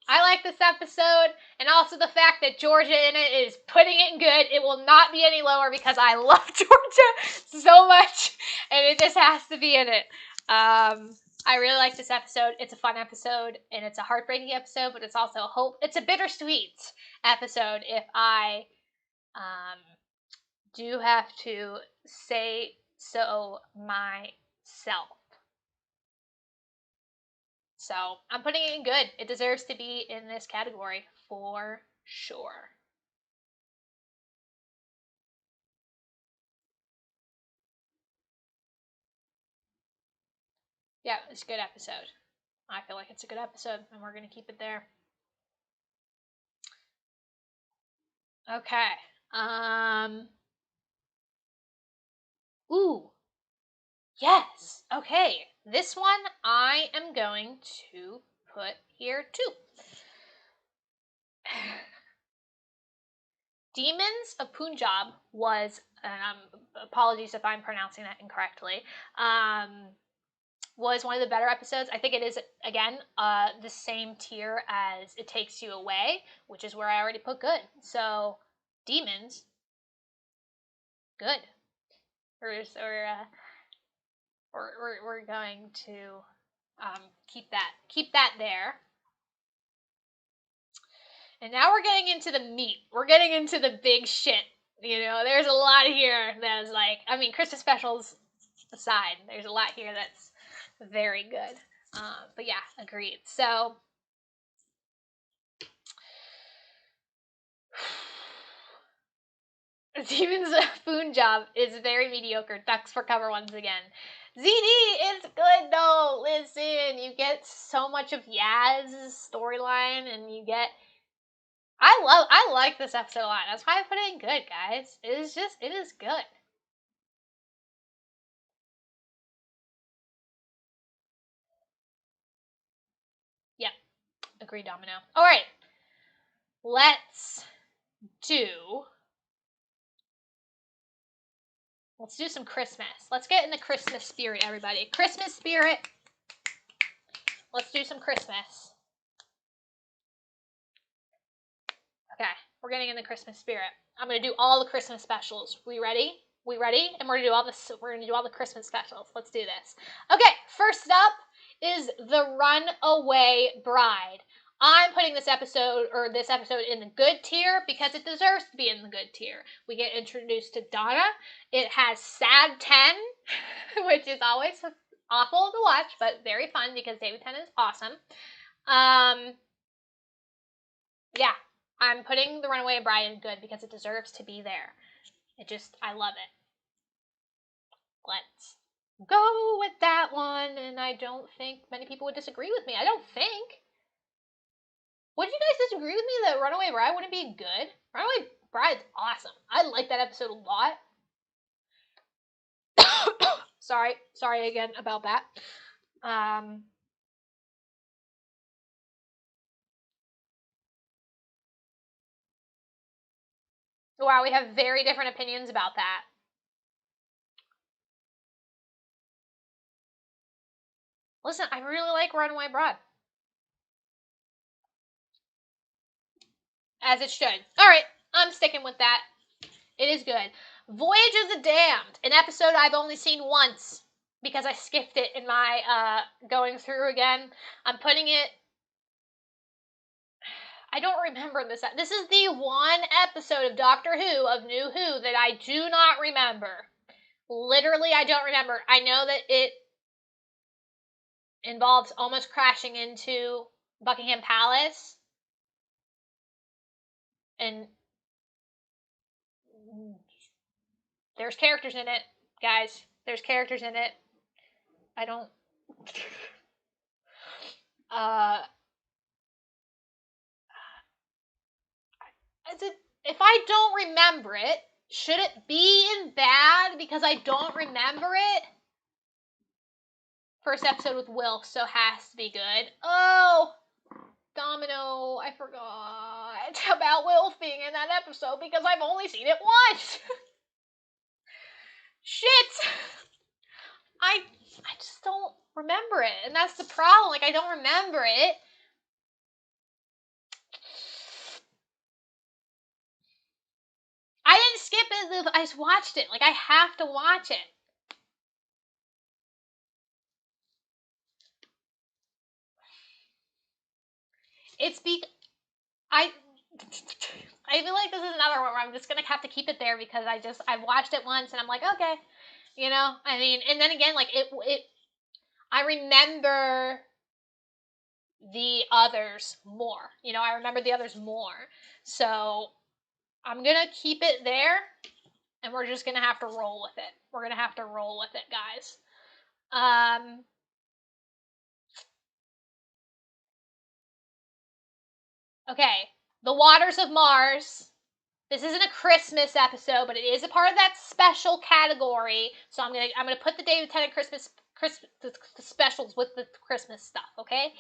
I like this episode, and also the fact that Georgia in it is putting it in good. It will not be any lower because I love Georgia so much, and it just has to be in it. I really like this episode. It's a fun episode, and it's a heartbreaking episode, but it's also it's a bittersweet episode if I do have to say so myself. So I'm putting it in good. It deserves to be in this category for sure. Yeah, it's a good episode. I feel like it's a good episode, and we're going to keep it there. Okay. Ooh. Yes. Okay. This one I am going to put here too. Demons of Punjab was, apologies if I'm pronouncing that incorrectly, was one of the better episodes. I think it is, again, the same tier as It Takes You Away, which is where I already put good. So, Demons, good. We're going to keep that there. And now we're getting into the meat. We're getting into the big shit. There's a lot here that is like, Christmas specials aside, there's a lot here that's very good. But yeah, agreed. So, Steven's spoon job is very mediocre. Ducks for cover once again. ZD, it's good though. Listen, you get so much of Yaz's storyline, and you get. I like this episode a lot. That's why I put it in good, guys. It is good. Yep, agree, Domino. All right, let's do some Christmas. Let's get in the Christmas spirit, everybody. Christmas spirit. Let's do some Christmas. Okay, we're getting in the Christmas spirit. I'm gonna do all the Christmas specials. We ready? We ready? And we're gonna do all the Christmas specials. Let's do this. Okay, first up is The Runaway Bride. I'm putting this episode in the good tier because it deserves to be in the good tier. We get introduced to Donna. It has Sad 10, which is always awful to watch, but very fun because David Tennant is awesome. Yeah, I'm putting The Runaway Bride in good because it deserves to be there. I love it. Let's go with that one, and I don't think many people would disagree with me. I don't think. Would you guys disagree with me that Runaway Bride wouldn't be good? Runaway Bride's awesome. I like that episode a lot. Sorry again about that. Wow, we have very different opinions about that. Listen, I really like Runaway Bride. As it should. Alright, I'm sticking with that. It is good. Voyage of the Damned, an episode I've only seen once because I skipped it in my going through again. I'm putting it. I don't remember this. This is the one episode of Doctor Who, of NuWho, that I do not remember. Literally, I don't remember. I know that it involves almost crashing into Buckingham Palace. And there's characters in it, guys. There's characters in it. I don't. If I don't remember it, should it be in bad because I don't remember it? First episode with Wilf, so has to be good. Oh, Domino, I forgot about Wilf being in that episode because I've only seen it once. Shit. I just don't remember it, and that's the problem. Like, I don't remember it. I didn't skip it. I just watched it. Like, I have to watch it. I feel like this is another one where I'm just gonna have to keep it there because I've watched it once and I'm like, okay, and then again, like I remember the others more. I remember the others more. So I'm gonna keep it there, and we're just gonna have to roll with it. We're gonna have to roll with it, guys. Okay, The Waters of Mars. This isn't a Christmas episode, but it is a part of that special category. So I'm gonna put the David Tennant Christmas the specials with the Christmas stuff. Okay.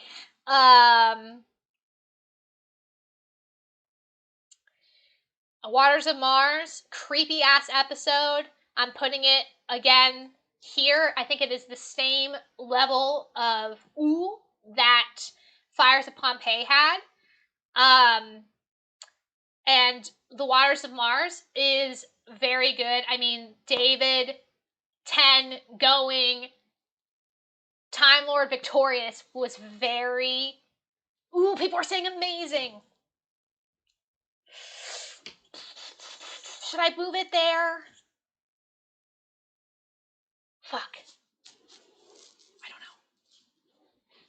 Waters of Mars, creepy ass episode. I'm putting it again here, I think it is the same level of ooh that Fires of Pompeii had. And The Waters of Mars is very good. I mean, David, 10, going, Time Lord Victorious was very... Ooh, people are saying amazing. Should I move it there? Fuck. I don't know.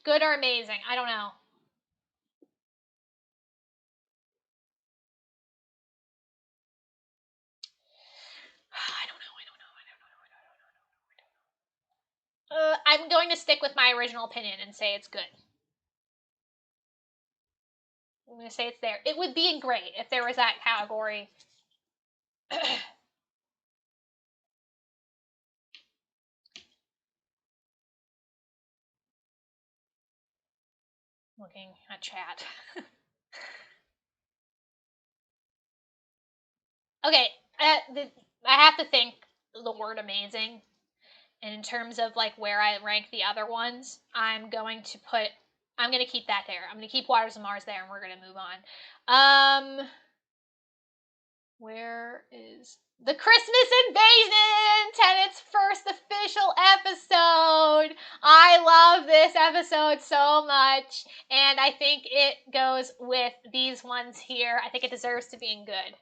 Good or amazing? I don't know. I'm going to stick with my original opinion and say it's good. I'm going to say it's there. It would be great if there was that category. Looking at chat. Okay, I have to think the word amazing. And in terms of like where I rank the other ones, I'm going to keep that there. I'm going to keep Waters of Mars there, and we're going to move on. Where is the Christmas Invasion? Tenet's first official episode. I love this episode so much, and I think it goes with these ones here. I think it deserves to be in good.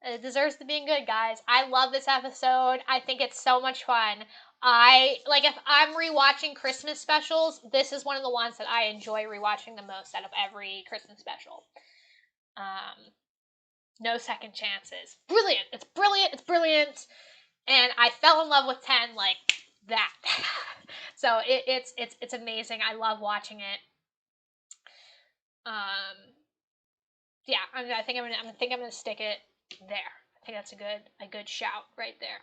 It deserves to be good, guys. I love this episode. I think it's so much fun. If I'm rewatching Christmas specials, this is one of the ones that I enjoy rewatching the most out of every Christmas special. No second chances. Brilliant. It's brilliant. It's brilliant. And I fell in love with 10 like that. So it's amazing. I love watching it. Yeah, I think I'm gonna stick it there. I think that's a good shout right there.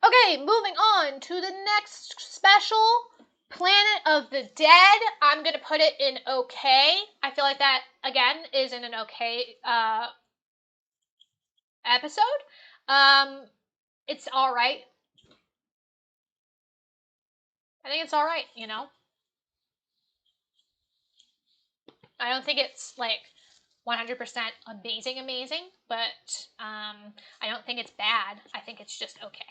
Okay, moving on to the next special, Planet of the Dead. I'm gonna put it in okay. I feel like that again is in an okay episode. It's all right. I think it's all right. You know, I don't think it's like 100% amazing, but I don't think it's bad. I think it's just okay.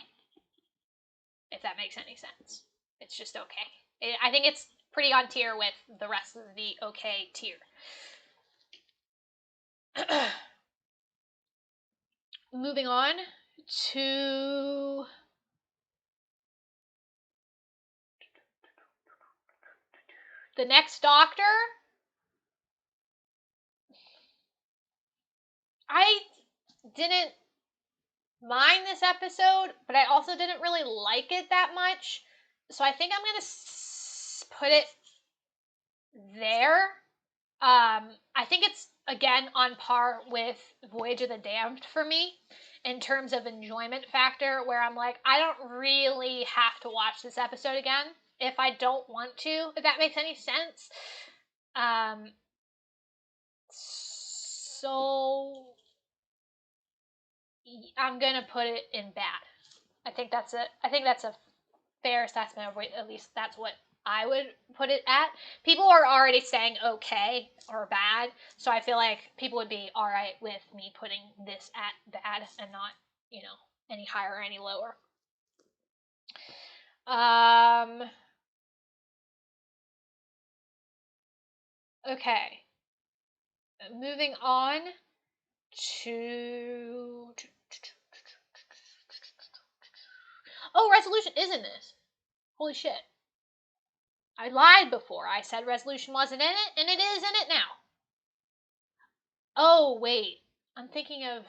If that makes any sense. It's just okay. I think it's pretty on tier with the rest of the okay tier. Moving on to the next Doctor. I didn't mind this episode, but I also didn't really like it that much. So I think I'm going to put it there. I think it's, again, on par with Voyage of the Damned for me in terms of enjoyment factor, where I'm like, I don't really have to watch this episode again if I don't want to, if that makes any sense. So I'm gonna put it in bad. I think that's a fair assessment of at least that's what I would put it at. People are already saying okay or bad, so I feel like people would be all right with me putting this at bad and not, any higher or any lower. Okay. Moving on to... Oh, Resolution is in this. Holy shit. I lied before. I said Resolution wasn't in it, and it is in it now. Oh, wait. I'm thinking of...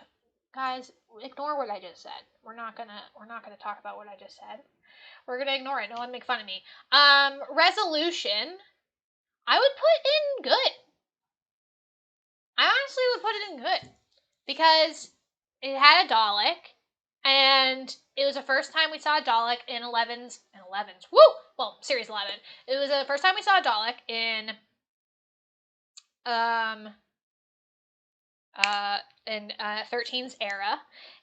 Guys, ignore what I just said. We're not gonna talk about what I just said. We're gonna ignore it. No one make fun of me. Resolution, I would put in good. I honestly would put it in good. Because it had a Dalek, and it was the first time we saw a Dalek in 11's. Woo! well, series 11. It was the first time we saw a Dalek in um in 13's era,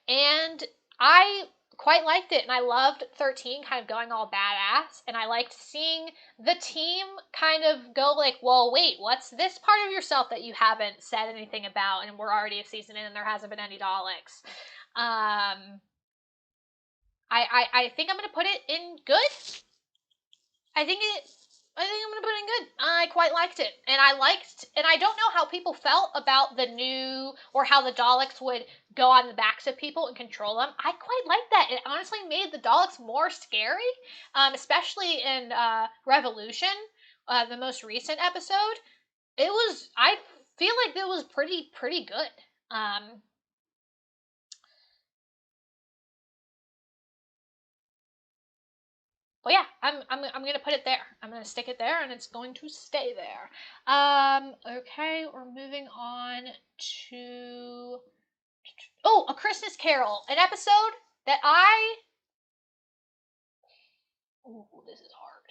and I quite liked it, and I loved 13 kind of going all badass, and I liked seeing the team kind of go like, well, wait, what's this part of yourself that you haven't said anything about, and we're already a season in and there hasn't been any Daleks. I think I'm gonna put it in good. I think I'm gonna put it in good. I quite liked it, and I don't know how people felt about the new, or how the Daleks would go on the backs of people and control them. I quite liked that. It honestly made the Daleks more scary, especially in Revolution, the most recent episode. I feel like it was pretty good. Well, yeah, I'm gonna put it there. I'm gonna stick it there, and it's going to stay there. Okay, we're moving on to A Christmas Carol, an episode that I. Ooh, this is hard.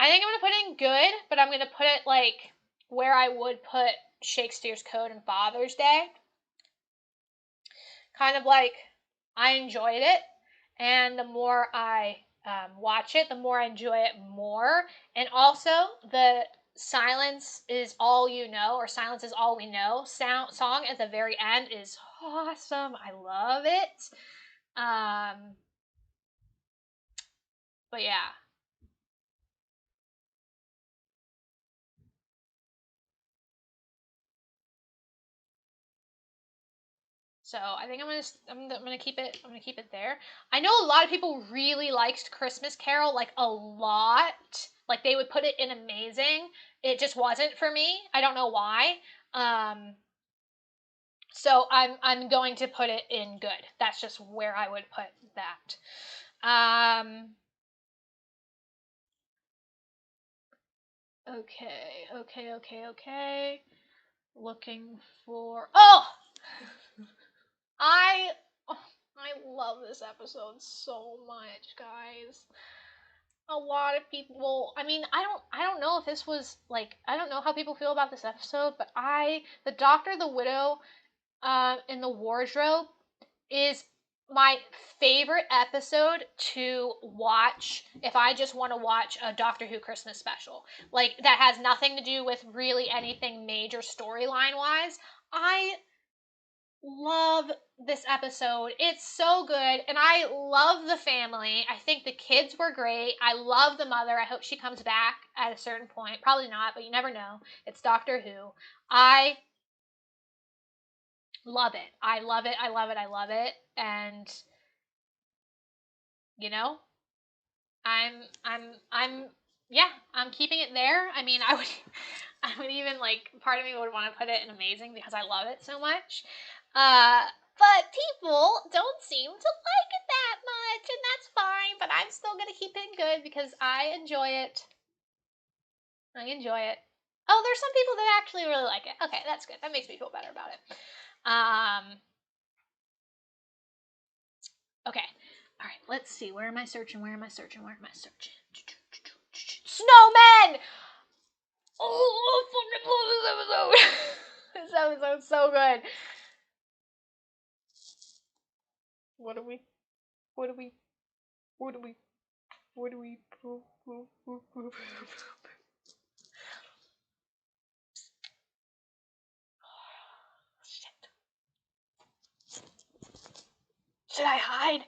I think I'm gonna put it in good, but I'm gonna put it like where I would put Shakespeare's Code and Father's Day. Kind of like I enjoyed it, and the more I watch it, the more I enjoy it more. And also, the Silence is All You Know, or Silence is All We Know song at the very end is awesome. I love it. But yeah. So I think I'm gonna keep it. I'm gonna keep it there. I know a lot of people really liked Christmas Carol, like a lot. Like they would put it in amazing. It just wasn't for me. I don't know why. Um, so I'm going to put it in good. That's just where I would put that. Okay. Looking for I I love this episode so much, guys. A lot of people, I mean, I don't know if this was like, I don't know how people feel about this episode, but the Doctor, the Widow, in the wardrobe is my favorite episode to watch if I just want to watch a Doctor Who Christmas special. Like, that has nothing to do with really anything major storyline wise. I love this episode. It's so good, and I love the family. I think the kids were great. I love the mother. I hope she comes back at a certain point. Probably not, but you never know. It's Doctor Who. I love it. I love it. I love it. I love it. And you know, I'm yeah, I'm keeping it there. I mean, I would even like, part of me would want to put it in amazing because I love it so much. Uh but people don't seem to like it that much, and that's fine, but I'm still going to keep it good because I enjoy it. I enjoy it. Oh, there's some people that actually really like it. Okay, that's good. That makes me feel better about it. Okay. All right, let's see. Where am I searching? Snowmen! Oh, I fucking love this episode. This episode's so good. What do we? What do we? What do we? What do we? Shit. Should I hide?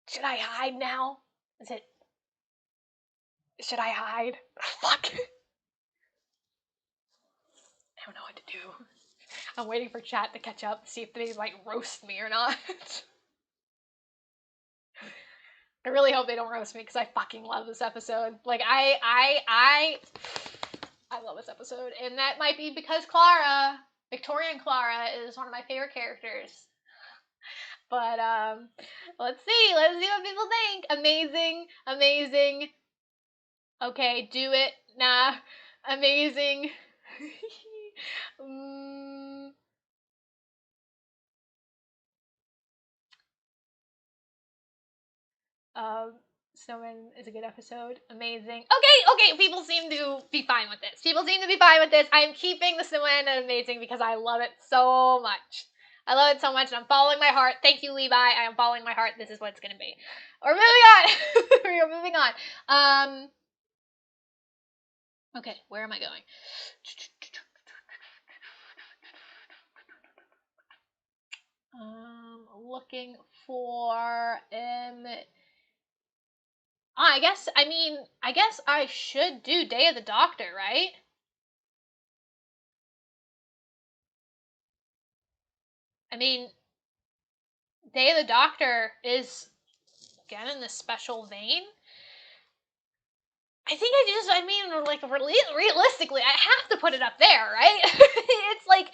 Should I hide now? Is it? Should I hide? Fuck. I don't know what to do. I'm waiting for chat to catch up to see if they like roast me or not. I really hope they don't roast me because I fucking love this episode. Like I love this episode, and that might be because Victorian Clara, is one of my favorite characters. But let's see what people think. Amazing. Okay, do it. Nah, amazing. Snowman is a good episode. Amazing. Okay, people seem to be fine with this. I am keeping the Snowman at amazing because I love it so much. And I'm following my heart. Thank you, Levi. I am following my heart. This is what it's going to be. We're moving on. We're moving on. Okay, where am I going? Looking for I guess I should do Day of the Doctor, right? I mean, Day of the Doctor is again in this special vein. I think realistically, I have to put it up there, right? It's like,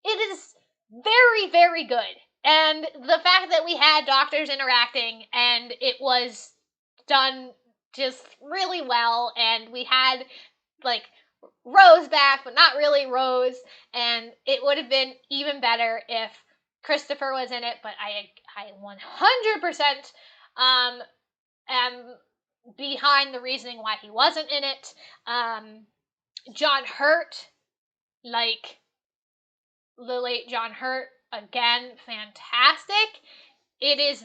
it is very, very good. And the fact that we had doctors interacting and it was done just really well, and we had, like, Rose back, but not really Rose, and it would have been even better if Christopher was in it, but I 100% am behind the reasoning why he wasn't in it. John Hurt, like the late John Hurt, again, fantastic. It is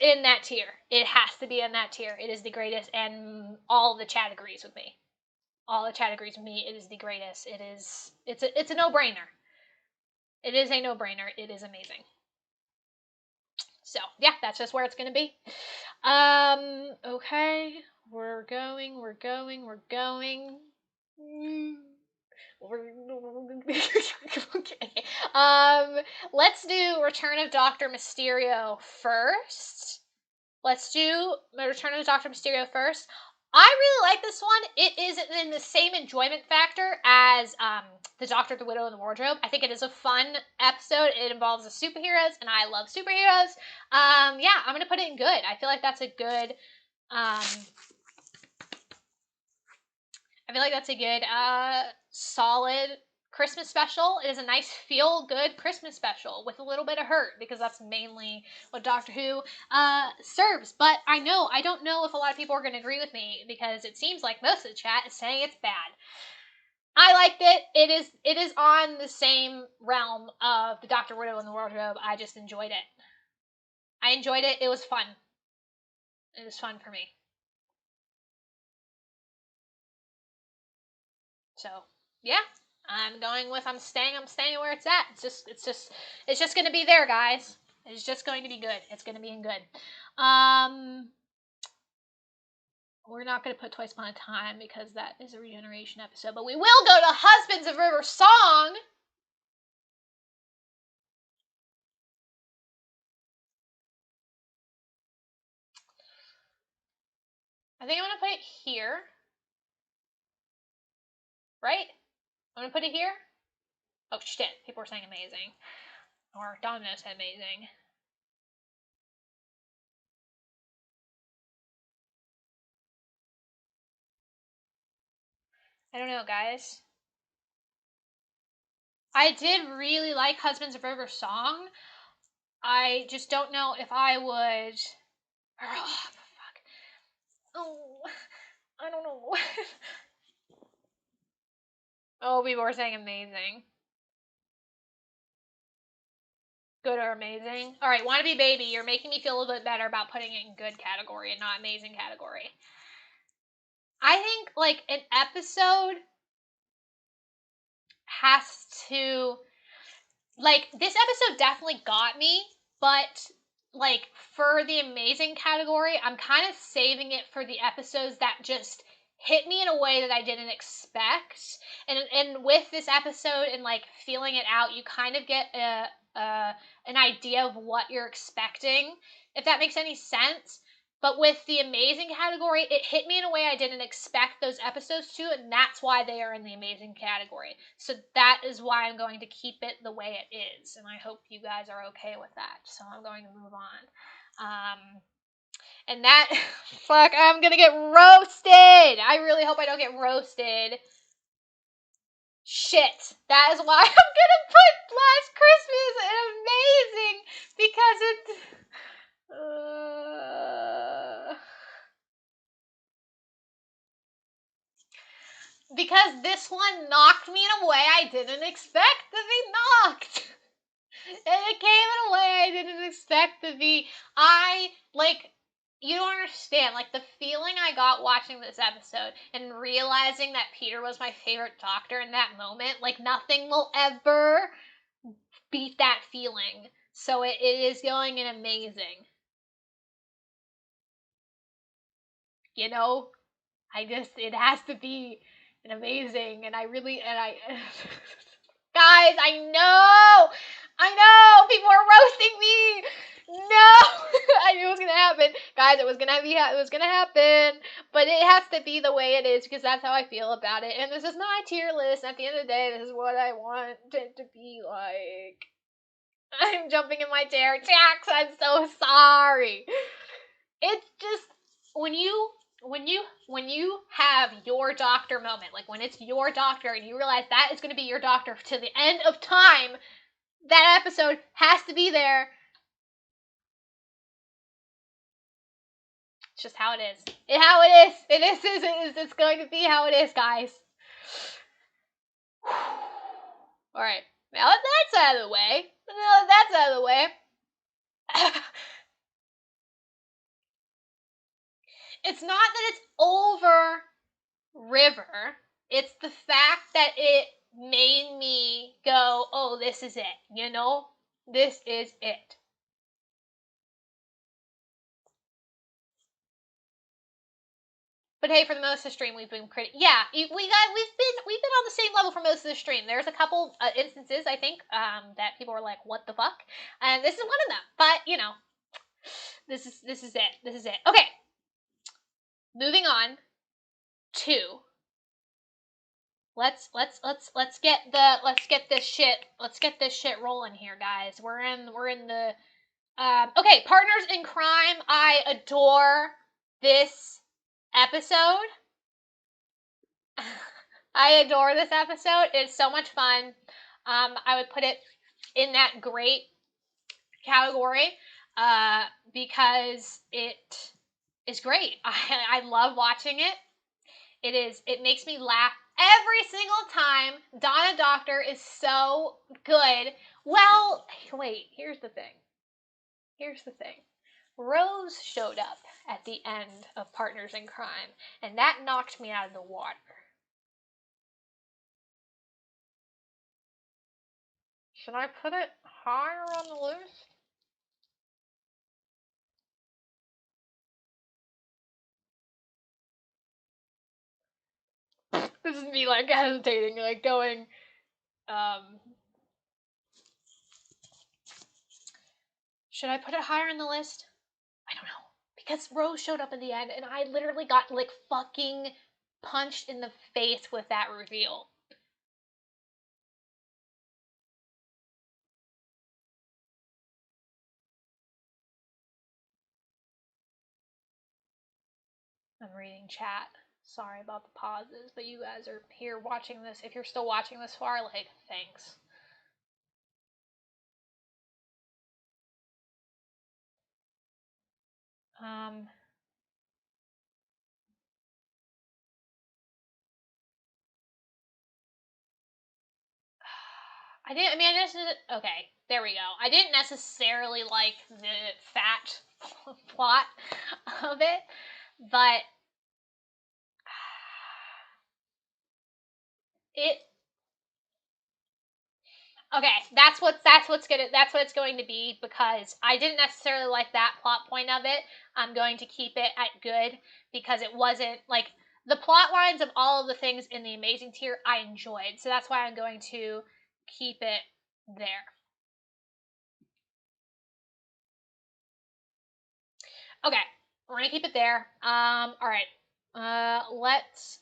in that tier. It has to be in that tier. It is the greatest, and all the chat agrees with me. It is the greatest. It's a no-brainer. It is a no-brainer. It is amazing. So, yeah, that's just where it's going to be. Okay. We're going. Okay. Let's do Return of Dr. Mysterio first. I really like this one. It is in the same enjoyment factor as The Doctor, the Widow, and the Wardrobe. I think it is a fun episode. It involves the superheroes, and I love superheroes. Yeah, I'm gonna put it in good. I feel like that's a good solid Christmas special. It is a nice feel-good Christmas special with a little bit of hurt, because that's mainly what Doctor Who serves. But I don't know if a lot of people are going to agree with me, because it seems like most of the chat is saying it's bad. I liked it. It is on the same realm of the Doctor, Widow, and the Wardrobe. I just enjoyed it. It was fun. It was fun for me. So, yeah. I'm staying where it's at. It's just gonna be there, guys. It's just going to be good. It's gonna be in good. We're not gonna put Twice Upon a Time because that is a regeneration episode, but we will go to Husbands of River Song. I think I'm gonna put it here. Right? I'm gonna put it here. Oh shit, people are saying amazing. Or Domino said amazing. I don't know, guys. I did really like Husbands of River Song. I just don't know if I would. Oh, fuck. Oh, I don't know. Oh, people are saying amazing. Good or amazing? Alright, Wanna Be Baby, you're making me feel a little bit better about putting it in good category and not amazing category. I think, like, an episode has to... Like, this episode definitely got me, but, like, for the amazing category, I'm kind of saving it for the episodes that just hit me in a way that I didn't expect. And with this episode and, like, feeling it out, you kind of get an idea of what you're expecting, if that makes any sense. But with the amazing category, it hit me in a way I didn't expect those episodes to, and that's why they are in the amazing category. So that is why I'm going to keep it the way it is, and I hope you guys are okay with that. So I'm going to move on. And that, fuck, I'm gonna get roasted! I really hope I don't get roasted. Shit. That is why I'm gonna put Last Christmas in amazing, because it's... because this one knocked me in a way I didn't expect to be knocked. And it came in a way I didn't expect to be. You don't understand, like, the feeling I got watching this episode and realizing that Peter was my favorite Doctor in that moment, like, nothing will ever beat that feeling. So it is going in amazing. You know? It has to be an amazing, and guys, I know, people are roasting me. No, I knew it was gonna happen, guys. It was gonna happen, but it has to be the way it is because that's how I feel about it. And this is my tier list. At the end of the day, this is what I want it to be like. I'm jumping in my chair, Jax. I'm so sorry. It's just when you have your Doctor moment, like when it's your Doctor and you realize that is going to be your Doctor to the end of time, that episode has to be there. It's just how it is. It's going to be how it is, guys. Alright, now that that's out of the way, it's not that it's over River. It's the fact that it made me go, oh, this is it, you know? This is it. But hey, for the most of the stream, we've been we've been on the same level for most of the stream. There's a couple instances I think that people were like, "What the fuck?" And this is one of them. But you know, this is it. This is it. Okay, moving on to let's get this shit rolling here, guys. We're in the okay, Partners in Crime. I adore this episode. I adore this episode. It's so much fun. I would put it in that great category because it is great. I love watching it. It makes me laugh every single time. Donna Doctor is so good. Well, wait, here's the thing. Rose showed up at the end of Partners in Crime, and that knocked me out of the water. Should I put it higher on the list? This is me, like, hesitating, like, going, should I put it higher on the list? I don't know. Because Rose showed up in the end, and I literally got, like, fucking punched in the face with that reveal. I'm reading chat. Sorry about the pauses, but you guys are here watching this. If you're still watching this far, like, thanks. Okay, there we go. I didn't necessarily like the fat plot of it, but okay, that's what it's going to be because I didn't necessarily like that plot point of it. I'm going to keep it at good because it wasn't like the plot lines of all of the things in the amazing tier I enjoyed. So that's why I'm going to keep it there. Okay, we're gonna keep it there. All right. Let's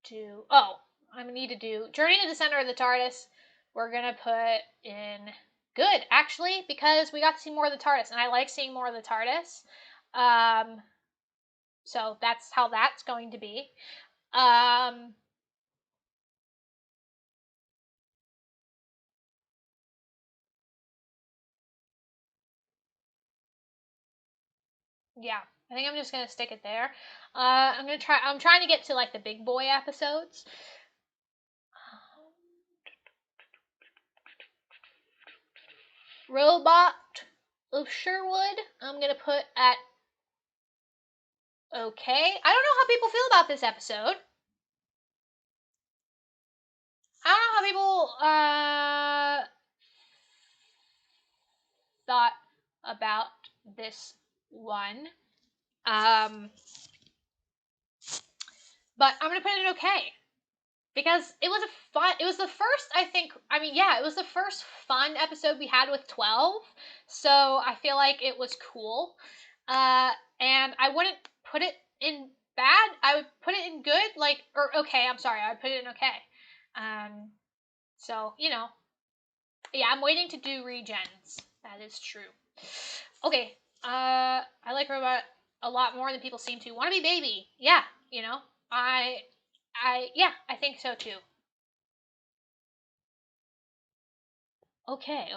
do. Oh, I need to do Journey to the Center of the TARDIS. We're gonna put in good actually because we got to see more of the TARDIS, and I like seeing more of the TARDIS. So that's how that's going to be. Yeah. I think I'm just gonna stick it there. I'm trying to get to like the big boy episodes. Robot of Sherwood, I'm gonna put at okay. I don't know how people feel about this episode. I don't know how people thought about this one. But I'm gonna put it in okay. Because it was it was the first, it was the first fun episode we had with 12. So I feel like it was cool. And I wouldn't put it in bad. I would put it in good, or okay, I'm sorry. I would put it in okay. So, yeah, I'm waiting to do regens. That is true. Okay, I like Robot a lot more than people seem to. Wanna Be Baby. Yeah, I I think so too. Okay.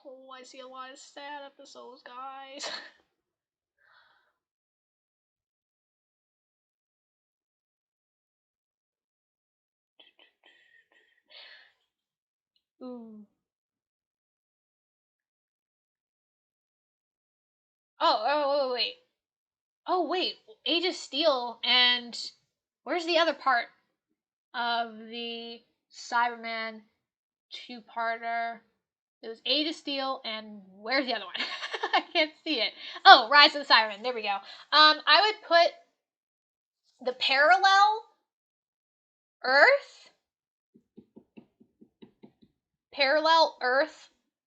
Oh, I see a lot of sad episodes, guys. Ooh. Wait. Oh, wait. Age of Steel and where's the other part of the Cyberman two-parter? It was Age of Steel and where's the other one? I can't see it. Oh, Rise of the Cyberman. There we go. I would put the parallel Earth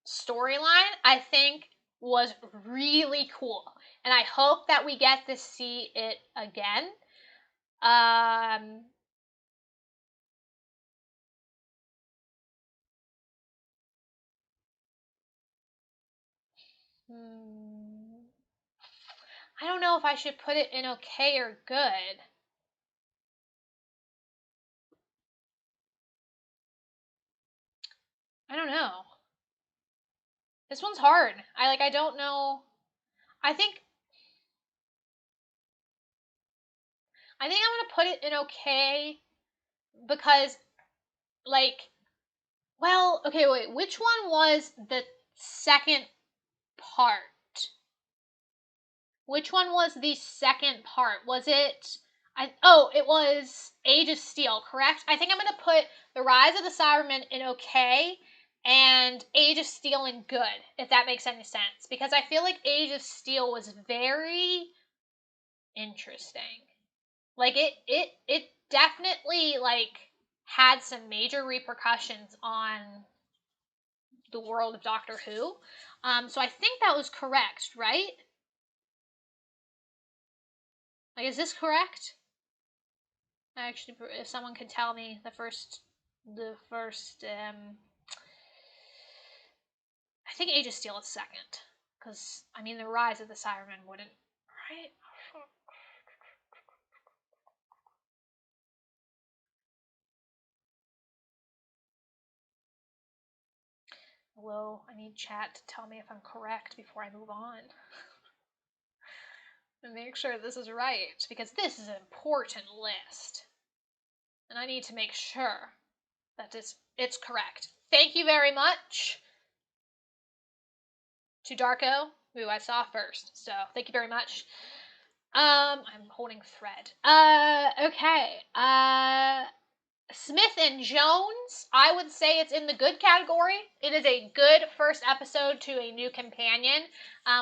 storyline, I think, was really cool. And I hope that we get to see it again. I don't know if I should put it in okay or good. I don't know. This one's hard. I don't know. I think I'm gonna put it in okay because okay, wait, which one was the second part? Which one was the second part? Was it it was Age of Steel, correct? I think I'm gonna put The Rise of the Cybermen in okay and Age of Steel in good, if that makes any sense. Because I feel like Age of Steel was very interesting. It definitely had some major repercussions on the world of Doctor Who. So I think that was correct, right? Is this correct? Actually, if someone could tell me I think Age of Steel is second, because the Rise of the Cybermen wouldn't, right? Hello, I need chat to tell me if I'm correct before I move on. And make sure this is right, because this is an important list. And I need to make sure that it's correct. Thank you very much to Darko, who I saw first. So thank you very much. I'm holding thread. Okay. Smith and Jones, I would say it's in the good category. It is a good first episode to a new companion.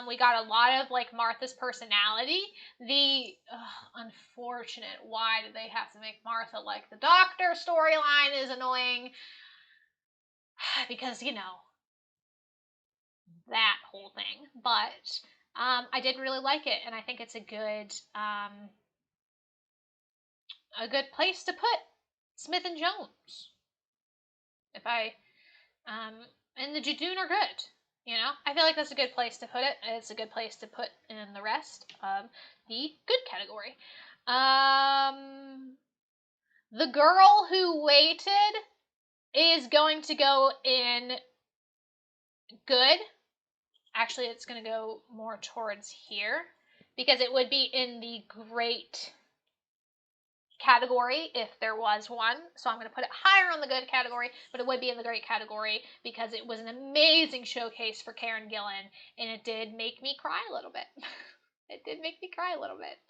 We got a lot of Martha's personality. The unfortunate, why did they have to make Martha like the Doctor storyline is annoying. Because, that whole thing. But I did really like it, and I think it's a good place to put Smith and Jones. If I and the Judoon are good. I feel like that's a good place to put it. It's a good place to put in the rest of the good category. The Girl Who Waited is going to go in good. Actually, it's going to go more towards here because it would be in the great category if there was one. So I'm going to put it higher on the good category, but it would be in the great category because it was an amazing showcase for Karen Gillan, and it did make me cry a little bit. It did make me cry a little bit.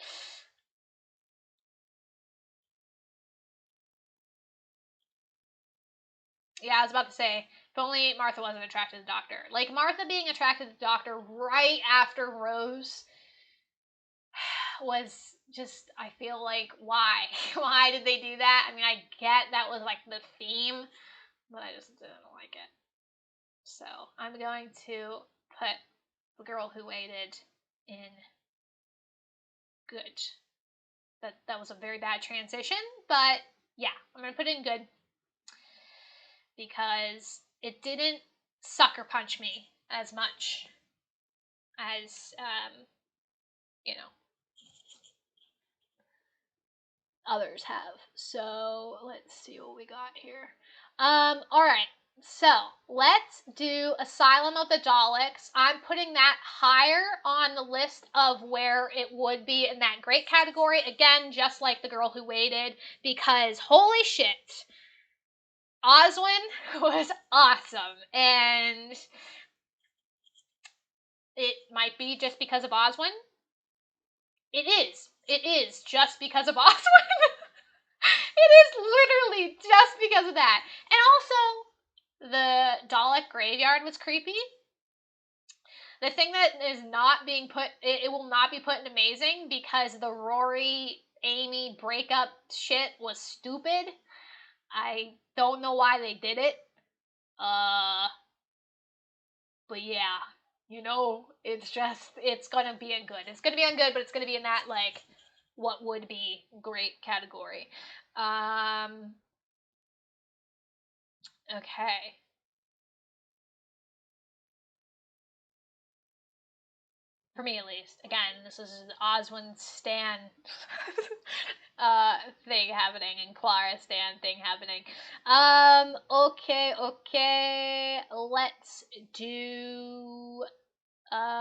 Yeah, I was about to say, if only Martha wasn't attracted to the Doctor. Like, Martha being attracted to the Doctor right after Rose was just, I feel like, why? Why did they do that? I mean, I get that was like the theme, but I just didn't like it. So I'm going to put The Girl Who Waited in good. That was a very bad transition, but yeah, I'm going to put it in good because it didn't sucker punch me as much as, you know, others have. So let's see what we got here. All right. So let's do Asylum of the Daleks. I'm putting that higher on the list of where it would be in that great category. Again, just like The Girl Who Waited, because holy shit, Oswin was awesome. And it might be just because of Oswin. It is. It is just because of Oswin. It is literally just because of that. And also, the Dalek graveyard was creepy. The thing that is not being put, it will not be put in amazing because the Rory Amy breakup shit was stupid. I don't know why they did it. But yeah, it's gonna be in good. It's gonna be in good, but it's gonna be in that, like, what would be great category. Okay. For me, at least. Again, this is Oswin Stan thing happening and Clara Stan thing happening. Okay.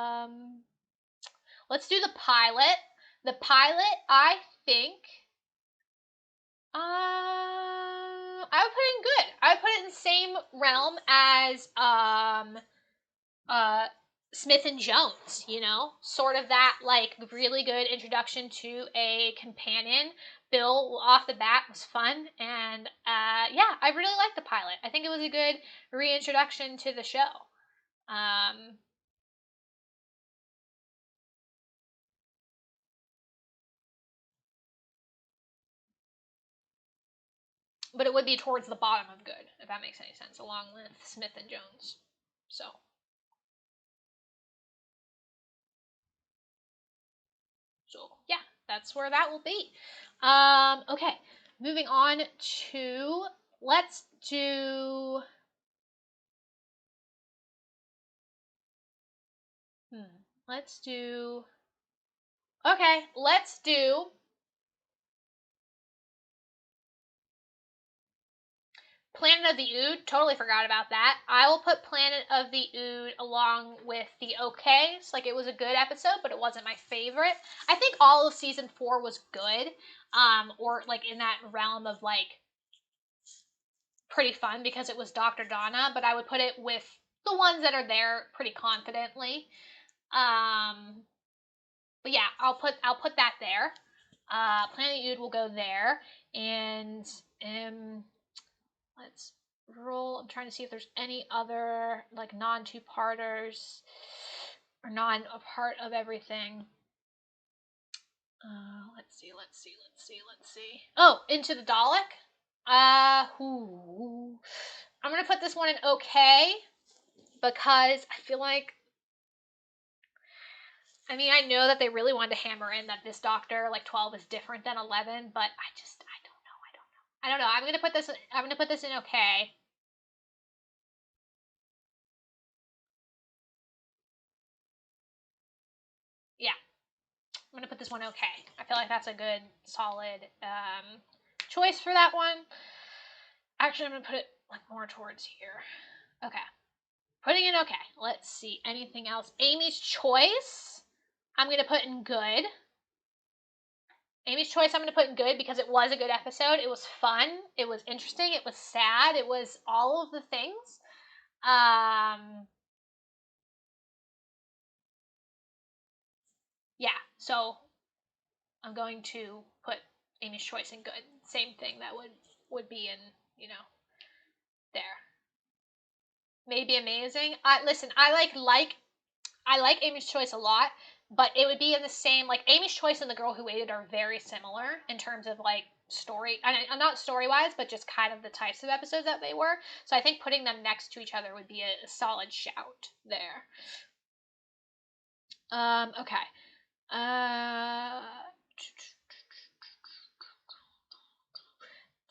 Um let's do the pilot. The pilot, I think, I would put it in good. I would put it in the same realm as Smith and Jones, sort of that, like, really good introduction to a companion. Bill off the bat was fun, and yeah, I really liked the pilot. I think it was a good reintroduction to the show. But it would be towards the bottom of good, if that makes any sense, along with Smith and Jones. So yeah, that's where that will be. Okay, moving on to, let's do. Let's do. Okay, let's do Planet of the Ood. Totally forgot about that. I will put Planet of the Ood along with the OKs. Like, it was a good episode, but it wasn't my favorite. I think all of season 4 was good. Or like in that realm of, like, pretty fun because it was Dr. Donna, but I would put it with the ones that are there pretty confidently. But yeah, I'll put that there. Planet Ood will go there, and let's roll. I'm trying to see if there's any other, like, non-two-parters or non a part of everything. Let's see. Oh, Into the Dalek. I'm gonna put this one in okay because I feel like, I mean, I know that they really wanted to hammer in that this Doctor, like, 12 is different than 11, but I don't know. I'm gonna put this in okay. Yeah, I'm gonna put this one okay. I feel like that's a good, solid choice for that one. Actually, I'm gonna put it, like, more towards here. Okay, Putting in okay. Let's see. Anything else? Amy's Choice, I'm going to put in good. Amy's Choice, I'm going to put in good because it was a good episode. It was fun. It was interesting. It was sad. It was all of the things. Yeah, so I'm going to put Amy's Choice in good. Same thing that would be in, there. Maybe amazing. Listen, I like Amy's Choice a lot, but it would be in the same, like, Amy's Choice and The Girl Who Waited are very similar in terms of, like, story, and not story-wise, but just kind of the types of episodes that they were. So I think putting them next to each other would be a solid shout there. Okay.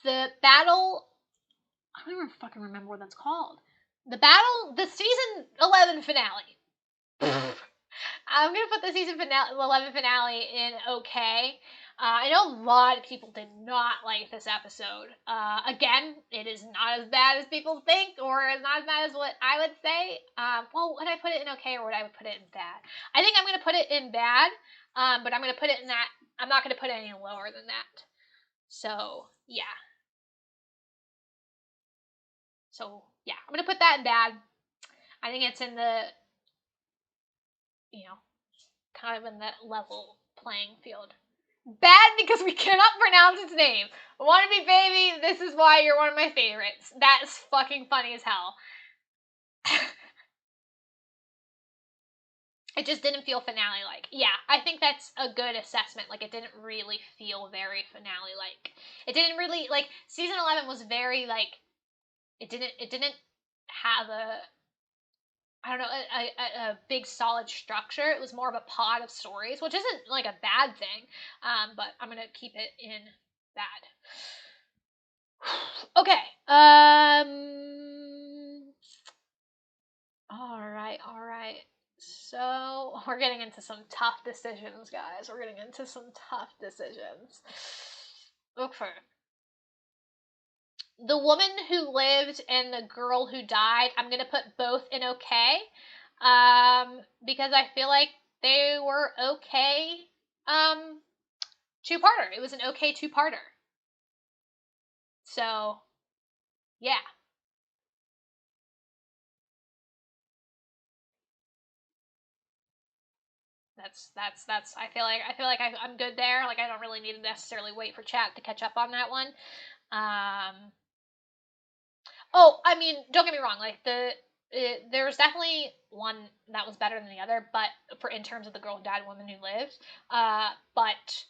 The battle, I don't even fucking remember what that's called. The season 11 finale. I'm gonna put the season 11 finale in okay. I know a lot of people did not like this episode. Again, it is not as bad as people think, or it's not as bad as what I would say. Well, would I put it in okay, or would I put it in bad? I think I'm gonna put it in bad, but I'm gonna put it in that. I'm not gonna put it any lower than that. So yeah. I'm gonna put that in bad. I think it's in the, kind of in that level playing field. Bad because we cannot pronounce its name. Wannabe Baby, this is why you're one of my favorites. That is fucking funny as hell. It just didn't feel finale-like. Yeah, I think that's a good assessment. Like, it didn't really feel very finale-like. It didn't really, like, season 11 was very, like, it didn't have a big solid structure. It was more of a pod of stories, which isn't like a bad thing. But I'm gonna keep it in bad. Okay. All right. So we're getting into some tough decisions, guys. We're getting into some tough decisions. Okay. The Woman Who Lived and The Girl Who Died, I'm going to put both in okay. Because I feel like they were okay two-parter. It was an okay two-parter. So, yeah. That's I feel like I'm good there. Like, I don't really need to necessarily wait for chat to catch up on that one. Oh, I mean, don't get me wrong. Like, there's definitely one that was better than the other, but in terms of The Girl Who Died, Woman Who Lived. But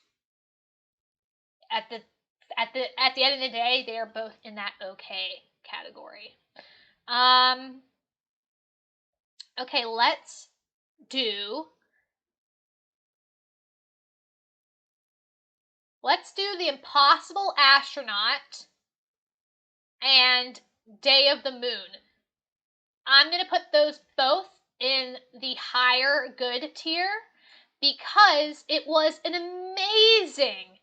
at the end of the day, they are both in that okay category. Okay, let's do The Impossible Astronaut and Day of the Moon. I'm going to put those both in the higher good tier because it was an amazing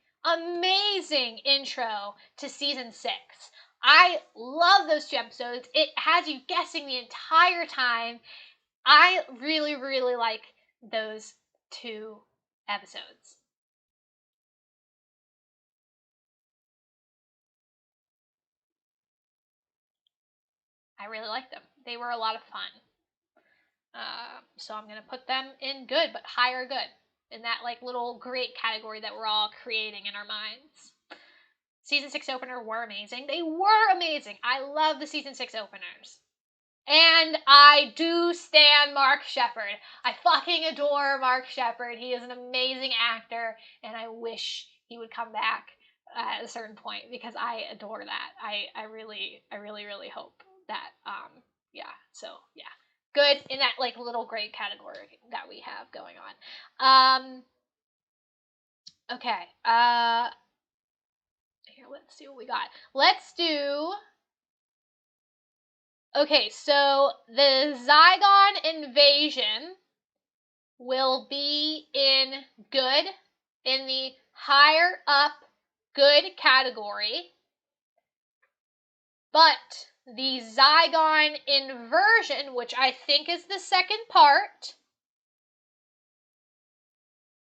intro to season 6. I love those two episodes. It has you guessing the entire time. I really, really like those two episodes. I really liked them. They were a lot of fun. So I'm going to put them in good, but higher good. In that, like, little great category that we're all creating in our minds. Season 6 opener were amazing. They were amazing. I love the season 6 openers. And I do stan Mark Sheppard. I fucking adore Mark Sheppard. He is an amazing actor, and I wish he would come back at a certain point because I adore that. I really hope that so yeah. Good in that, like, little great category that we have going on. Okay. Here, let's see what we got. Let's do. Okay, so the Zygon invasion will be in good, in the higher up good category. But the Zygon inversion, which I think is the second part,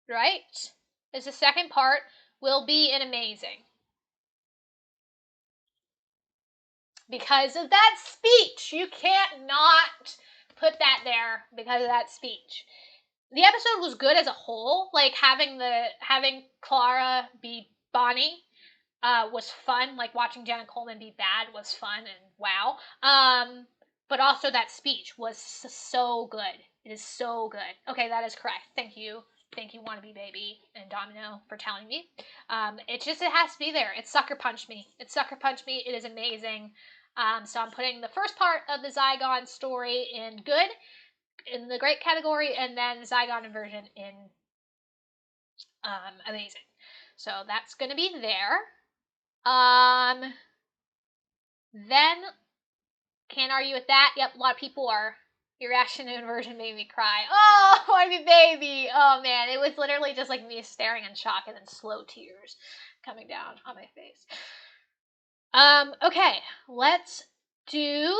right? Is the second part, will be an amazing. Because of that speech. You can't not put that there because of that speech. The episode was good as a whole. Like having Clara be Bonnie was fun. Like watching Jenna Coleman be bad was fun and wow. But also that speech was so good. It is so good. Okay, that is correct. Thank you. Thank you, Wannabe Baby and Domino, for telling me. It has to be there. It sucker punched me. It sucker punched me. It is amazing. So I'm putting the first part of the Zygon story in good, in the great category, and then Zygon inversion in amazing. So that's going to be there. Then, can't argue with that. Yep, a lot of people are. Your reaction to inversion made me cry. Oh, my baby. Oh, man. It was literally just like me staring in shock and then slow tears coming down on my face. Okay. Let's do...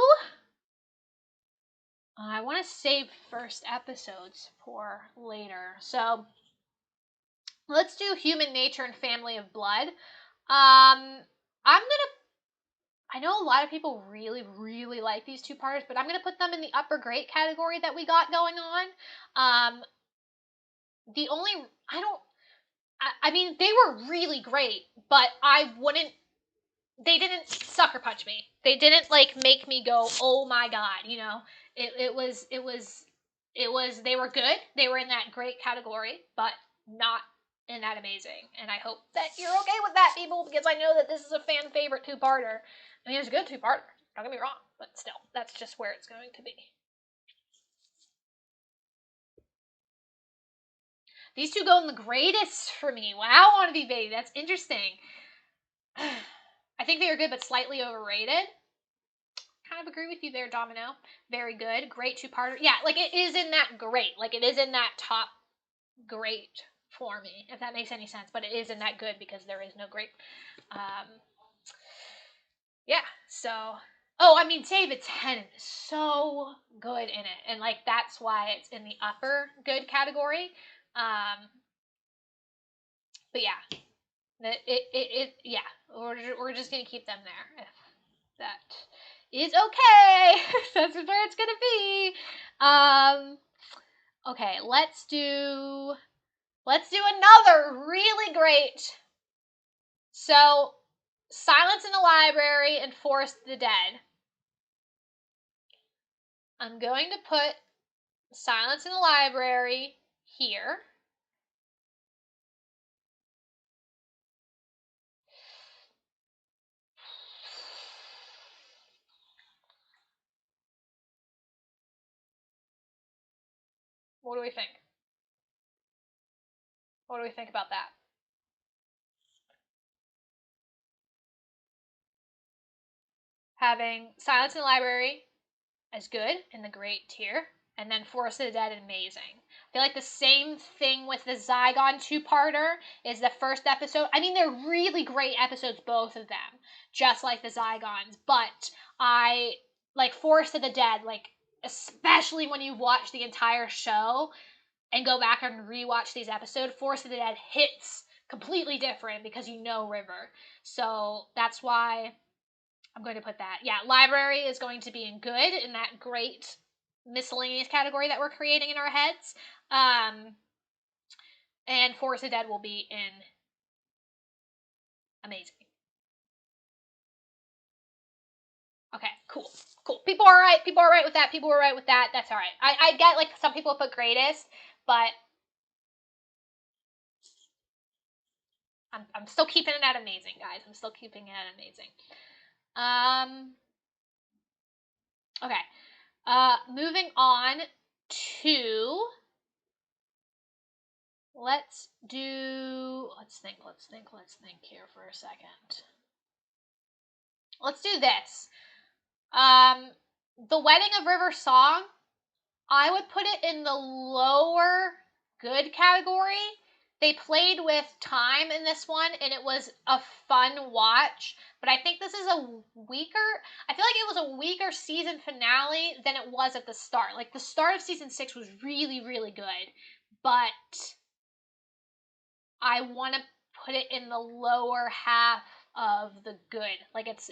I want to save first episodes for later. So, let's do Human Nature and Family of Blood. I know a lot of people really, really like these two parts, but I'm going to put them in the upper great category that we got going on. I mean, they were really great, but they didn't sucker punch me. They didn't, like, make me go, oh my god, you know? It was, they were good. They were in that great category, but not in that amazing. And I hope that you're okay with that, people, because I know that this is a fan favorite two-parter. I mean, it's a good two-parter, don't get me wrong, but still, that's just where it's going to be. These two go in the greatest for me. Wow, Wannabe Baby, that's interesting. I think they are good, but slightly overrated. Kind of agree with you there, Domino. Very good. Great two-parter. Yeah, like, it is in that great. Like, it is in that top great for me, if that makes any sense. But it is in that good because there is no great. Yeah, so... Oh, I mean, David Tennant is so good in it. And, like, that's why it's in the upper good category. But yeah. Yeah. We're just going to keep them there. If that is okay. That's where it's going to be. Okay, let's do another really great. So, Silence in the Library and Forest of the Dead. I'm going to put Silence in the Library here. What do we think? What do we think about that? Having Silence in the Library as good in the great tier, and then Forest of the Dead amazing. I feel like the same thing with the Zygon two-parter is the first episode. I mean, they're really great episodes, both of them, just like the Zygons, but I like Forest of the Dead, like, especially when you watch the entire show and go back and rewatch these episodes, Forest of the Dead hits completely different because you know River. So that's why I'm going to put that. Yeah, Library is going to be in good, in that great miscellaneous category that we're creating in our heads. And Forest of the Dead will be in amazing. Okay, cool. People are right. People are right with that. People are right with that. That's all right. I get, like, some people put greatest, but I'm still keeping it at amazing, guys. I'm still keeping it at amazing. Okay. Moving on to... Let's think here for a second. Let's do this. The Wedding of River Song, I would put it in the lower good category they played with time in this one, and it was a fun watch. But I think this is I feel like it was a weaker season finale than it was at the start. Like, the start of season 6 was really, really good, but I want to put it in the lower half of the good. Like, it's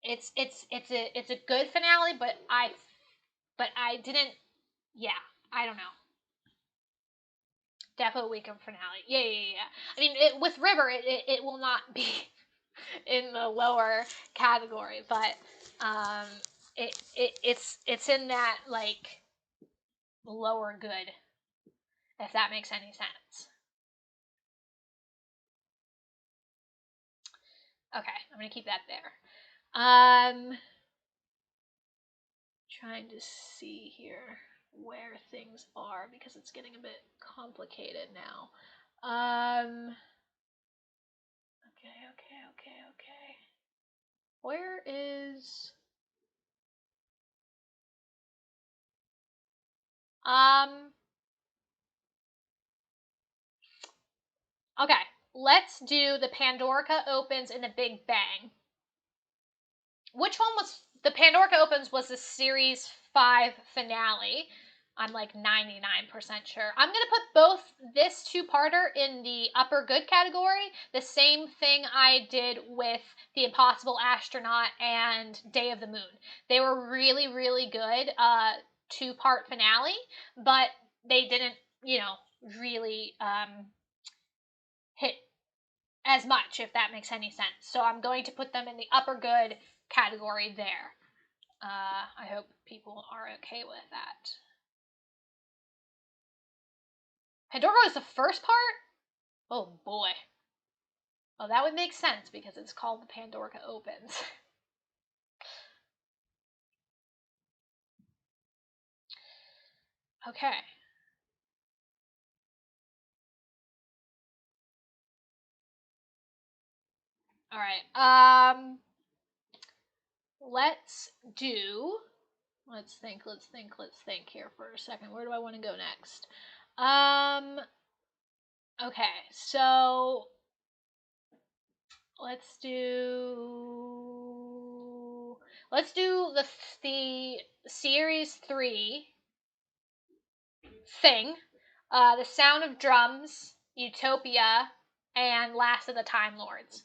a good finale, but I didn't. Yeah, I don't know. Definitely weaker finale. Yeah. I mean, with River, it will not be in the lower category, but it's in that, like, lower good, if that makes any sense. Okay, I'm gonna keep that there. Trying to see here where things are, because it's getting a bit complicated now. Okay. Where is okay, let's do the Pandorica Opens and the Big Bang. Which one was the Pandorica Opens was the series 5 finale. I'm like 99% sure. I'm going to put both this two-parter in the upper good category. The same thing I did with The Impossible Astronaut and Day of the Moon. They were really, really good two-part finale, but they didn't, really hit as much, if that makes any sense. So I'm going to put them in the upper good category there. I hope people are okay with that. Pandora was the first part? Oh boy. Well, that would make sense because it's called the Pandorica Opens. Okay. All right. Let's think here for a second. Where do I want to go next? Okay. So let's do the series 3 thing. The Sound of Drums, Utopia, and Last of the Time Lords.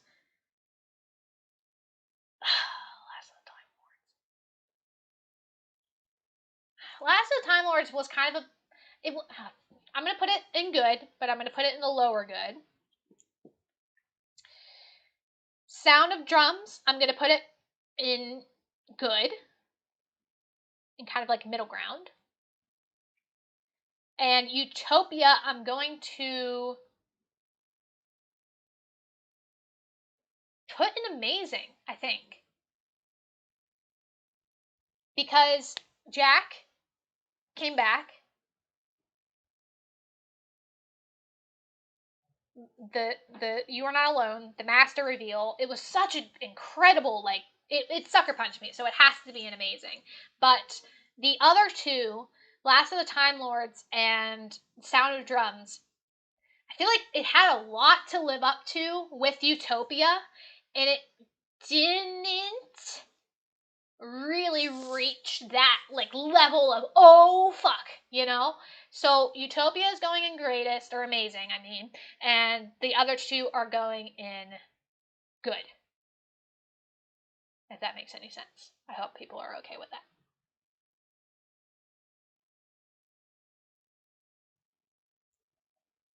Last of the Time Lords was kind of I'm going to put it in good, but I'm going to put it in the lower good. Sound of Drums, I'm going to put it in good, in kind of like middle ground. And Utopia, I'm going to put in amazing, I think. Because Jack came back. The You Are Not Alone, the master reveal, it was such an incredible, like, it sucker punched me, so it has to be an amazing. But the other two, Last of the Time Lords and Sound of Drums, I feel like it had a lot to live up to with Utopia, and it didn't really reach that, like, level of oh fuck, So Utopia is going in greatest, or amazing, I mean, and the other two are going in good. If that makes any sense. I hope people are okay with that.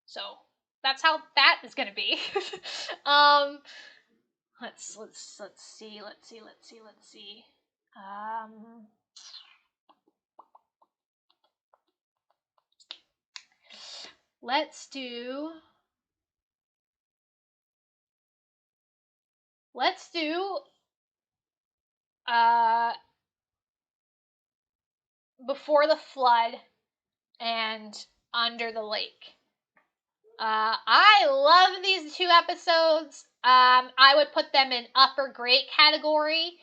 So that's how that is going to be. Let's see. Let's do Before the Flood and Under the Lake. I love these two episodes. I would put them in upper great category.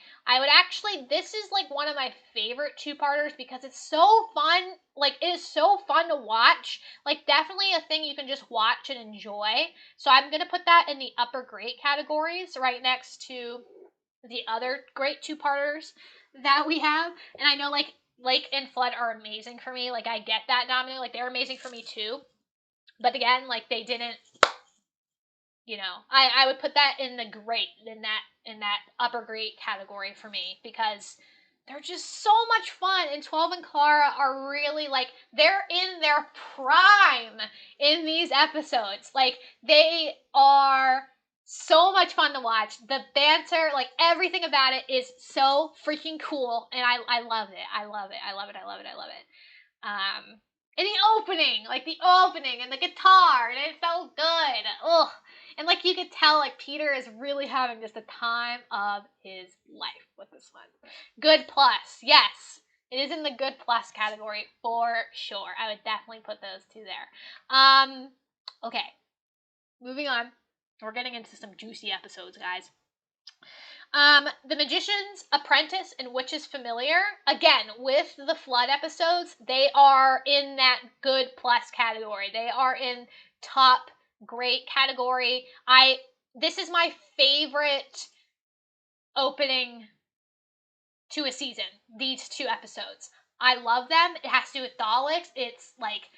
This is like one of my favorite two-parters because it's so fun. Like, it is so fun to watch. Like, definitely a thing you can just watch and enjoy. So I'm going to put that in the upper great categories right next to the other great two-parters that we have. And I know, like, Lake and Flood are amazing for me. Like, I get that, Dominic. Like, they're amazing for me too. But again, like, they didn't, I would put that in the great, in that upper great category for me, because they're just so much fun. And 12 and Clara are really, like, they're in their prime in these episodes. Like, they are so much fun to watch. The banter, like, everything about it is so freaking cool, and I love it. I love it. I love it. I love it. I love it. And the opening and the guitar, and it felt good. Ugh. And, like, you could tell, like, Peter is really having just the time of his life with this one. Good plus, yes. It is in the good plus category for sure. I would definitely put those two there. Okay. Moving on. We're getting into some juicy episodes, guys. The Magician's Apprentice and Witch's Familiar, again, with the Flood episodes, they are in that good plus category. They are in top great category. This is my favorite opening to a season, these two episodes. I love them. It has to do with Daleks. It's like,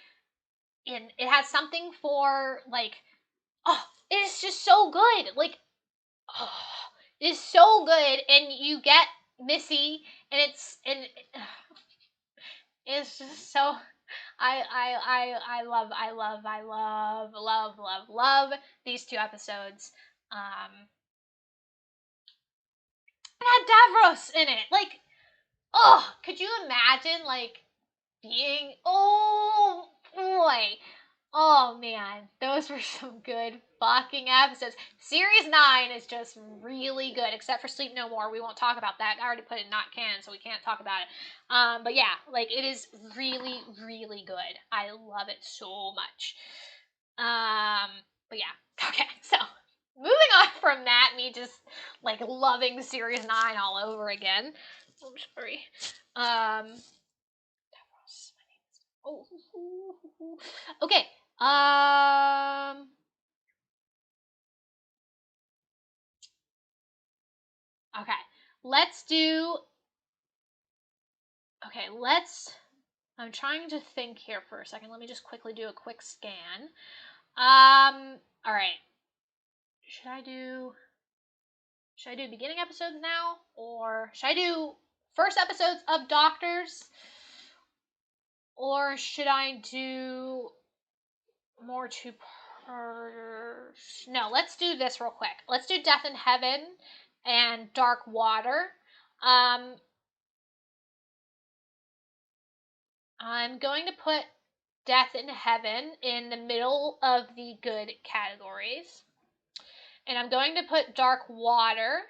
it has something for, like, it's just so good. Like, it is so good, and you get Missy, and it's just so. I love these two episodes. It had Davros in it. Like, could you imagine, like, being, oh boy. Oh man, those were some good fucking episodes. Series 9 is just really good, except for Sleep No More. We won't talk about that. I already put it in not canon, so we can't talk about it. But yeah, like, it is really, really good. I love it so much. But yeah, okay, so moving on from that, me just, like, loving Series 9 all over again. I'm sorry. Oh, okay. Okay. Let's do. Okay, I'm trying to think here for a second. Let me just quickly do a quick scan. All right. Should I do beginning episodes now, or should I do first episodes of Doctors, or should I do more two-parters? No, let's do this real quick. Let's do Death in Heaven and Dark Water. I'm going to put Death in Heaven in the middle of the good categories. And I'm going to put Dark Water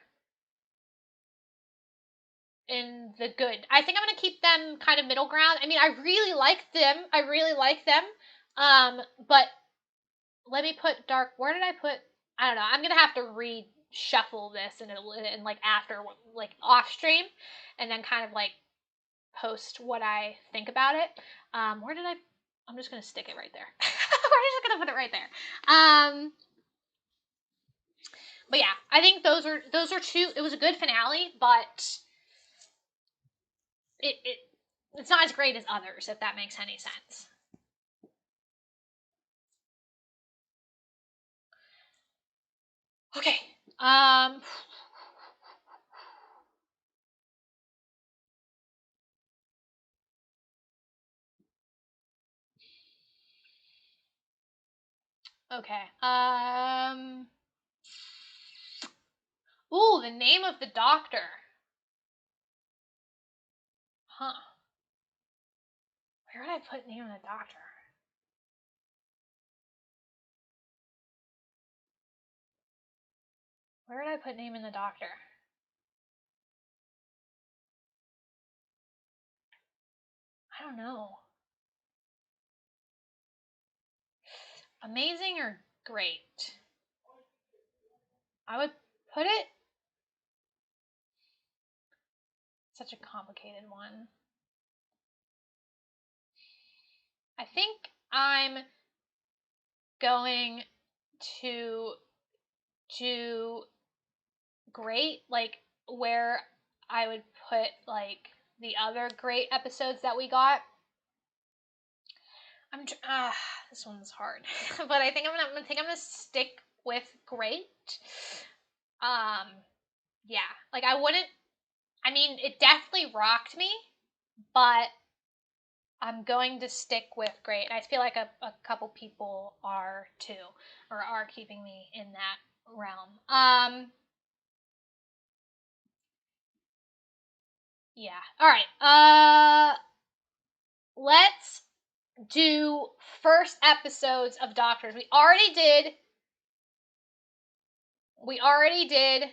in the good. I think I'm going to keep them kind of middle ground. I mean, I really like them. But let me put Dark. Where did I put? I don't know. I'm going to have to reshuffle this and like, after, like, off stream, and then kind of, like, post what I think about it. Where did I'm just gonna stick it right there. We're just gonna put it right there. But yeah, I think those are two. It was a good finale, but it's not as great as others, if that makes any sense. Okay. Okay. Ooh, the name of the doctor. Huh. Where did I put name of the doctor? Where did I put name in the doctor? I don't know. Amazing or great? I would put it. Such a complicated one. I think I'm going to do great, like where I would put like the other great episodes that we got. This one's hard, but I think I'm gonna stick with great. Yeah, like I wouldn't. I mean, it definitely rocked me, but I'm going to stick with great. I feel like a couple people are too, or are keeping me in that realm. Yeah. All right. Let's do first episodes of Doctors. We already did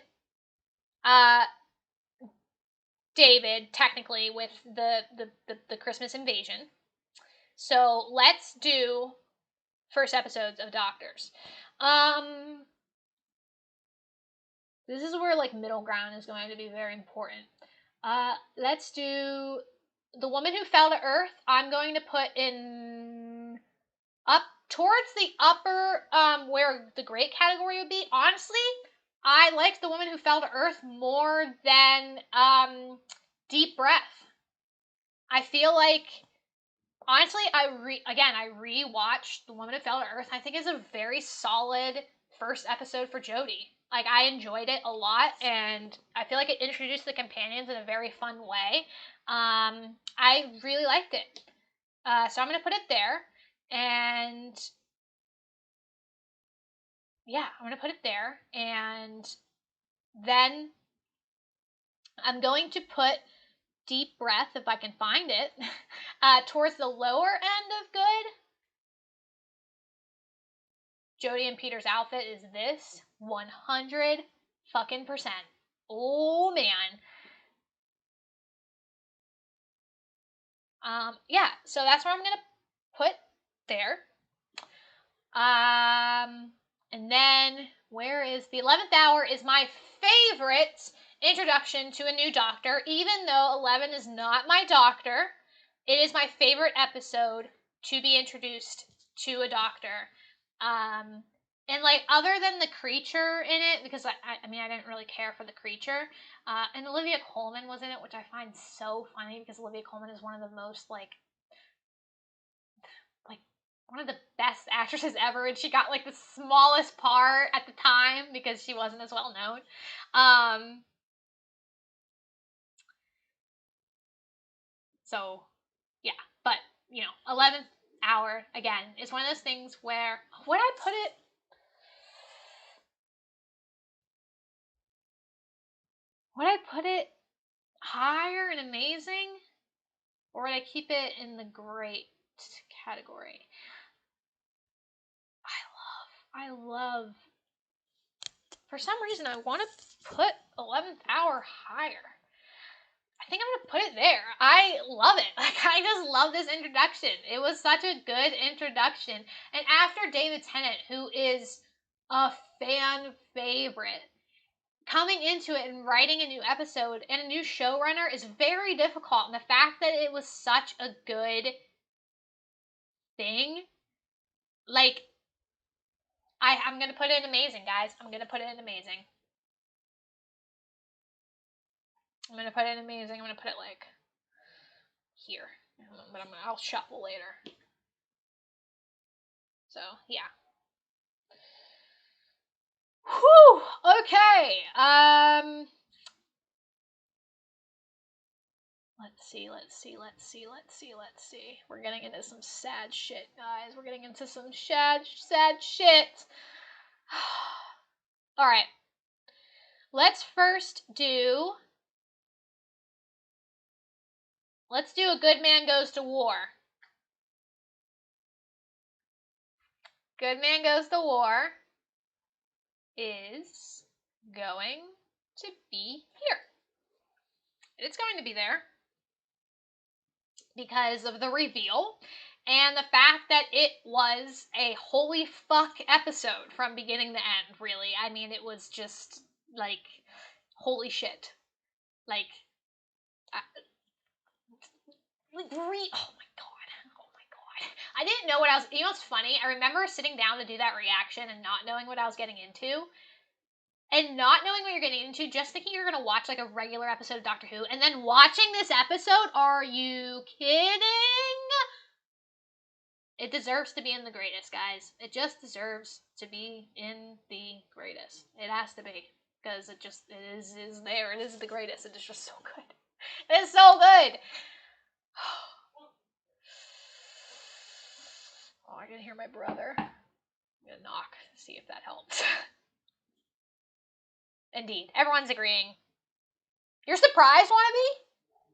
uh David technically with the Christmas invasion. So let's do first episodes of Doctors. This is where like middle ground is going to be very important. Let's do The Woman Who Fell to Earth. I'm going to put in up towards the upper where the great category would be. Honestly, I liked The Woman Who Fell to Earth more than Deep Breath. I feel like honestly, I rewatched The Woman Who Fell to Earth. I think it's a very solid first episode for Jodie. Like I enjoyed it a lot, and I feel like it introduced the companions in a very fun way. I really liked it, so I'm gonna put it there, and yeah, I'm gonna put it there, and then I'm going to put Deep Breath if I can find it towards the lower end of good. Jodie and Peter's outfit is this 100 fucking percent. Oh man. Yeah, so that's where I'm gonna put there. And then where is the 11th hour is my favorite introduction to a new doctor, even though 11 is not my doctor. It is my favorite episode to be introduced to a doctor. And like other than the creature in it, because I mean I didn't really care for the creature, and Olivia Colman was in it, which I find so funny because Olivia Colman is one of the most like one of the best actresses ever, and she got like the smallest part at the time because she wasn't as well known. So yeah, but you know, 11th hour again is one of those things where would I put it? Would I put it higher and amazing, or would I keep it in the great category? I love. For some reason, I want to put 11th hour higher. I think I'm gonna put it there. I love it. Like I just love this introduction. It was such a good introduction. And after David Tennant, who is a fan favorite, coming into it and writing a new episode and a new showrunner is very difficult. And the fact that it was such a good thing, like I'm gonna put it in amazing, guys. I'm gonna put it in amazing. I'm gonna put it in amazing. I'm gonna put it like here, but I'll shuffle later. So yeah. Whew. Okay. Let's see. We're getting into some sad shit, guys. We're getting into some sad shit. All right. Let's do A Good Man Goes to War. Good Man Goes to War is going to be here. It's going to be there because of the reveal. and the fact that it was a holy fuck episode from beginning to end, really. I mean, it was just, like, holy shit. Like, oh my god. Oh my god. I didn't know what I was, you know what's funny? I remember sitting down to do that reaction and not knowing what I was getting into. And not knowing what you're getting into, just thinking you're gonna watch like a regular episode of Doctor Who, and then watching this episode, are you kidding? It deserves to be in the greatest, guys. It just deserves to be in the greatest. It has to be. Because it is there. It is the greatest. It is just so good. It is so good! Oh, I can hear my brother. I'm gonna knock, see if that helps. Indeed. Everyone's agreeing. You're surprised, Wannabe?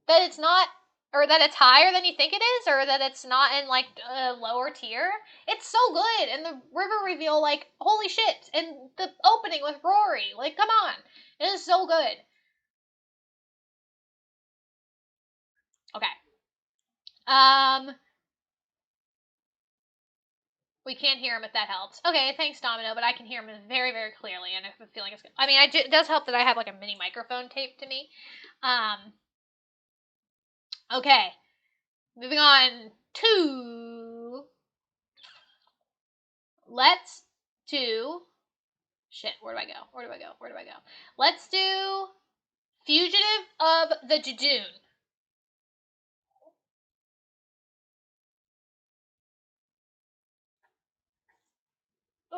That it's not, or that it's higher than you think it is, or that it's not in, like, a lower tier? It's so good, and the river reveal, like, holy shit, and the opening with Rory, like, come on. It is so good. Okay. We can't hear him if that helps. Okay, thanks, Domino, but I can hear him very, very clearly, and I have a feeling it's good. I mean, it does help that I have, like, a mini microphone taped to me. Okay. Moving on to... Let's do... Shit, where do I go? Let's do Fugitive of the Judoon.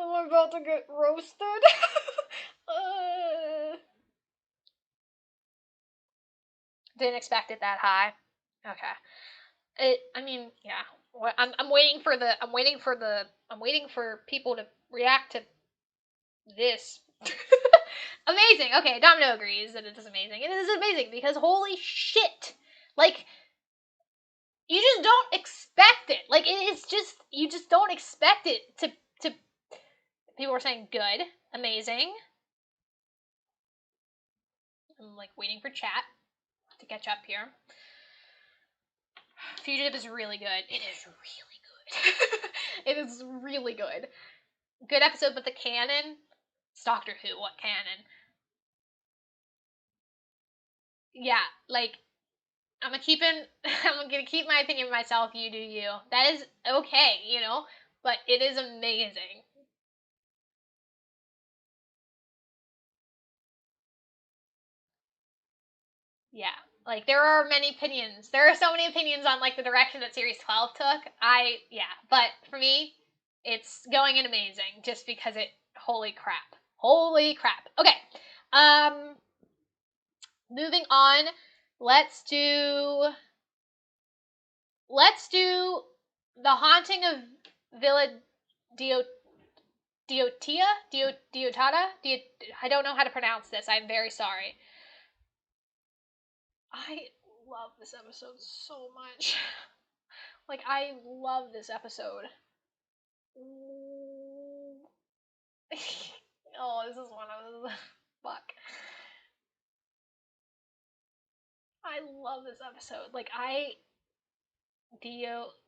Oh, I'm about to get roasted. Didn't expect it that high. Okay. I mean, yeah. I'm waiting for people to react to this. Amazing. Okay, Domino agrees that it is amazing. It is amazing because holy shit. Like, you just don't expect it. Like, it's just, you just don't expect it to people were saying good, amazing. I'm, like, waiting for chat to catch up here. Fugitive is really good. It is really good. It is really good. Good episode, but the canon, it's Doctor Who, what canon? Yeah, like, I'm gonna keep my opinion to myself, you do you. That is okay, you know? But it is amazing. Yeah. Like, there are many opinions. There are so many opinions on, like, the direction that Series 12 took. But for me, it's going in amazing just because holy crap. Holy crap. Okay. Moving on, let's do The Haunting of Villa Diotada? I don't know how to pronounce this. I'm very sorry. I love this episode so much. Like, I love this episode. Oh, this is one of those. Fuck. I love this episode. Like, Diotardi?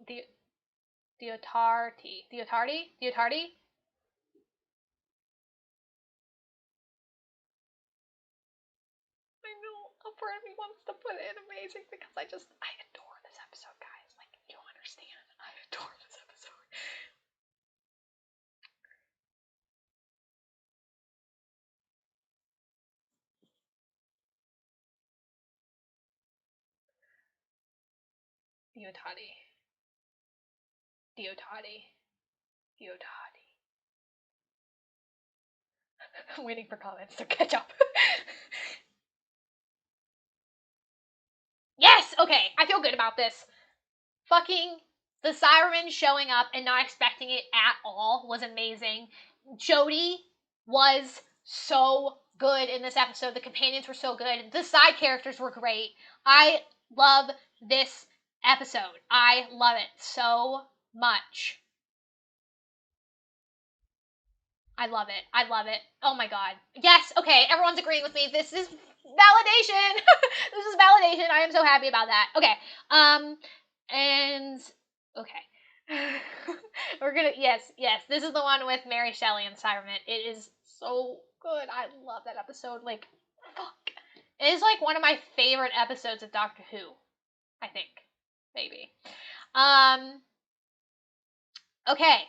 I know a part of me wants to put in amazing because I adore this episode, guys. Like, you don't understand. I adore this episode. Diotati. I'm waiting for comments to catch up. Yes! Okay, I feel good about this. Fucking the Cybermen showing up and not expecting it at all was amazing. Jodie was so good in this episode. The companions were so good. The side characters were great. I love this episode. I love it so much. I love it. I love it. Oh my god. Yes, okay, everyone's agreeing with me. This is validation. This is validation. I am so happy about that. Okay. And okay. Yes, this is the one with Mary Shelley and Cyberman. It is so good. I love that episode. Like, fuck. It is like one of my favorite episodes of Doctor Who. I think. Maybe. Okay.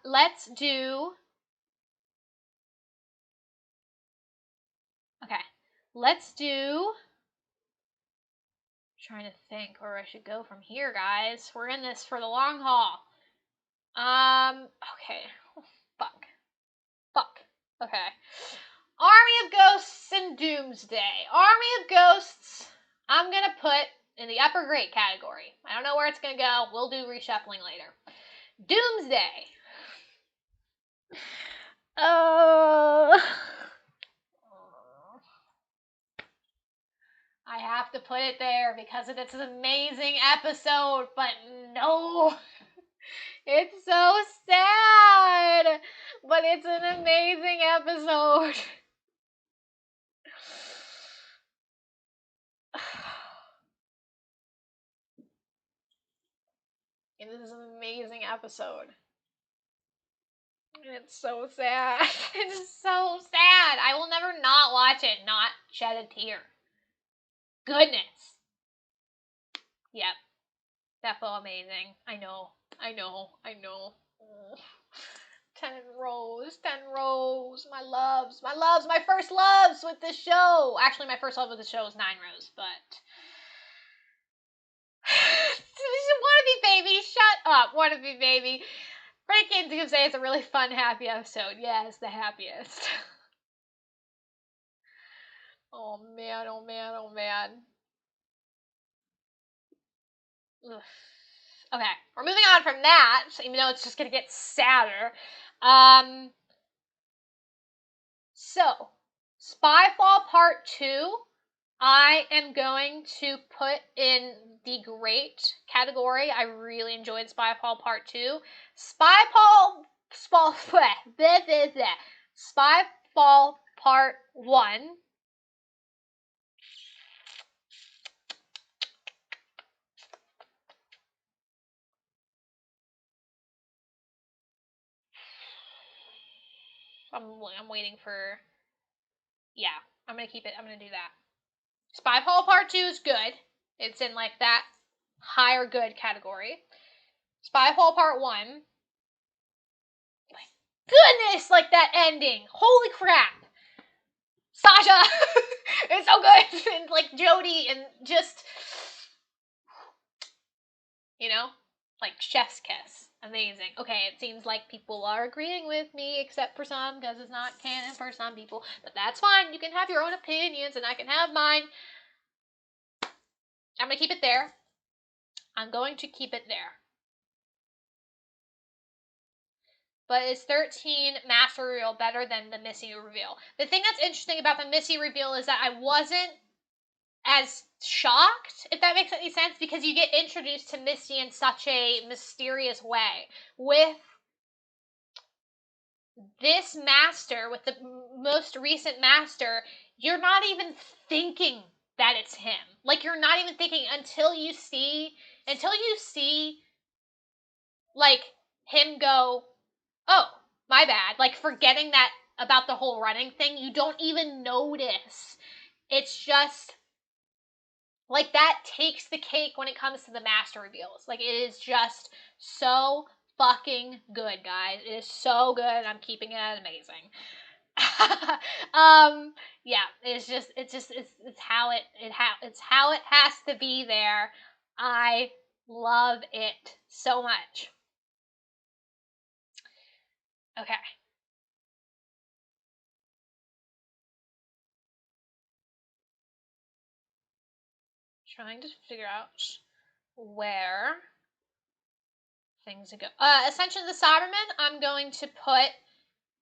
Let's do. Okay. Let's do. Trying to think where I should go from here, guys. We're in this for the long haul. Okay. Fuck. Okay. Army of Ghosts and Doomsday. Army of Ghosts, I'm gonna put in the upper grade category. I don't know where it's gonna go. We'll do reshuffling later. Doomsday. I have to put it there because it's an amazing episode, but no. It's so sad, but it's an amazing episode. It is an amazing episode. It's so sad. It is so sad. I will never not watch it, not shed a tear. Goodness. Yep. Defo amazing. I know. Oh. 10 rows. My loves. My first loves with this show. Actually, my first love with the show was 9 rows, but. Wannabe baby, shut up, wannabe baby. Freaking Doomsday is a really fun, happy episode. Yeah, it's the happiest. Oh man. Ugh. Okay, we're moving on from that, even though it's just gonna get sadder. So, Spyfall Part 2, I am going to put in the great category. I really enjoyed Spyfall Part 2. Spyfall Part 1. I'm waiting for. Yeah, I'm gonna keep it. I'm gonna do that. Spyfall Part 2 is good. It's in like that higher good category. Spyfall Part 1. My goodness, like that ending. Holy crap. Sasha! It's so good. And like Jodie and just, you know, like chef's kiss. Amazing. Okay, it seems like people are agreeing with me, except for some, because it's not canon for some people. But that's fine. You can have your own opinions, and I can have mine. I'm going to keep it there. But is 13 Master Reveal better than the Missy reveal? The thing that's interesting about the Missy reveal is that I wasn't as shocked, if that makes any sense, because you get introduced to Misty in such a mysterious way. With this master, with the most recent master, you're not even thinking that it's him. Like, you're not even thinking until you see, like, him go, oh, my bad. Like, forgetting that about the whole running thing, you don't even notice. It's just, like, that takes the cake when it comes to the master reveals. Like, it is just so fucking good, guys. It is so good. I'm keeping it amazing. Yeah, it's how it has to be there. I love it so much. Okay. Trying to figure out where things go. Ascension of the Cybermen, I'm going to put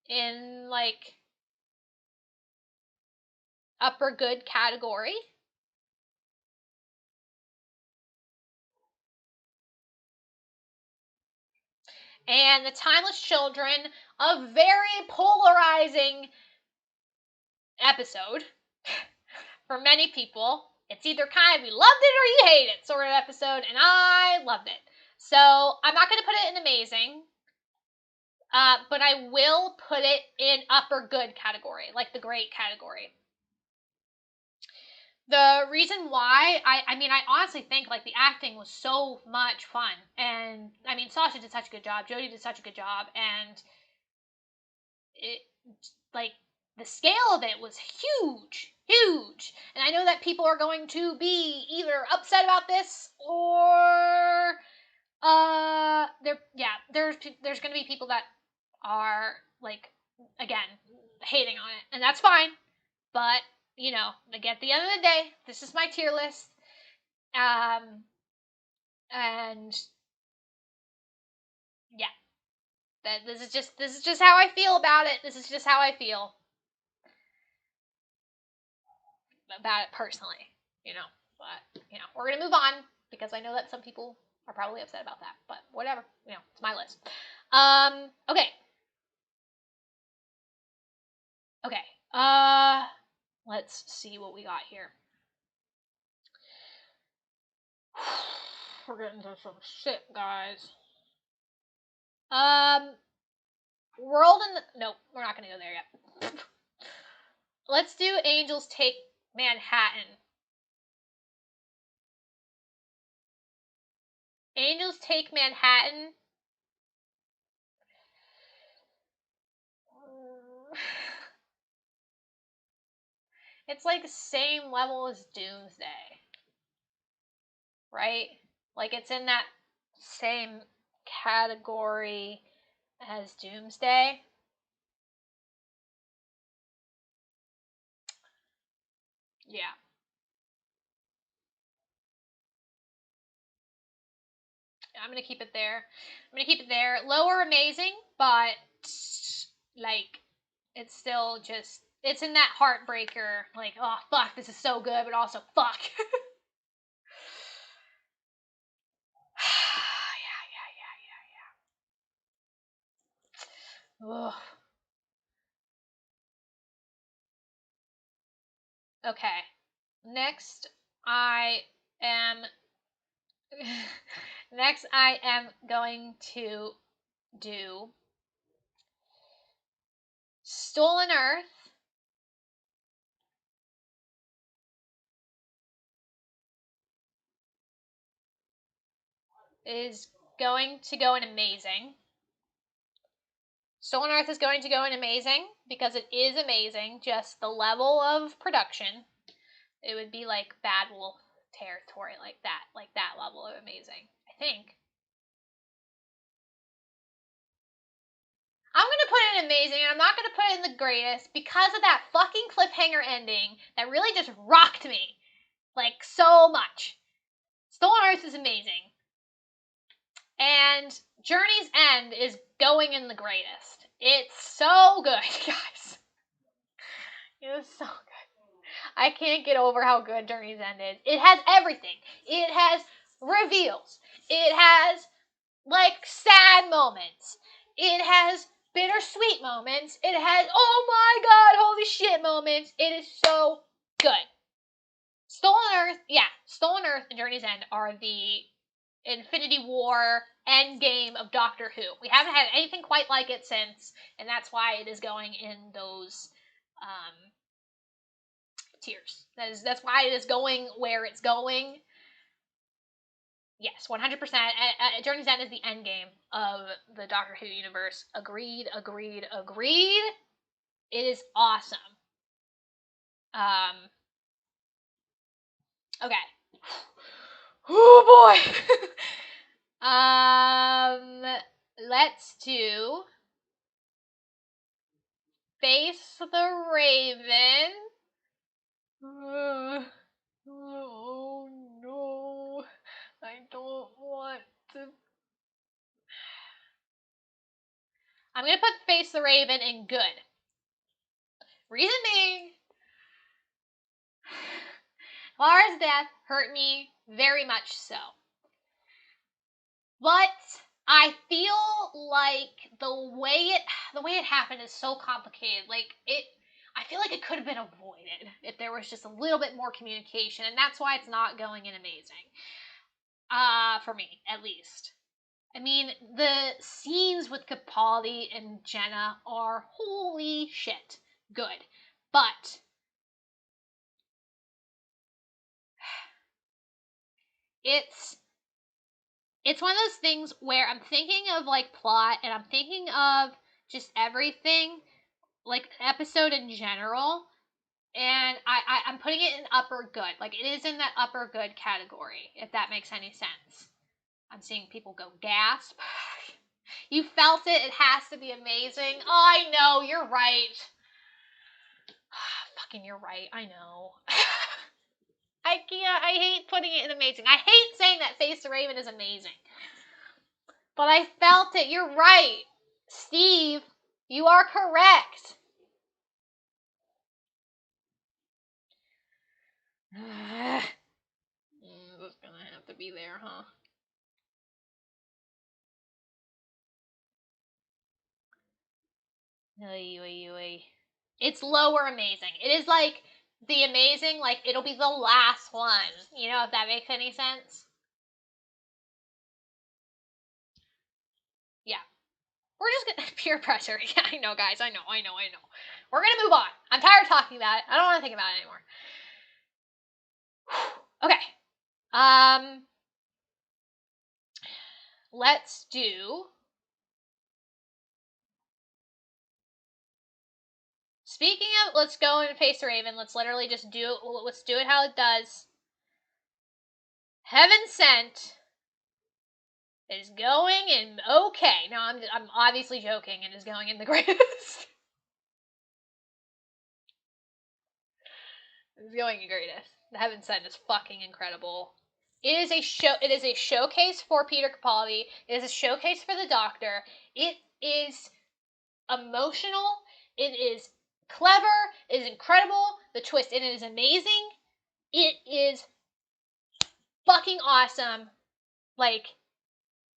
in like upper good category. And The Timeless Children, a very polarizing episode for many people. It's either kind of you loved it or you hate it sort of episode, and I loved it. So I'm not going to put it in amazing, but I will put it in upper good category, like the great category. The reason why, I mean, I honestly think, like, the acting was so much fun. And, I mean, Sasha did such a good job. Jodie did such a good job. And it, like, the scale of it was huge. Huge. And I know that people are going to be either upset about this or, there's going to be people that are, like, again, hating on it. And that's fine. But, you know, like, at the end of the day, this is my tier list. And yeah, this is just how I feel about it. This is just how I feel about it personally, you know. But, you know, we're gonna move on because I know that some people are probably upset about that. But whatever, you know, it's my list. Okay. Okay. Let's see what we got here. We're getting into some shit, guys. World in the... Nope, we're not gonna go there yet. Let's do Angels Take Manhattan. Angels Take Manhattan. It's like the same level as Doomsday. Right? Like, it's in that same category as Doomsday. Yeah. I'm gonna keep it there. Lower amazing, but, like, it's still just, it's in that heartbreaker, like, oh fuck, this is so good, but also fuck. yeah. Ugh. Okay. Next, I am going to do Stolen Earth. Is going to go in amazing. Stolen Earth is going to go in amazing because it is amazing. Just the level of production, it would be like Bad Wolf territory, like that level of amazing, I think. I'm gonna put it in amazing, and I'm not gonna put it in the greatest because of that fucking cliffhanger ending that really just rocked me, like, so much. Stolen Earth is amazing. And Journey's End is going in the greatest. It's so good, guys. It is so good. I can't get over how good Journey's End is. It has everything. It has reveals. It has, like, sad moments. It has bittersweet moments. It has, oh my god, holy shit moments. It is so good. Stolen Earth and Journey's End are the Infinity War Endgame of Doctor Who. We haven't had anything quite like it since, and that's why it is going in those tiers. That's why it is going where it's going. Yes, 100%. Journey's End is the endgame of the Doctor Who universe. Agreed. It is awesome. Okay. Oh boy. Let's do Face the Raven. Oh no. I don't want to. I'm gonna put Face the Raven in good. Reason being, Lara's death hurt me very much so. But I feel like the way it happened is so complicated. I feel like it could have been avoided if there was just a little bit more communication, and that's why it's not going in amazing. For me, at least. I mean, the scenes with Capaldi and Jenna are holy shit good. But it's one of those things where I'm thinking of like plot and I'm thinking of just everything, like episode in general, and I'm putting it in upper good. Like it is in that upper good category, if that makes any sense. I'm seeing people go gasp. You felt it. It has to be amazing. Oh, I know. You're right. Fucking, you're right. I know. I can't. I hate putting it in amazing. I hate saying that Face the Raven is amazing. But I felt it. You're right. Steve, you are correct. This is gonna have to be there, huh? Oy, oy, oy. It's lower amazing. It is like the amazing, like it'll be the last one. You know, if that makes any sense. Yeah. We're just gonna peer pressure. Yeah, I know, guys. I know. We're gonna move on. I'm tired of talking about it. I don't want to think about it anymore. Okay. Let's do. Speaking of, let's go and face the Raven. Let's literally just do it. Let's do it how it does. Heaven Sent is going in okay. No, I'm obviously joking. It is going in the greatest. It's going in greatest. The Heaven Sent is fucking incredible. It is a show. It is a showcase for Peter Capaldi. It is a showcase for the Doctor. It is emotional. It is clever. It is incredible. The twist in it is amazing. It is fucking awesome. Like,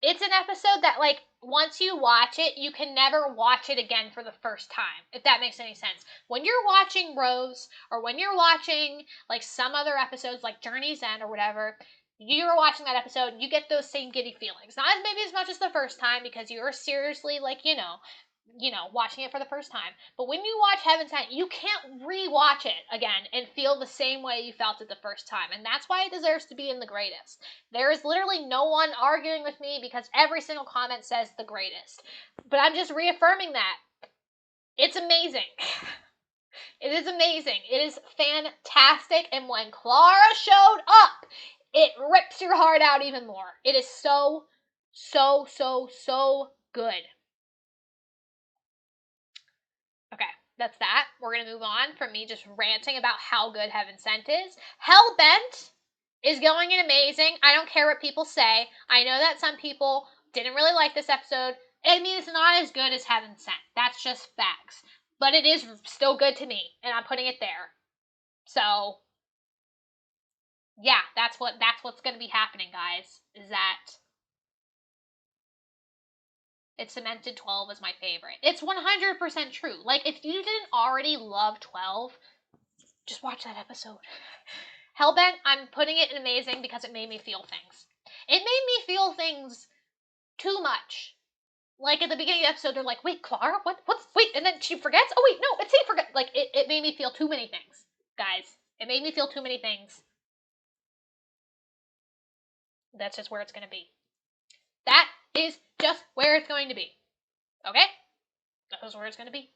it's an episode that, like, once you watch it, you can never watch it again for the first time, if that makes any sense. When you're watching Rose, or when you're watching, like, some other episodes, like Journey's End or whatever, you're watching that episode, you get those same giddy feelings. Not maybe as much as the first time, because you're seriously, like, watching it for the first time. But when you watch Heaven Sent, you can't re-watch it again and feel the same way you felt it the first time. And that's why it deserves to be in the greatest. There is literally no one arguing with me because every single comment says the greatest. But I'm just reaffirming that. It's amazing. It is amazing. It is fantastic. And when Clara showed up, it rips your heart out even more. It is so, so, so, so good. Okay, that's that. We're going to move on from me just ranting about how good Heaven Sent is. Hellbent is going in amazing. I don't care what people say. I know that some people didn't really like this episode. I mean, it's not as good as Heaven Sent. That's just facts. But it is still good to me, and I'm putting it there. So, yeah, that's what's going to be happening, guys. Is that it's cemented 12 as my favorite. It's 100% true. Like, if you didn't already love 12, just watch that episode. Hellbent, I'm putting it in amazing because it made me feel things. It made me feel things too much. Like, at the beginning of the episode, they're like, wait, Clara? Wait, and then she forgets? Oh, wait, no, it's he forget. Like, it made me feel too many things, guys. It made me feel too many things. That's just where it's going to be. That is just where it's going to be. Okay? That's where it's going to be.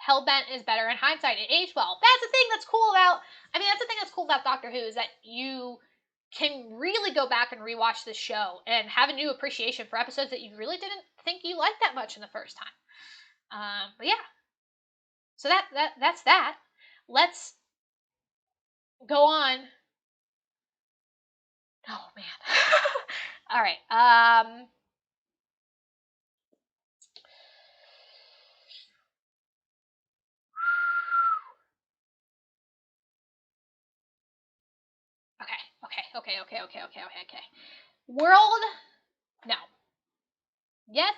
Hellbent is better in hindsight. It aged well. That's the thing that's cool about Doctor Who is that you can really go back and rewatch this show and have a new appreciation for episodes that you really didn't think you liked that much in the first time. But yeah. So that's that. Let's go on. Oh man. All right. Okay. World. No. Yes.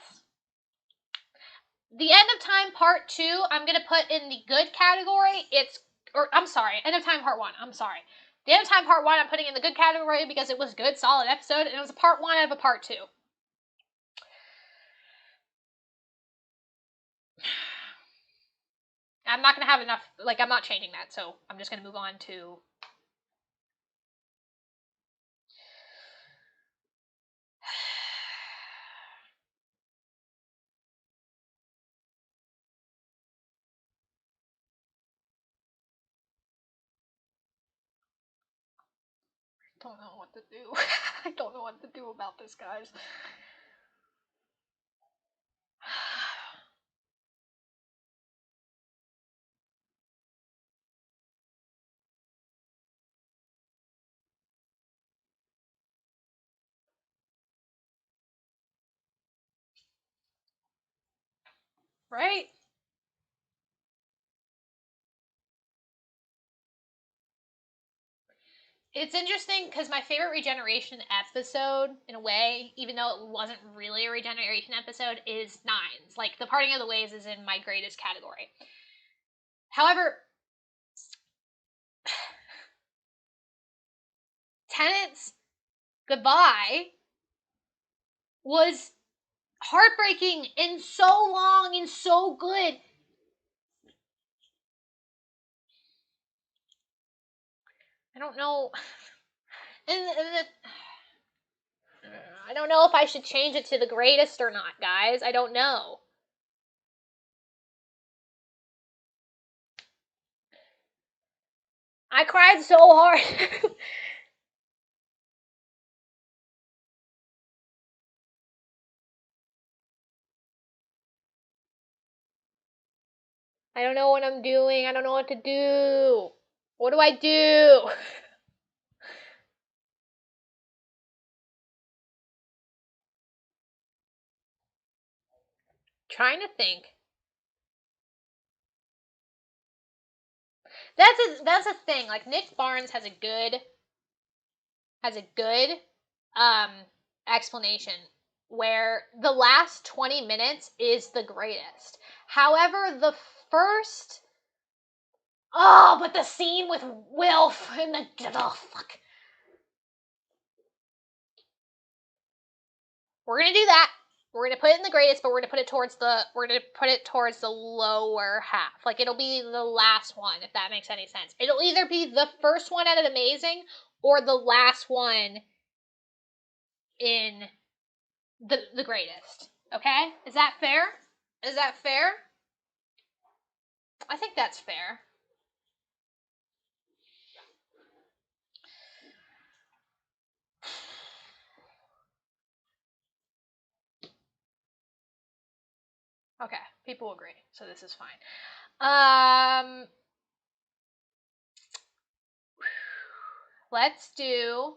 The End of Time Part 2, I'm going to put in the good category. I'm sorry. End of Time Part 1. I'm sorry. The End of Time Part 1 I'm putting in the good category because it was a good, solid episode, and it was a Part 1 out of a Part 2. I'm not going to have enough, like, I'm not changing that, so I'm just going to move on to... I don't know what to do. I don't know what to do about this, guys. Right? It's interesting because my favorite regeneration episode, in a way, even though it wasn't really a regeneration episode, is Nines. Like, the Parting of the Ways is in my greatest category. However, Tennant's goodbye was heartbreaking and so long and so good. I don't know. I don't know if I should change it to the greatest or not, guys. I don't know. I cried so hard. I don't know what I'm doing. I don't know what to do. What do I do? Trying to think. That's a thing. Like, Nick Barnes has a good um explanation where the last 20 minutes is the greatest. However, the first but the scene with Wilf and the fuck. We're gonna do that. We're gonna put it in the greatest, but we're gonna put it towards the lower half. Like, it'll be the last one, if that makes any sense. It'll either be the first one at an amazing or the last one in the greatest. Okay? Is that fair? Is that fair? I think that's fair. Okay, people agree, so this is fine. Let's do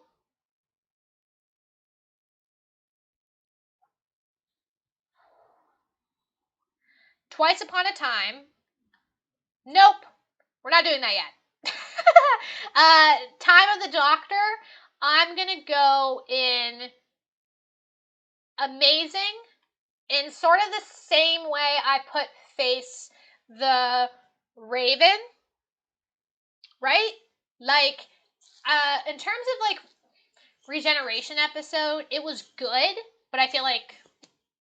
Twice Upon a Time. Nope, we're not doing that yet. Time of the Doctor. I'm gonna go in amazing, in sort of the same way I put Face the Raven, right? Like, in terms of, like, regeneration episode, it was good, but I feel like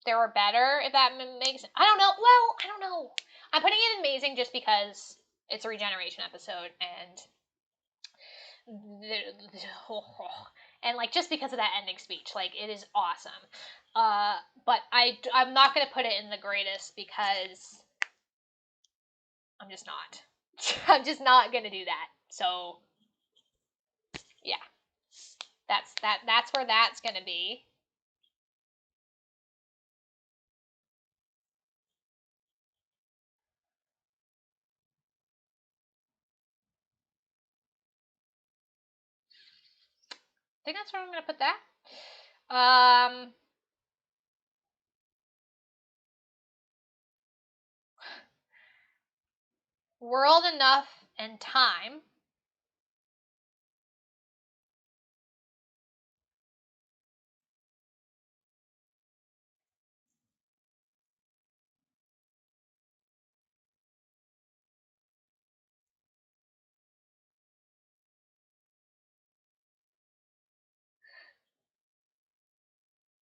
there were better, if that makes sense. I don't know. Well, I don't know. I'm putting it in amazing just because it's a regeneration episode, and like, just because of that ending speech, like, it is awesome. But I'm not gonna put it in the greatest because I'm just not. I'm just not gonna do that. So yeah, that's where that's gonna be. I think that's where I'm gonna put that. World Enough and Time.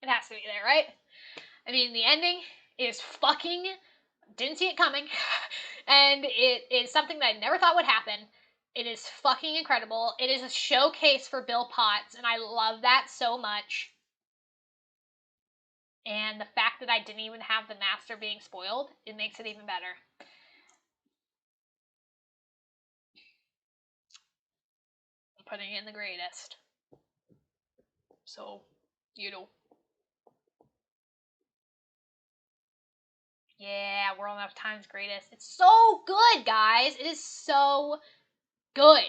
It has to be there, right? I mean, the ending is fucking... Didn't see it coming. And it is something that I never thought would happen. It is fucking incredible. It is a showcase for Bill Potts, and I love that so much. And the fact that I didn't even have the master being spoiled, it makes it even better. I'm putting it in the greatest. So, you know. Yeah, World Enough Time's greatest. It's so good, guys. It is so good.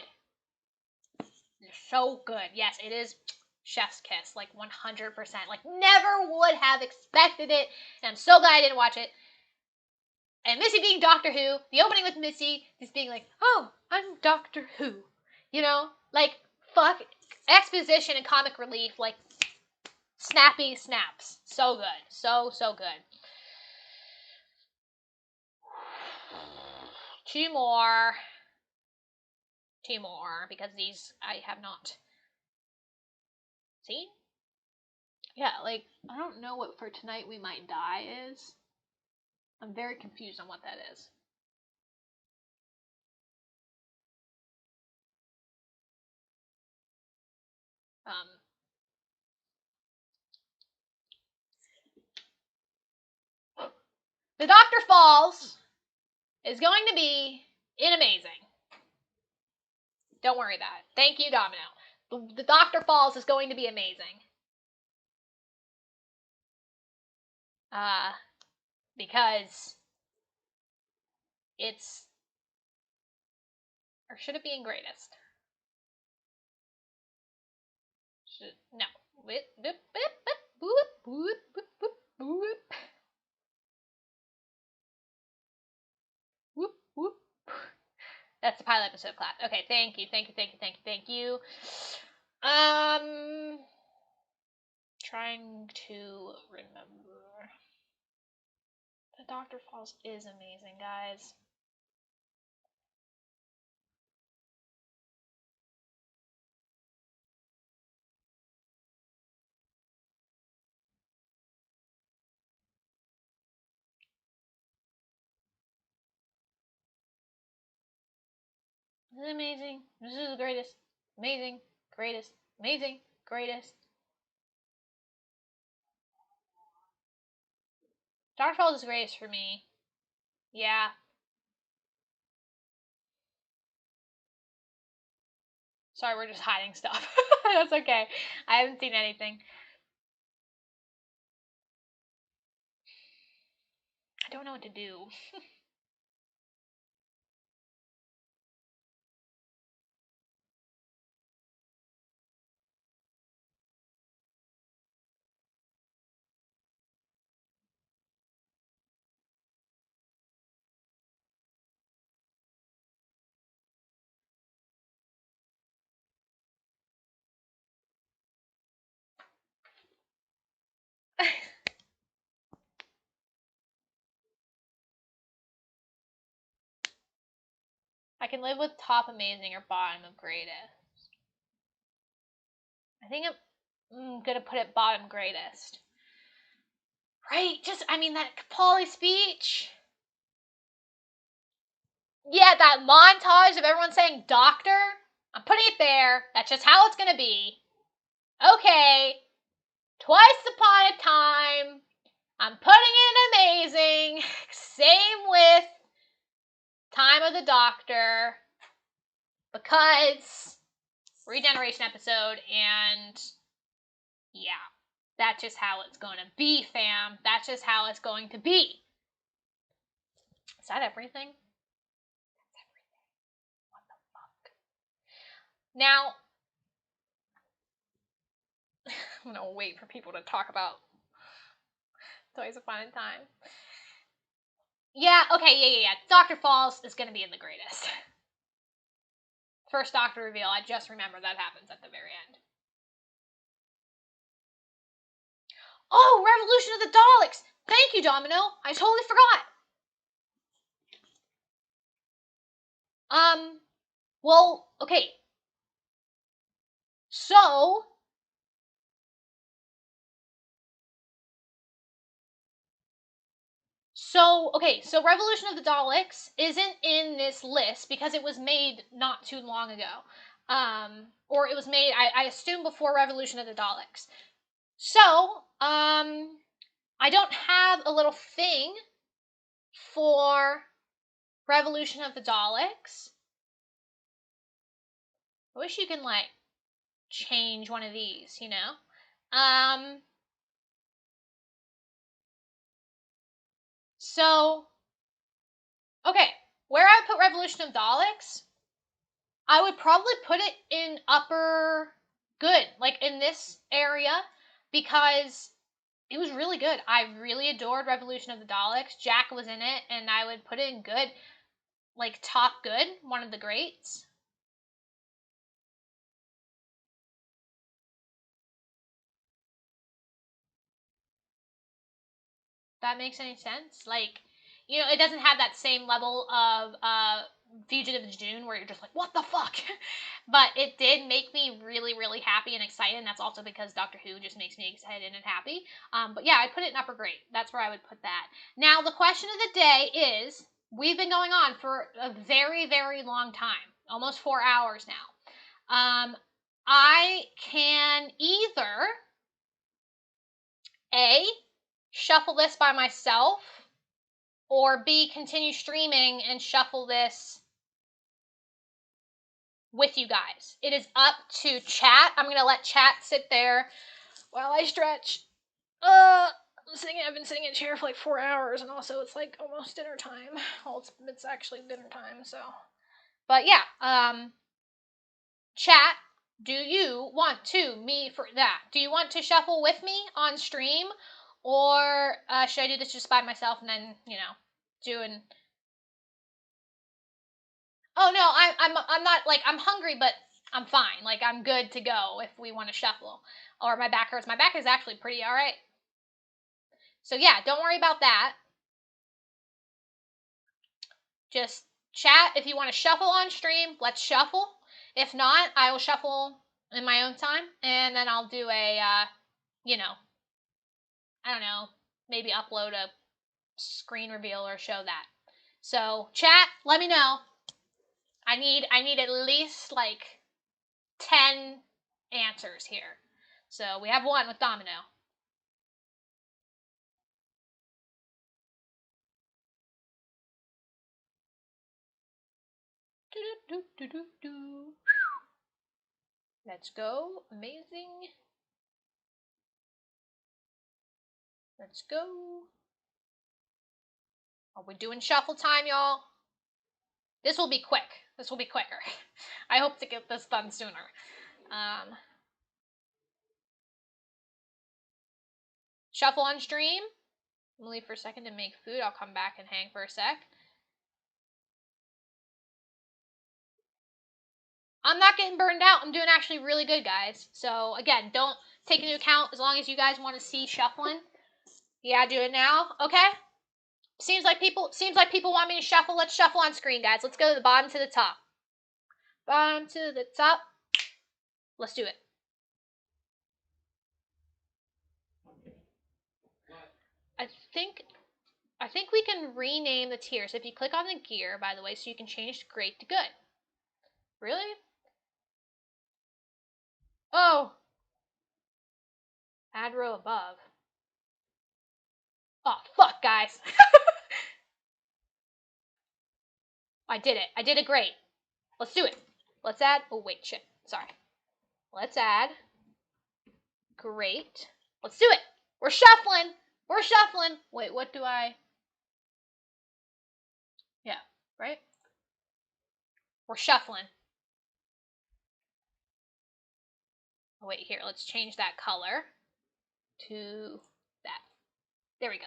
It's so good. Yes, it is chef's kiss, like 100%. Like, never would have expected it, and I'm so glad I didn't watch it. And Missy being Doctor Who, the opening with Missy just being like, oh, I'm Doctor Who. You know? Like, fuck. Exposition and comic relief, like, snappy snaps. So good. So good. Two more, because these I have not seen. Yeah, like, I don't know what For Tonight We Might Die is. I'm very confused on what that is. The Doctor Falls is going to be amazing. Don't worry about it. Thank you, Domino. The Doctor Falls is going to be amazing. Because it's... Or should it be in greatest? No. That's the pilot episode class. Okay, thank you. Trying to remember. The Doctor Falls is amazing, guys. This is amazing. This is the greatest. Amazing. Greatest. Amazing. Greatest. Doctor Falls is greatest for me. Yeah. Sorry, we're just hiding stuff. That's okay. I haven't seen anything. I don't know what to do. I can live with top amazing or bottom of greatest. I think I'm gonna put it bottom greatest. Right? That Polly speech. Yeah, that montage of everyone saying doctor. I'm putting it there. That's just how it's gonna be. Okay. Twice upon a time. I'm putting in amazing. Same with Time of the Doctor. Because regeneration episode, and yeah, that's just how it's going to be, fam. That's just how it's going to be. Is that everything? That's everything. What the fuck? Now, I'm gonna wait for people to talk about Twice Upon a Time. Yeah, okay, yeah. Dr. Falls is gonna be in the greatest. First Doctor reveal, I just remember that happens at the very end. Oh, Revolution of the Daleks! Thank you, Domino. I totally forgot. Well, okay. So, So, okay, so Revolution of the Daleks isn't in this list because it was made not too long ago. Or it was made, I assume, before Revolution of the Daleks. So, I don't have a little thing for Revolution of the Daleks. I wish you can, like, change one of these, you know? So, okay, where I put Revolution of Daleks, I would probably put it in upper good, like in this area, because it was really good. I really adored Revolution of the Daleks. Jack was in it, and I would put it in good, like top good, one of the greats. That makes any sense? Like, you know, it doesn't have that same level of Fugitive June where you're just like, what the fuck? But it did make me really, really happy and excited, and that's also because Doctor Who just makes me excited and happy. But yeah, I'd put it in upper grade. That's where I would put that. Now, the question of the day is, we've been going on for a very, very long time, almost 4 hours now. I can either A, shuffle this by myself, or B, continue streaming and shuffle this with you guys. It is up to chat. I'm going to let chat sit there while I stretch. I've been sitting in a chair for like 4 hours, and also it's like almost dinner time. Well, it's actually dinner time, so. But yeah, chat, do you want to me for that? Do you want to shuffle with me on stream, or should I do this just by myself and then, you know, doing? Oh no, I'm not, like, I'm hungry, but I'm fine. Like, I'm good to go if we want to shuffle. Or my back hurts. My back is actually pretty all right. So yeah, don't worry about that. Just chat if you want to shuffle on stream. Let's shuffle. If not, I will shuffle in my own time, and then I'll do a, you know, I don't know, maybe upload a screen reveal or show that. So chat, let me know. I need at least like 10 answers here. So we have one with Domino. Let's go. Amazing. Let's go. Are we doing shuffle time, y'all? This will be quick. This will be quicker. I hope to get this done sooner. Shuffle on stream. I'm gonna leave for a second to make food. I'll come back and hang for a sec. I'm not getting burned out. I'm doing actually really good, guys. So again, don't take into account as long as you guys want to see shuffling. Yeah, do it now. Okay. Seems like people want me to shuffle. Let's shuffle on screen, guys. Let's go to the bottom to the top. Bottom to the top. Let's do it. I think we can rename the tiers. If you click on the gear, by the way, so you can change great to good. Really? Oh. Add row above. Oh, fuck, guys. I did it. I did it great. Let's do it. Let's add. Oh, wait, shit. Sorry. Let's add. Great. Let's do it. We're shuffling. We're shuffling. Wait, what do I. Yeah, right? We're shuffling. Oh, wait, here. Let's change that color to that. There we go.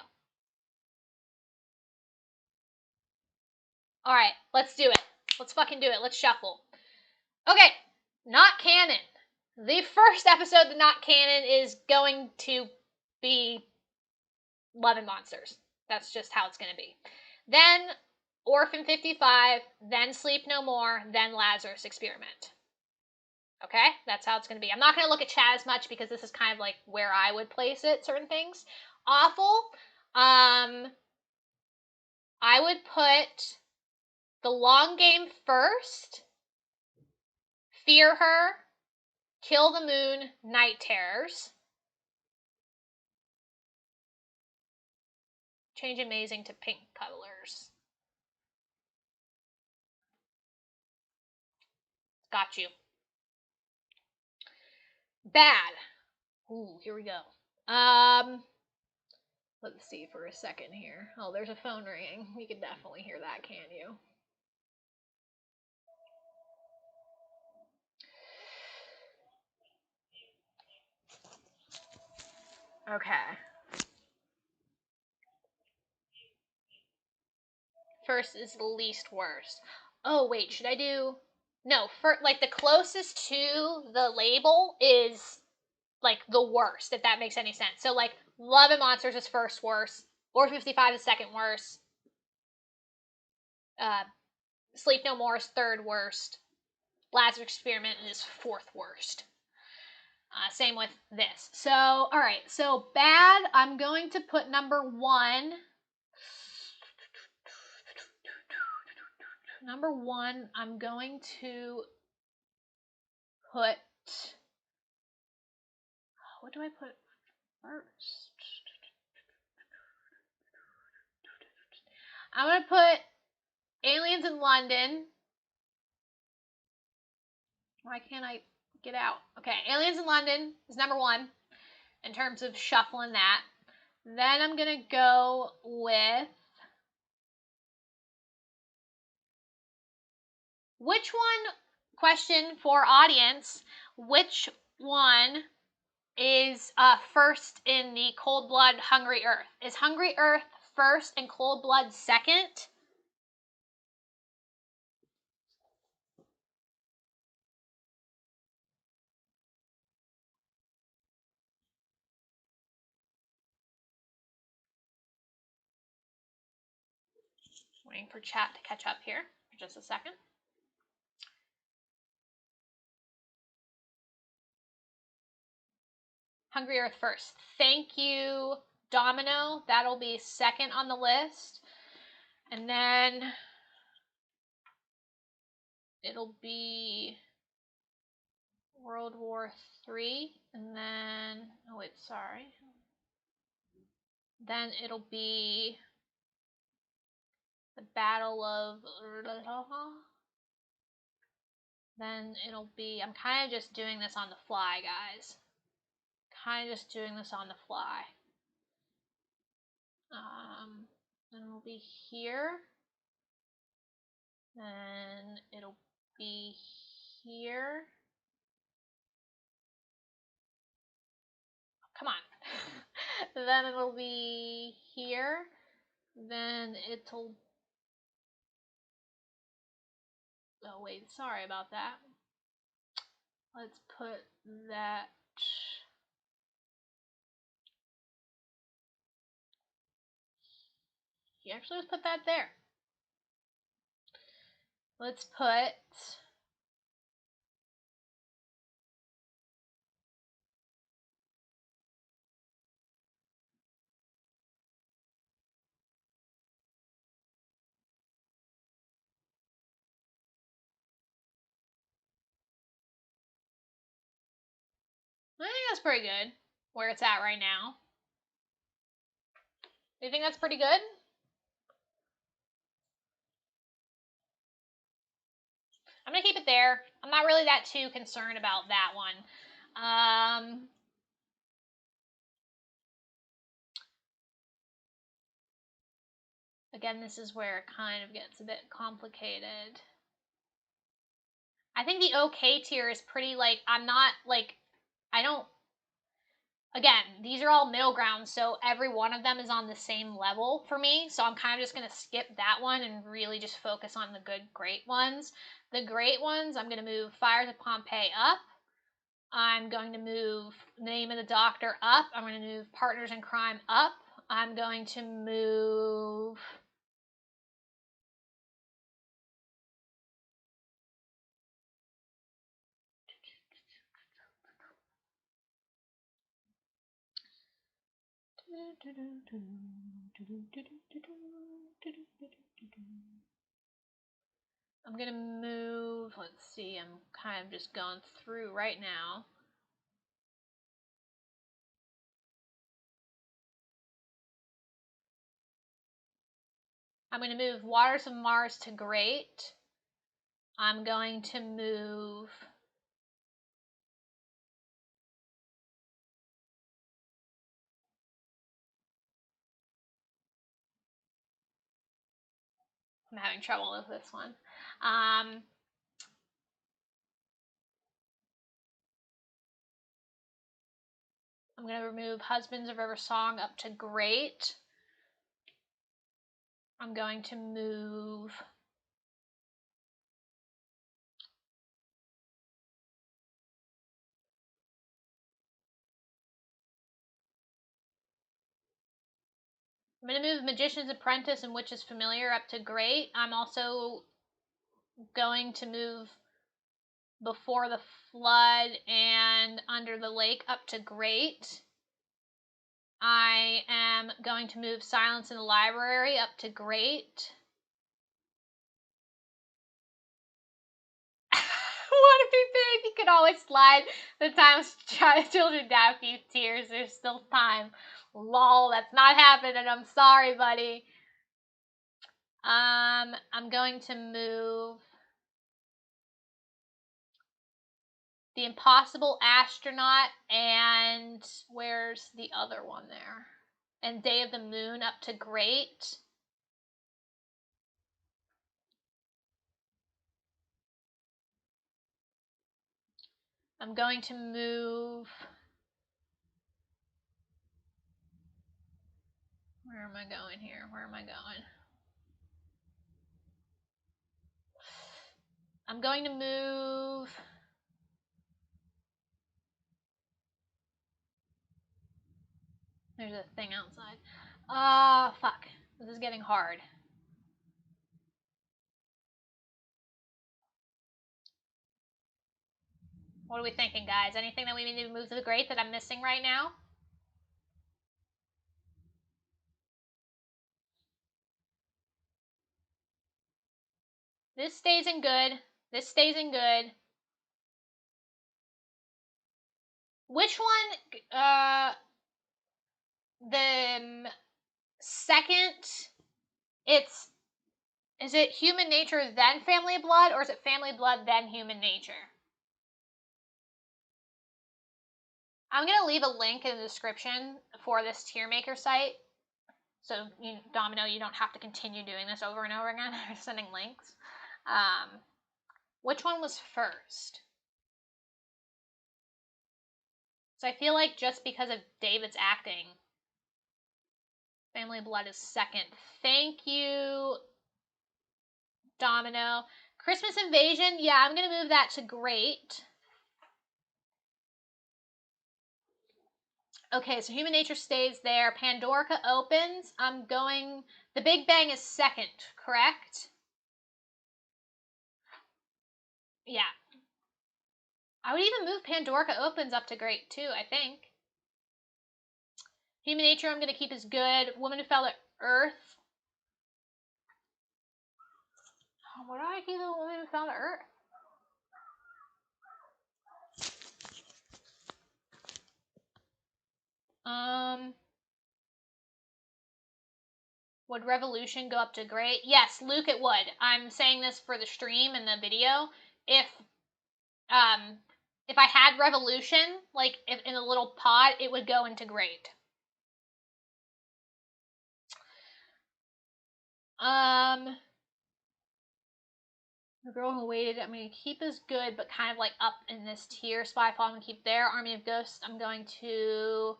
All right, let's do it. Let's fucking do it. Let's shuffle. Okay, not canon. The first episode of Not Canon is going to be Love and Monsters. That's just how it's going to be. Then Orphan 55, then Sleep No More, then Lazarus Experiment. Okay, that's how it's going to be. I'm not going to look at chat as much because this is kind of like where I would place it, certain things. Awful. I would put The Long Game first, Fear Her, Kill the Moon, Night Terrors. Change Amazing to pink colors. Got you. Bad. Ooh, here we go. Let's see for a second here. Oh, there's a phone ringing. You can definitely hear that, can't you? Okay. First is the least worst. Oh, wait, should I do... No, like the closest to the label is like the worst, if that makes any sense. So like Love and Monsters is first worst, or 55 is second worst. Sleep No More is third worst. Lazarus Experiment is fourth worst. Same with this. So, all right. So bad, I'm going to put number 1. Number 1, I'm going to put... What do I put first? I'm going to put Aliens in London. Why can't I get out? Okay, Aliens in London is number 1 in terms of shuffling that. Then I'm going to go with... Which one, question for audience, which one is first in the Cold Blood Hungry Earth? Is Hungry Earth first and Cold Blood second? Waiting for chat to catch up here for just a second. Hungry Earth first. Thank you, Domino. That'll be second on the list. And then it'll be World War III. And then, oh wait, sorry. Then it'll be the Battle of... Then it'll be... I'm kind of just doing this on the fly, guys. Kind of just doing this on the fly. Then it'll be here. Then it'll be here. Come on. Then it'll be here. Then it'll... Oh, wait. Sorry about that. Let's put that... Actually, let's put that there. Let's put... I think that's pretty good, where it's at right now. Do you think that's pretty good? I'm going to keep it there. I'm not really that too concerned about that one. Again, this is where it kind of gets a bit complicated. I think the okay tier is pretty, like, I'm not, like, I don't... Again, these are all middle ground, so every one of them is on the same level for me. So I'm kind of just going to skip that one and really just focus on the good, great ones. The great ones, I'm going to move Fires of Pompeii up. I'm going to move Name of the Doctor up. I'm going to move Partners in Crime up. I'm going to move... I'm gonna move, let's see, I'm kind of just going through right now. I'm going to move Waters of Mars to Great. I'm going to move I'm having trouble with this one. I'm going to remove Husbands of River Song up to Great. I'm going to move I'm going to move Magician's Apprentice and Witch's Familiar up to Great. I'm also going to move Before the Flood and Under the Lake up to Great. I am going to move Silence in the Library up to Great. What if you could always slide the times children down a few tears? There's still time. Lol, that's not happening. I'm sorry, buddy. I'm going to move The Impossible Astronaut and where's the other one there? And Day of the Moon up to Great. I'm going to move. Where am I going here? Where am I going? I'm going to move. There's a thing outside. Fuck. This is getting hard. What are we thinking, guys? Anything that we need to move to the Great that I'm missing right now? This stays in good. This stays in good. Which one? The second. Is it Human Nature then Family Blood, or is it Family Blood then Human Nature? I'm going to leave a link in the description for this tier maker site. So, Domino, you don't have to continue doing this over and over again. I'm sending links. Which one was first? So I feel like just because of David's acting, Family Blood is second. Thank you, Domino. Christmas Invasion, yeah, I'm going to move that to Great. Okay, so Human Nature stays there. Pandorica opens. The Big Bang is second, correct? Yeah. I would even move Pandorica opens up to Great too, I think. Human Nature I'm going to keep as good. Woman Who Fell to Earth. What do I keep the Woman Who Fell to Earth? Would Revolution go up to Great? Yes, Luke, it would. I'm saying this for the stream and the video. If I had Revolution, if in a little pot, it would go into Great. The Girl Who Waited, I'm going to keep as good, but kind of up in this tier. Spyfall, I'm going to keep there. Army of Ghosts, I'm going to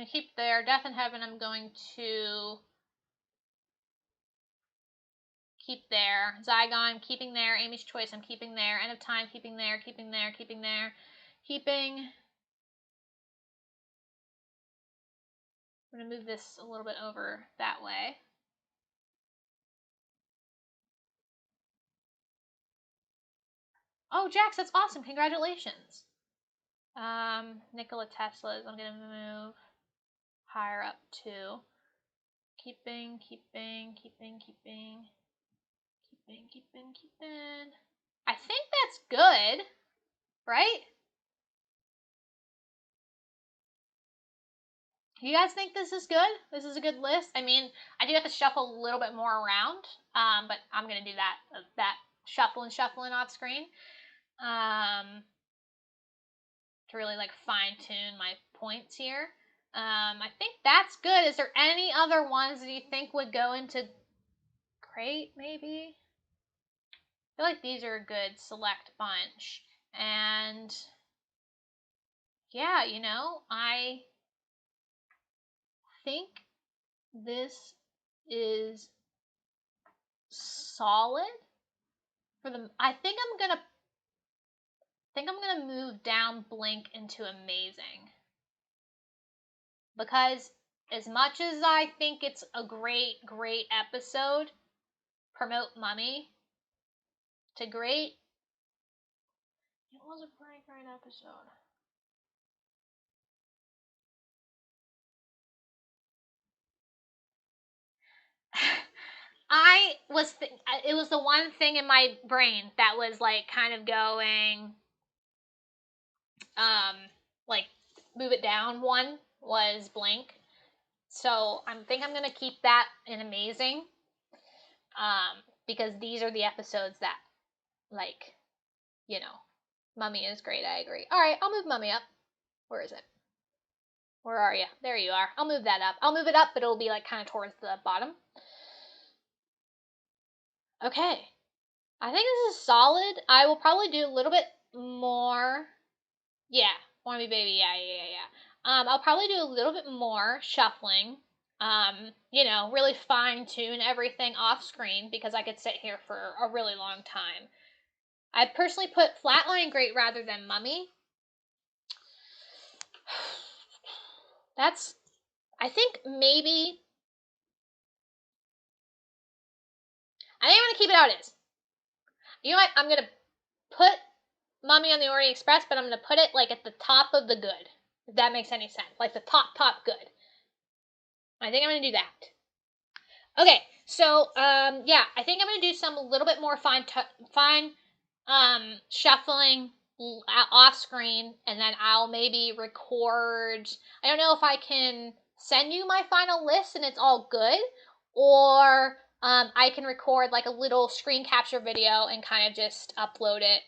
keep there. Death in Heaven, I'm going to keep there. Zygon, I'm keeping there. Amy's Choice, I'm keeping there. End of Time, keeping there, keeping there, keeping there. Keeping. I'm going to move this a little bit over that way. Oh, Jax, that's awesome. Congratulations. Nikola Tesla's. I'm gonna move higher up too. Keeping. I think that's good, right? You guys think this is good? This is a good list? I mean, I do have to shuffle a little bit more around, but I'm going to do that shuffling off screen to really like fine tune my points here. I think that's good. Is there any other ones that you think would go into crate, maybe? I feel like these are a good select bunch. And yeah, I think this is solid for the. I think I'm gonna move down Blink into amazing, because as much as I think it's a great episode, promote Mummy to great. It was a pretty great episode. It was the one thing in my brain that was like kind of going, like move it down. One was Blink, so I think I'm gonna keep that in amazing, because these are the episodes that, like, Mummy is great. I agree. All right, I'll move Mummy up. Where is it? Where are you? There you are. I'll move that up. I'll move it up, but it'll be like kind of towards the bottom. Okay. I think this is solid. I will probably do a little bit more. Yeah, Wannabe Baby. Yeah. I'll probably do a little bit more shuffling. Really fine tune everything off screen, because I could sit here for a really long time. I personally put Flatline Great rather than Mummy. I think maybe. I think I'm going to keep it how it is. You know what? I'm going to put Mummy on the Orient Express, but I'm going to put it like at the top of the good. If that makes any sense. Like the top good. I think I'm going to do that. Okay, so, yeah, I think I'm going to do some a little bit more fine shuffling off screen, and then I'll maybe record. I don't know if I can send you my final list and it's all good, or I can record like a little screen capture video and kind of just upload it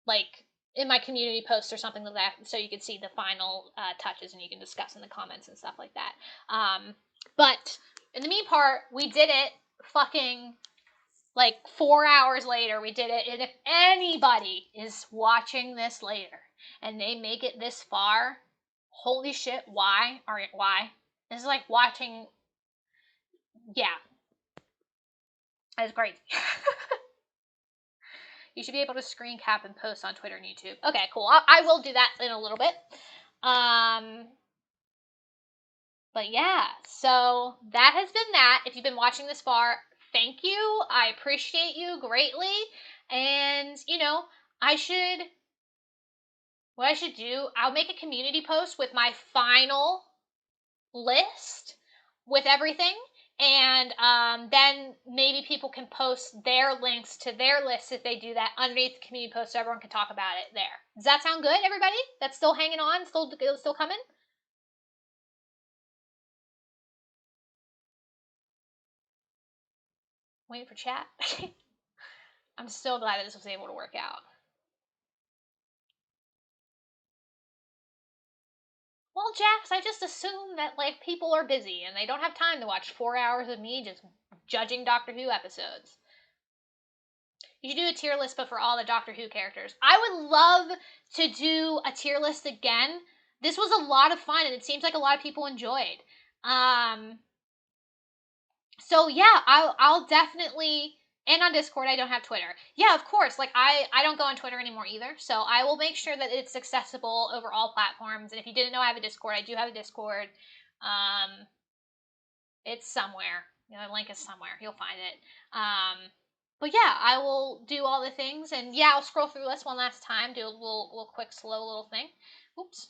like in my community post or something like that, so you can see the final touches and you can discuss in the comments and stuff like that. But in the mean part, we did it fucking like 4 hours later. We did it. And if anybody is watching this later and they make it this far, holy shit, why? Why? This is like watching. Yeah. It's crazy. You should be able to screen cap and post on Twitter and YouTube. Okay, cool. I will do that in a little bit. But yeah, so that has been that. If you've been watching this far, thank you. I appreciate you greatly. And, what I should do, I'll make a community post with my final list with everything. And then maybe people can post their links to their lists if they do that underneath the community post, so everyone can talk about it there. Does that sound good, everybody? That's still hanging on? Still coming? Waiting for chat. I'm so glad that this was able to work out. Well, Jax, I just assume that like people are busy and they don't have time to watch 4 hours of me just judging Doctor Who episodes. You should do a tier list, but for all the Doctor Who characters. I would love to do a tier list again. This was a lot of fun, and it seems like a lot of people enjoyed. So yeah, I'll definitely. And on Discord, I don't have Twitter. Yeah, of course. Like I don't go on Twitter anymore either. So I will make sure that it's accessible over all platforms. And if you didn't know I have a Discord, I do have a Discord. It's somewhere. The link is somewhere. You'll find it. But yeah, I will do all the things, and yeah, I'll scroll through this one last time, do a little quick, slow little thing. Oops.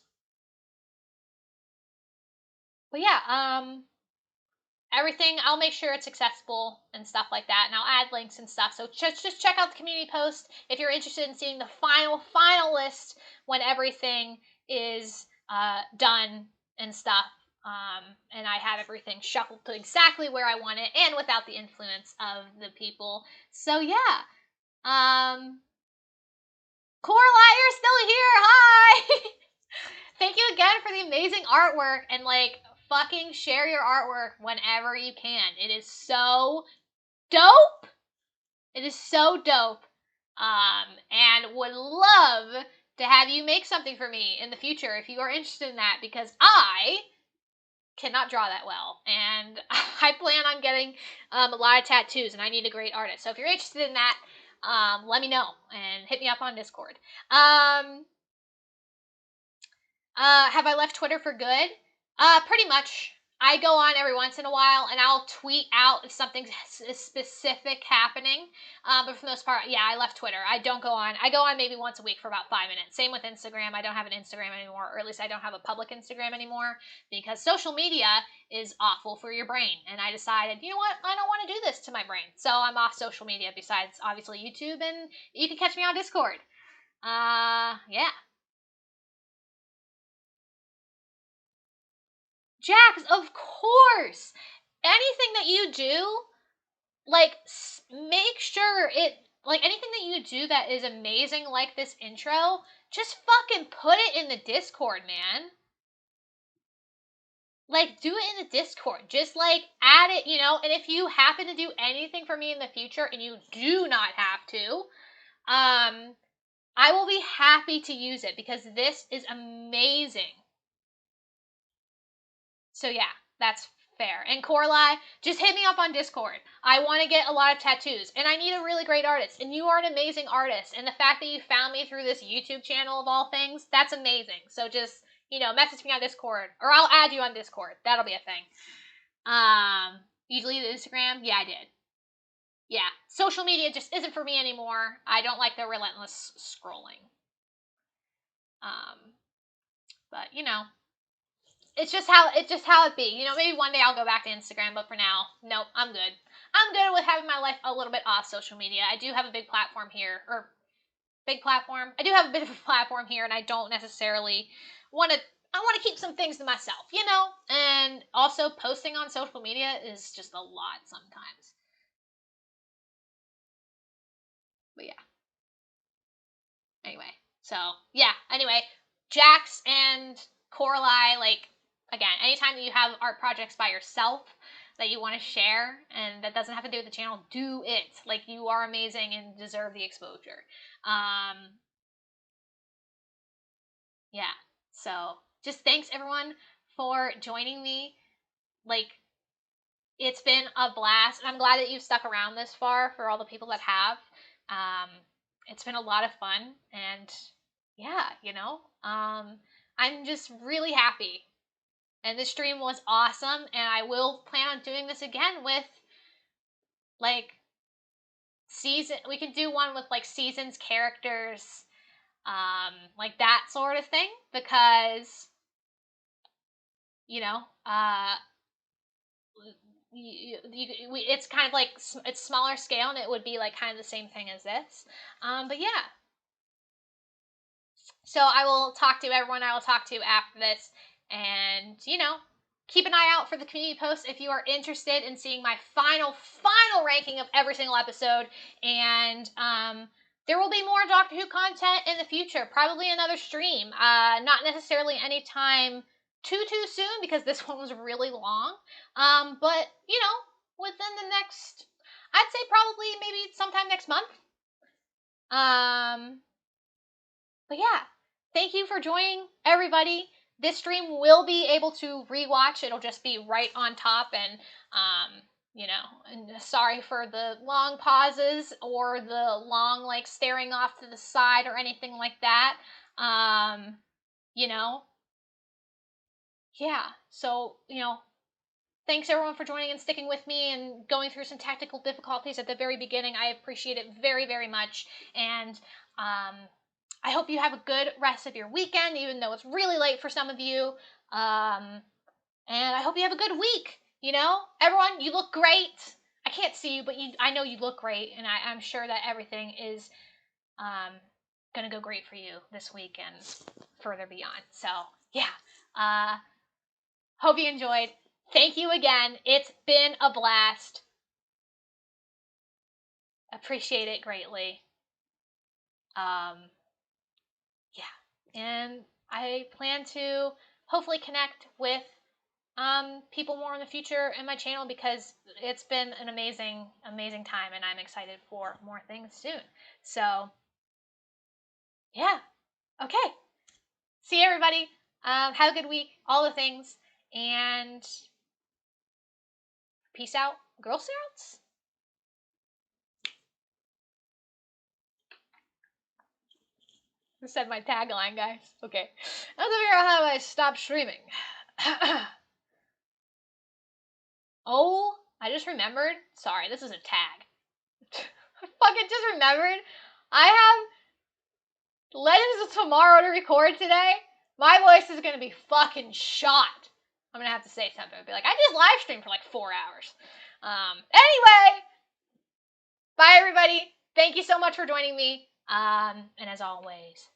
But yeah, everything, I'll make sure it's accessible and stuff like that, and I'll add links and stuff. So just check out the community post if you're interested in seeing the final list when everything is done and stuff. And I have everything shuffled to exactly where I want it and without the influence of the people. So yeah. Coraline, you're still here. Hi. Thank you again for the amazing artwork, and like fucking share your artwork whenever you can. It is so dope. It is so dope. And would love to have you make something for me in the future if you are interested in that, because I cannot draw that well, and I plan on getting a lot of tattoos, and I need a great artist. So if you're interested in that, let me know and hit me up on Discord. Have I left Twitter for good? Pretty much. I go on every once in a while, and I'll tweet out if something's specific happening. But for the most part, yeah, I left Twitter. I don't go on. I go on maybe once a week for about 5 minutes. Same with Instagram. I don't have an Instagram anymore, or at least I don't have a public Instagram anymore, because social media is awful for your brain. And I decided, you know what? I don't want to do this to my brain. So I'm off social media besides, obviously, YouTube, and you can catch me on Discord. Yeah. Jax, of course. Anything that you do, like, make sure it, like, anything that you do that is amazing, like this intro, just fucking put it in the Discord, man. Like, do it in the Discord. Just, like, add it, and if you happen to do anything for me in the future, and you do not have to, I will be happy to use it, because this is amazing. So yeah, that's fair. And Corlai, just hit me up on Discord. I want to get a lot of tattoos, and I need a really great artist, and you are an amazing artist, and the fact that you found me through this YouTube channel of all things, that's amazing. So just, message me on Discord, or I'll add you on Discord. That'll be a thing. You deleted Instagram? Yeah, I did. Yeah, social media just isn't for me anymore. I don't like the relentless scrolling. But it's just how it be. Maybe one day I'll go back to Instagram, but for now, nope, I'm good. I'm good with having my life a little bit off social media. I do have a big platform here, or big platform. I do have a bit of a platform here, and I don't necessarily want to. I want to keep some things to myself, And also, posting on social media is just a lot sometimes. But yeah. Anyway, so yeah. Anyway, Jax and Coralie, like, again, anytime that you have art projects by yourself that you want to share and that doesn't have to do with the channel, do it. Like, you are amazing and deserve the exposure. Yeah. So just thanks everyone for joining me. Like, it's been a blast, and I'm glad that you've stuck around this far for all the people that have. It's been a lot of fun, and yeah, I'm just really happy. And this stream was awesome, and I will plan on doing this again with, like, we can do one with, like, seasons, characters, like that sort of thing, because, it's kind of like, it's smaller scale, and it would be like kind of the same thing as this. But yeah. So I will talk to everyone I will talk to after this, and keep an eye out for the community posts if you are interested in seeing my final ranking of every single episode. And there will be more Doctor Who content in the future, probably another stream. Not necessarily anytime too soon, because this one was really long. But within the next, I'd say probably maybe sometime next month. But yeah, thank you for joining, everybody. This stream will be able to rewatch. It'll just be right on top, and and sorry for the long pauses or the long, like, staring off to the side or anything like that. Yeah. So, thanks everyone for joining and sticking with me and going through some technical difficulties at the very beginning. I appreciate it very, very much. And I hope you have a good rest of your weekend, even though it's really late for some of you. And I hope you have a good week. You know, everyone, you look great. I can't see you, but I know you look great, and I'm sure that everything is gonna go great for you this week and further beyond. So yeah, hope you enjoyed. Thank you again. It's been a blast. Appreciate it greatly. Yeah, and I plan to hopefully connect with people more in the future in my channel because it's been an amazing time, and I'm excited for more things soon. So yeah, okay. See you, everybody. Have a good week. All the things, and peace out, Girl Scouts. This said my tagline, guys. Okay. Now to figure out how I stop streaming. Oh, I just remembered. Sorry, this is a tag. I fucking just remembered. I have Legends of Tomorrow to record today. My voice is gonna be fucking shot. I'm gonna have to say something. I'll be like, I just live streamed for like 4 hours. Anyway, bye everybody. Thank you so much for joining me. And as always,